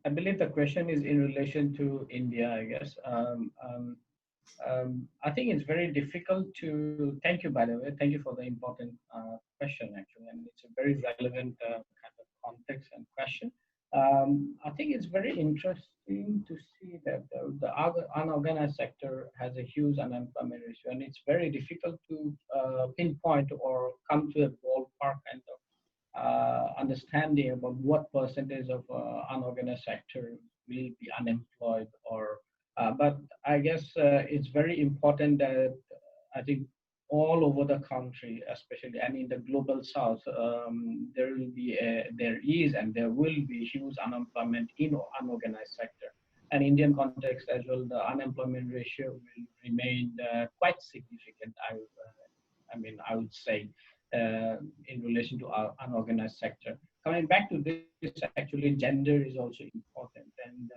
I believe the question is in relation to India, I guess. I think it's very difficult to, thank you, by the way, thank you for the important question, actually, and it's a very relevant kind of context and question. I think it's very interesting to see that the unorganized sector has a huge unemployment ratio, and it's very difficult to pinpoint or come to a ballpark kind of understanding about what percentage of unorganized sector will be unemployed or but I guess it's very important that I think all over the country, especially and in the global south, there is and there will be huge unemployment in unorganized sector. And Indian context as well, the unemployment ratio will remain quite significant. I would say in relation to our unorganized sector. Coming back to this, actually, gender is also important, and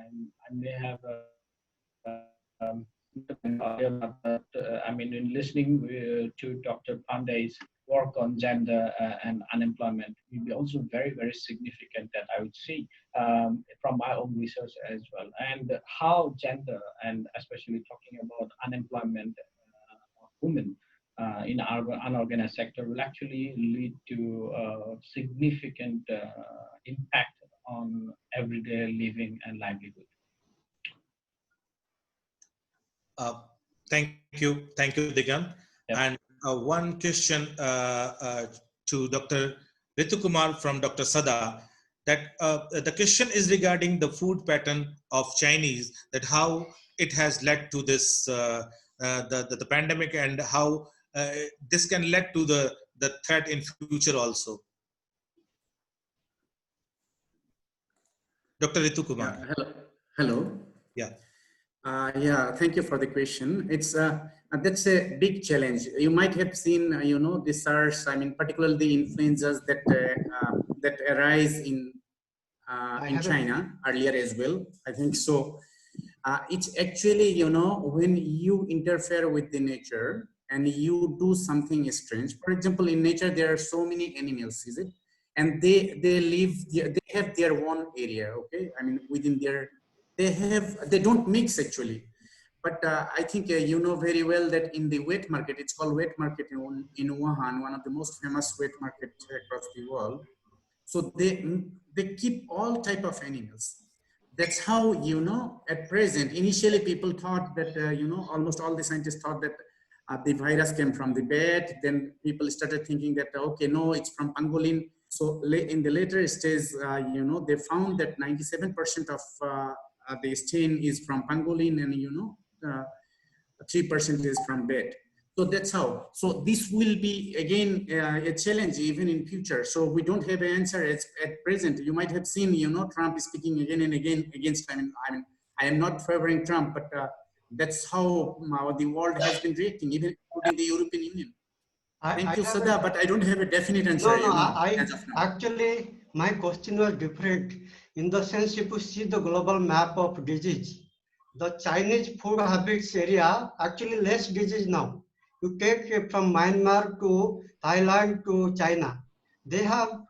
I may have in listening to Dr. Pandey's work on gender and unemployment will be also very, very significant that I would see from my own research as well. And how gender, and especially talking about unemployment of women in our unorganized sector, will actually lead to significant impact on everyday living and livelihood. Thank you, Digant. Yeah. And one question to Dr. Ritu Kumar from Dr. Sada, that the question is regarding the food pattern of Chinese, that how it has led to this the pandemic, and how this can lead to the threat in future also. Dr. Ritu Kumar. Yeah, hello. Yeah. Yeah, thank you for the question. It's that's a big challenge. You might have seen, the SARS. Particularly the influenzas that arise in China earlier as well. I think so. It's actually, when you interfere with the nature and you do something strange. For example, in nature there are so many animals, is it? And they live. They have their own area. Okay, within their. They don't mix actually, but I think you know very well that in the wet market, it's called wet market in Wuhan, one of the most famous wet market across the world. So they keep all type of animals. That's how, at present, initially people thought that, almost all the scientists thought that the virus came from the bat. Then people started thinking that, okay, no, it's from pangolin. So in the later stage, they found that 97% of the stain is from pangolin, and 3% is from bat. So that's how. So this will be again a challenge even in future. So we don't have an answer at present. You might have seen, Trump is speaking again and again against. I am not favoring Trump, but that's how the world has been reacting, even including the European Union. Thank you, Sada, but I don't have a definite answer. Actually, my question was different. In the sense, if you see the global map of disease, the Chinese food habits area actually less disease now. You take from Myanmar to Thailand to China, they have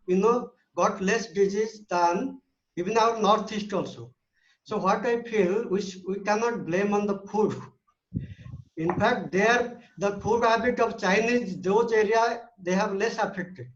got less disease than even our northeast also. So what I feel, we cannot blame on the food. In fact, the food habit of Chinese, those areas, they have less affected.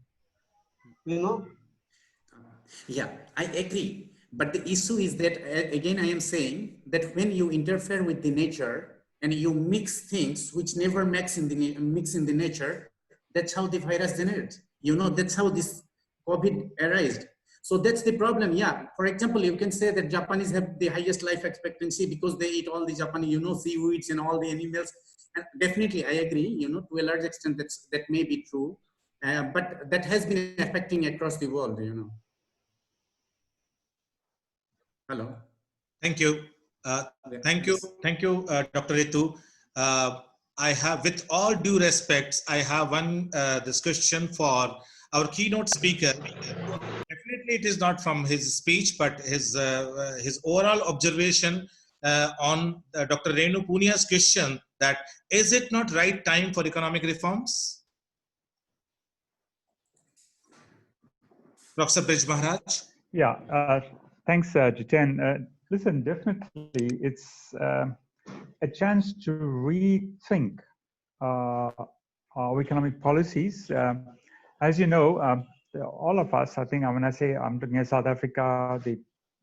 Yeah, I agree. But the issue is that, again, I am saying that when you interfere with the nature and you mix things which never mix in the nature, that's how the virus generates. That's how this COVID arisen. So that's the problem. Yeah. For example, you can say that Japanese have the highest life expectancy because they eat all the Japanese, seaweeds and all the animals. And definitely, I agree. To a large extent, that may be true, but that has been affecting across the world. Hello. Thank you. Thank you, Dr. Ritu. I have, with all due respects, I have one this question for our keynote speaker. Definitely, it is not from his speech, but his overall observation on Dr. Renu Punia's question that is it not right time for economic reforms? Professor Brij Maharaj. Yeah, thanks, Jiten. Listen, definitely, it's a chance to rethink our economic policies. As you know, all of us, I think when I say I'm looking at South Africa,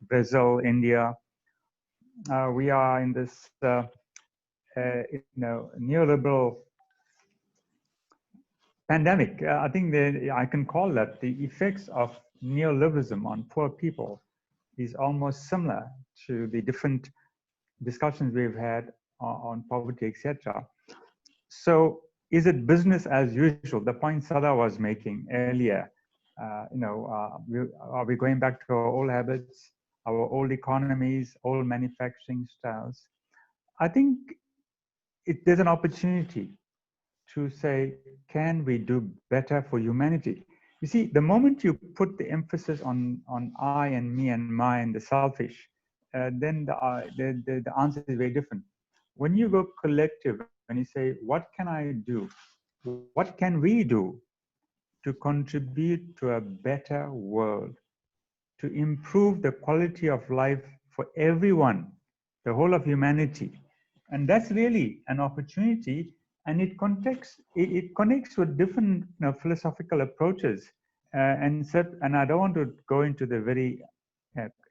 Brazil, India, we are in this neoliberal pandemic. I think I can call that the effects of neoliberalism on poor people is almost similar to the different discussions we've had on poverty, etc. So is it business as usual? The point Sada was making earlier, are we going back to our old habits, our old economies, old manufacturing styles? I think there's an opportunity to say, can we do better for humanity? You see, the moment you put the emphasis on I and me and my and the selfish, then the answer is very different. When you go collective and you say, what can I do? What can we do to contribute to a better world, to improve the quality of life for everyone, the whole of humanity? And that's really an opportunity, and it connects with different philosophical approaches. And I don't want to go into the very,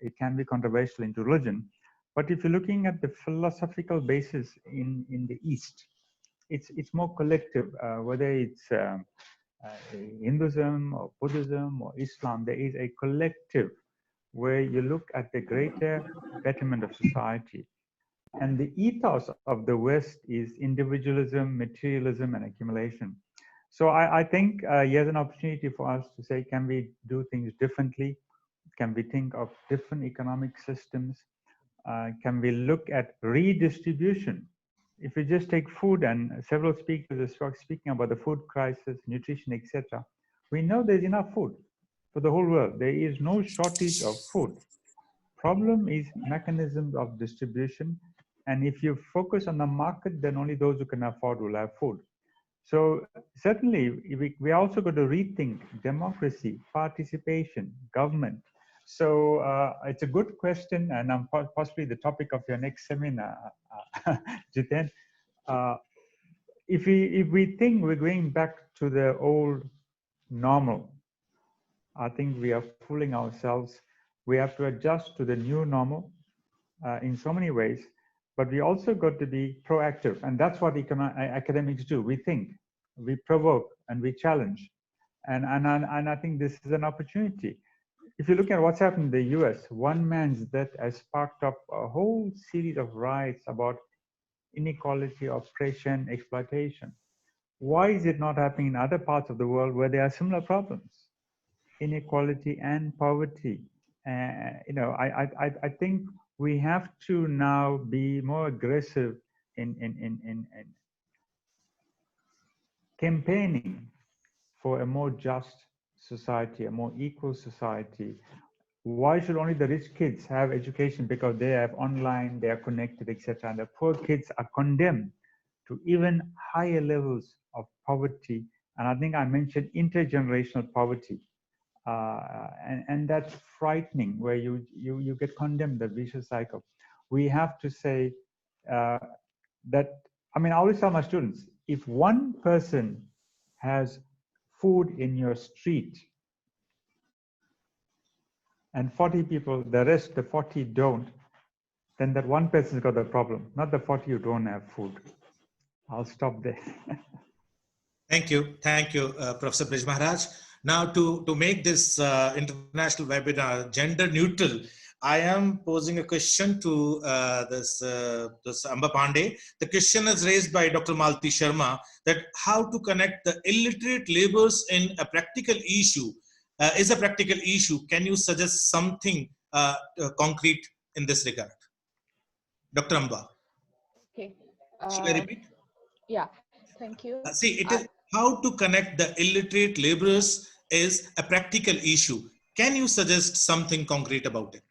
it can be controversial into religion, but if you're looking at the philosophical basis in the East, it's more collective, whether it's Hinduism or Buddhism or Islam, there is a collective where you look at the greater betterment of society. And the ethos of the West is individualism, materialism, and accumulation. So I think here's an opportunity for us to say, can we do things differently? Can we think of different economic systems? Can we look at redistribution? If you just take food, and several speakers are speaking about the food crisis, nutrition, etc., we know there's enough food for the whole world. There is no shortage of food. Problem is mechanisms of distribution. And if you focus on the market, then only those who can afford will have food. So certainly, we also got to rethink democracy, participation, government. So it's a good question, and possibly the topic of your next seminar, Jiten. If we think we're going back to the old normal, I think we are fooling ourselves. We have to adjust to the new normal in so many ways, but we also got to be proactive, and that's what academics do. We think, we provoke, and we challenge, and I think this is an opportunity. If you look at what's happened in the US, one man's death has sparked up a whole series of riots about inequality, oppression, exploitation. Why is it not happening in other parts of the world where there are similar problems? Inequality and poverty. I think we have to now be more aggressive in campaigning for a more just society, a more equal society. Why should only the rich kids have education? Because they have online, they are connected, etc. And the poor kids are condemned to even higher levels of poverty. And I think I mentioned intergenerational poverty. And that's frightening, where you get condemned, the vicious cycle. We have to say that, I always tell my students, if one person has food in your street and 40 people, the rest, the 40 don't, then that one person's got a problem, not the 40 who don't have food. I'll stop there. Thank you, Professor Brij Maharaj. Now, to make this international webinar gender neutral, I am posing a question to this Amba Pandey. The question is raised by Dr. Malti Sharma, that how to connect the illiterate laborers in a practical issue is a practical issue. Can you suggest something concrete in this regard? Dr. Amba. Okay. Should I repeat? Yeah, thank you. See, it is how to connect the illiterate laborers is a practical issue. Can you suggest something concrete about it?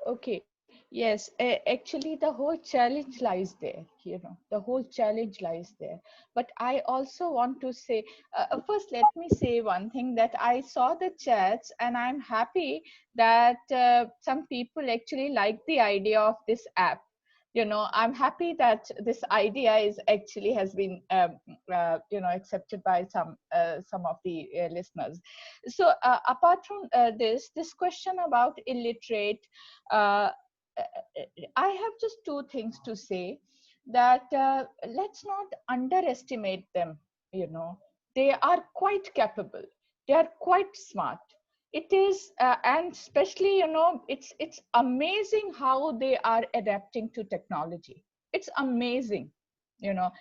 Okay, yes, actually the whole challenge lies there, you know, the whole challenge lies there. But I also want to say, first let me say one thing, that I saw the chats and I'm happy that some people actually like the idea of this app. You know, I'm happy that this idea is actually has been you know, accepted by some of the listeners. So apart from this question about illiterate, uh, I have just two things to say, that let's not underestimate them. You know, they are quite capable, they are quite smart. It is and especially, you know, it's amazing how they are adapting to technology. It's amazing, you know.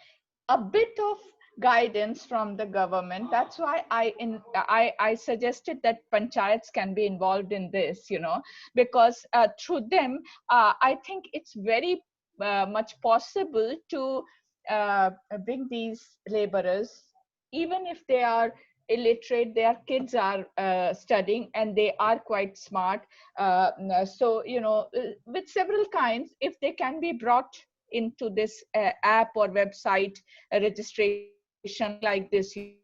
A bit of guidance from the government, that's why I suggested that panchayats can be involved in this, you know, because through them I think it's very much possible to bring these laborers, even if they are illiterate, their kids are studying and they are quite smart. So, you know, with several kinds, if they can be brought into this app or website registration like this, you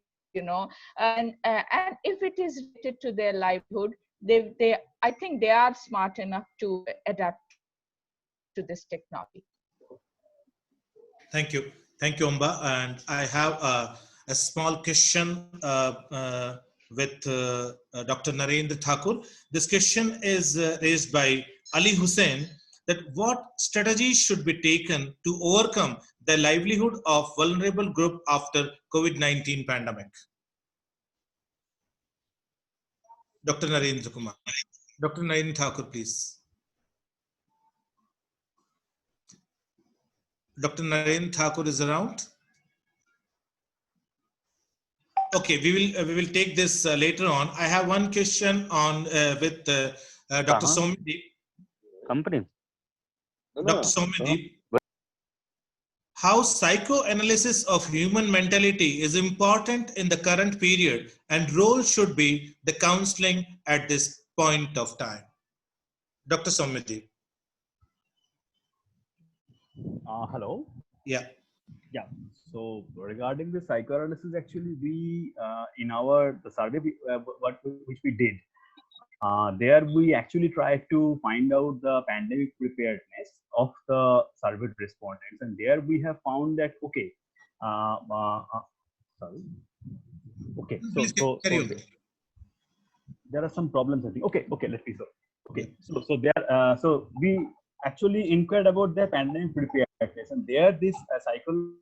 know, and if it is related to their livelihood, they I think they are smart enough to adapt to this technology. Thank you, Amba. And I have a small question with Dr. Narendra Thakur. This question is raised by Ali Hussain, that what strategies should be taken to overcome the livelihood of vulnerable group after COVID-19 pandemic? Dr. Narendra Kumar. Dr. Narendra Thakur, please. Dr. Narendra Thakur is around. Okay, we will take this later on. I have one question on with Dr. Soumyadeep. Company. Dr. Soumyadeep, how psychoanalysis of human mentality is important in the current period, and role should be the counseling at this point of time. Dr. Soumyadeep. Hello. Yeah. Yeah. So regarding the psychoanalysis, actually, we in our the survey which we did, there we actually tried to find out the pandemic preparedness of the surveyed respondents, and there we have found that okay, sorry, okay, so there are some problems, I think. Okay, let me so. Okay, so there, so we actually inquired about the pandemic preparedness, and there this psychology.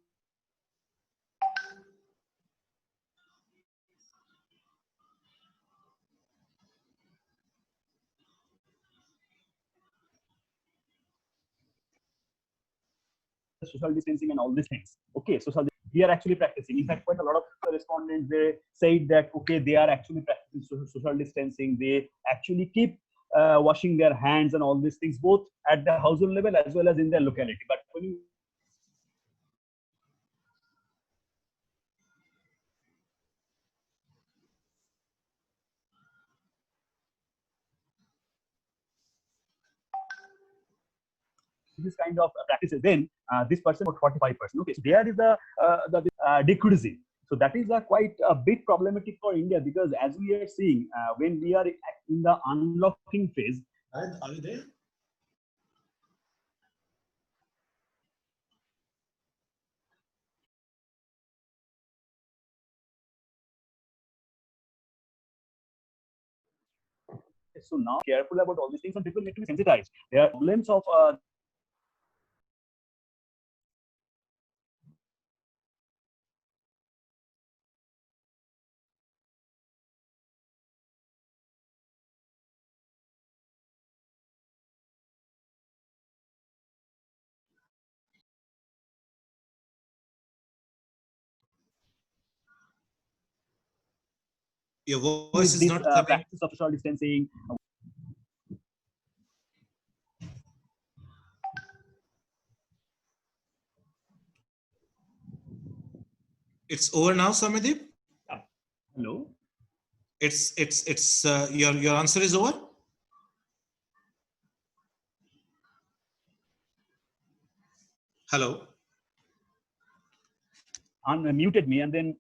Social distancing and all these things. Okay, we are actually practicing. In fact, quite a lot of respondents, they said that okay, they are actually practicing social distancing. They actually keep washing their hands and all these things, both at the household level as well as in their locality. But when you this kind of practices, then this person about 45%. Okay, so there is the decreasing. So that is quite a bit problematic for India, because as we are seeing, when we are in the unlocking phase. Are you there? So now careful about all these things, and people need to be sensitized. There are problems of Your voice is this not coming. practice of social distancing. It's over now, Swamitip? Hello? Your answer is over? Hello? Unmuted me and then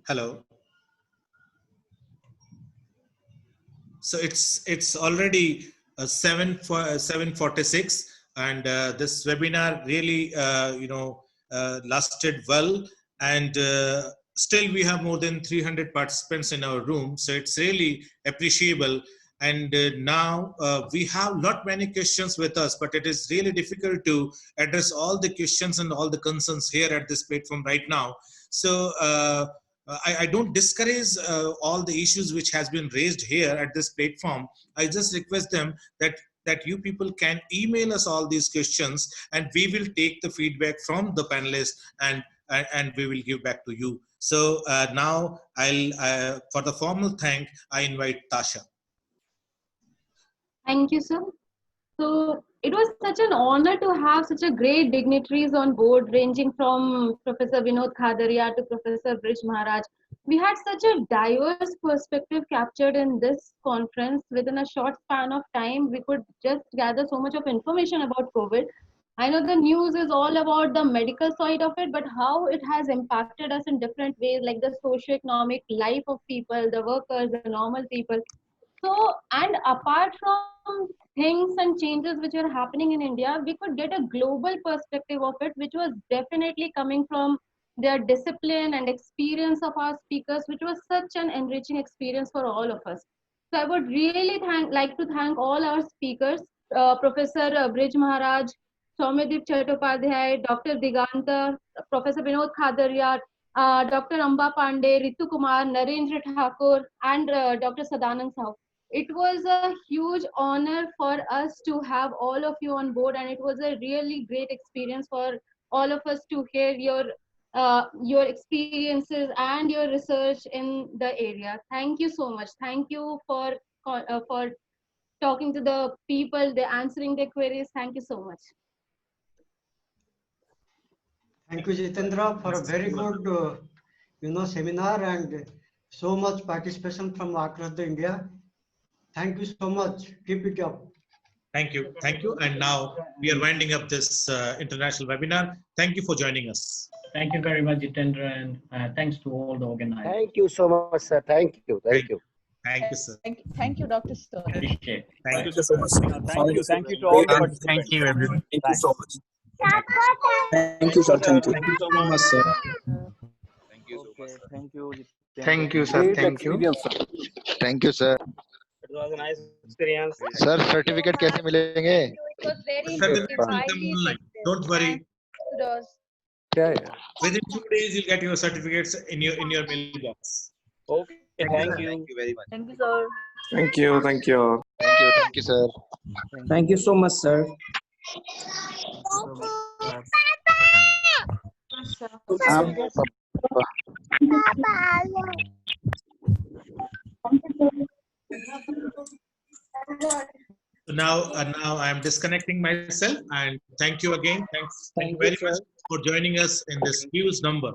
Hello? So it's already 7:46, and this webinar really lasted well, and still we have more than 300 participants in our room, so it's really appreciable. And now we have not many questions with us, but it is really difficult to address all the questions and all the concerns here at this platform right now. So I don't discourage all the issues which has been raised here at this platform. I just request them that you people can email us all these questions, and we will take the feedback from the panelists and we will give back to you. So now I'll for the formal thank, I invite Tasha. Thank you, sir. So it was such an honor to have such a great dignitaries on board, ranging from Professor Vinod Khadaria to Professor Brij Maharaj. We had such a diverse perspective captured in this conference. Within a short span of time, we could just gather so much of information about COVID. I know the news is all about the medical side of it, but how it has impacted us in different ways, like the socio-economic life of people, the workers, the normal people. So, and apart from things and changes which are happening in India, we could get a global perspective of it, which was definitely coming from their discipline and experience of our speakers, which was such an enriching experience for all of us. So, I would really like to thank all our speakers, Professor Brij Maharaj, Soumyadip Chattopadhyay, Dr. Diganta, Professor Vinod Khadaria, Dr. Amba Pandey, Ritu Kumar, Narendra Thakur, and Dr. Sadanand Sahu. It was a huge honor for us to have all of you on board, and it was a really great experience for all of us to hear your experiences and your research in the area. Thank you so much. Thank you for talking to the people, they're answering their queries. Thank you so much. Thank you, Jitendra, for a very good seminar and so much participation from across the India. Thank you so much. Keep it up. Thank you. And now we are winding up this international webinar. Thank you for joining us. Thank you very much, Jitendra, and thanks to all the organizers. Thank you so much, sir. Thank you. Thank you, sir. Thank you, Dr. Sir. Appreciate. Thank you so much. Thank you to all the participants. Thank you, everyone. Thank you so much. Thank you, sir. Thank you. Thank you so much, sir. Thank you so much, sir. Thank you. Thank you, sir. Great Thank you. experience, sir. Thank you, sir. It was a nice experience. Sir, certificate कैसे मिलेंगे? It was very Certificates will highly come online. effective. Don't worry. Kudos. Yeah. Within 2 days, you'll get your certificates in your mailbox. Okay, thank you. Thank you very much. Thank you, sir. Thank you. Thank you. Thank you, sir. Thank you so much, sir. So now I am disconnecting myself, and thank you again. Thank you very much for joining us in this huge number.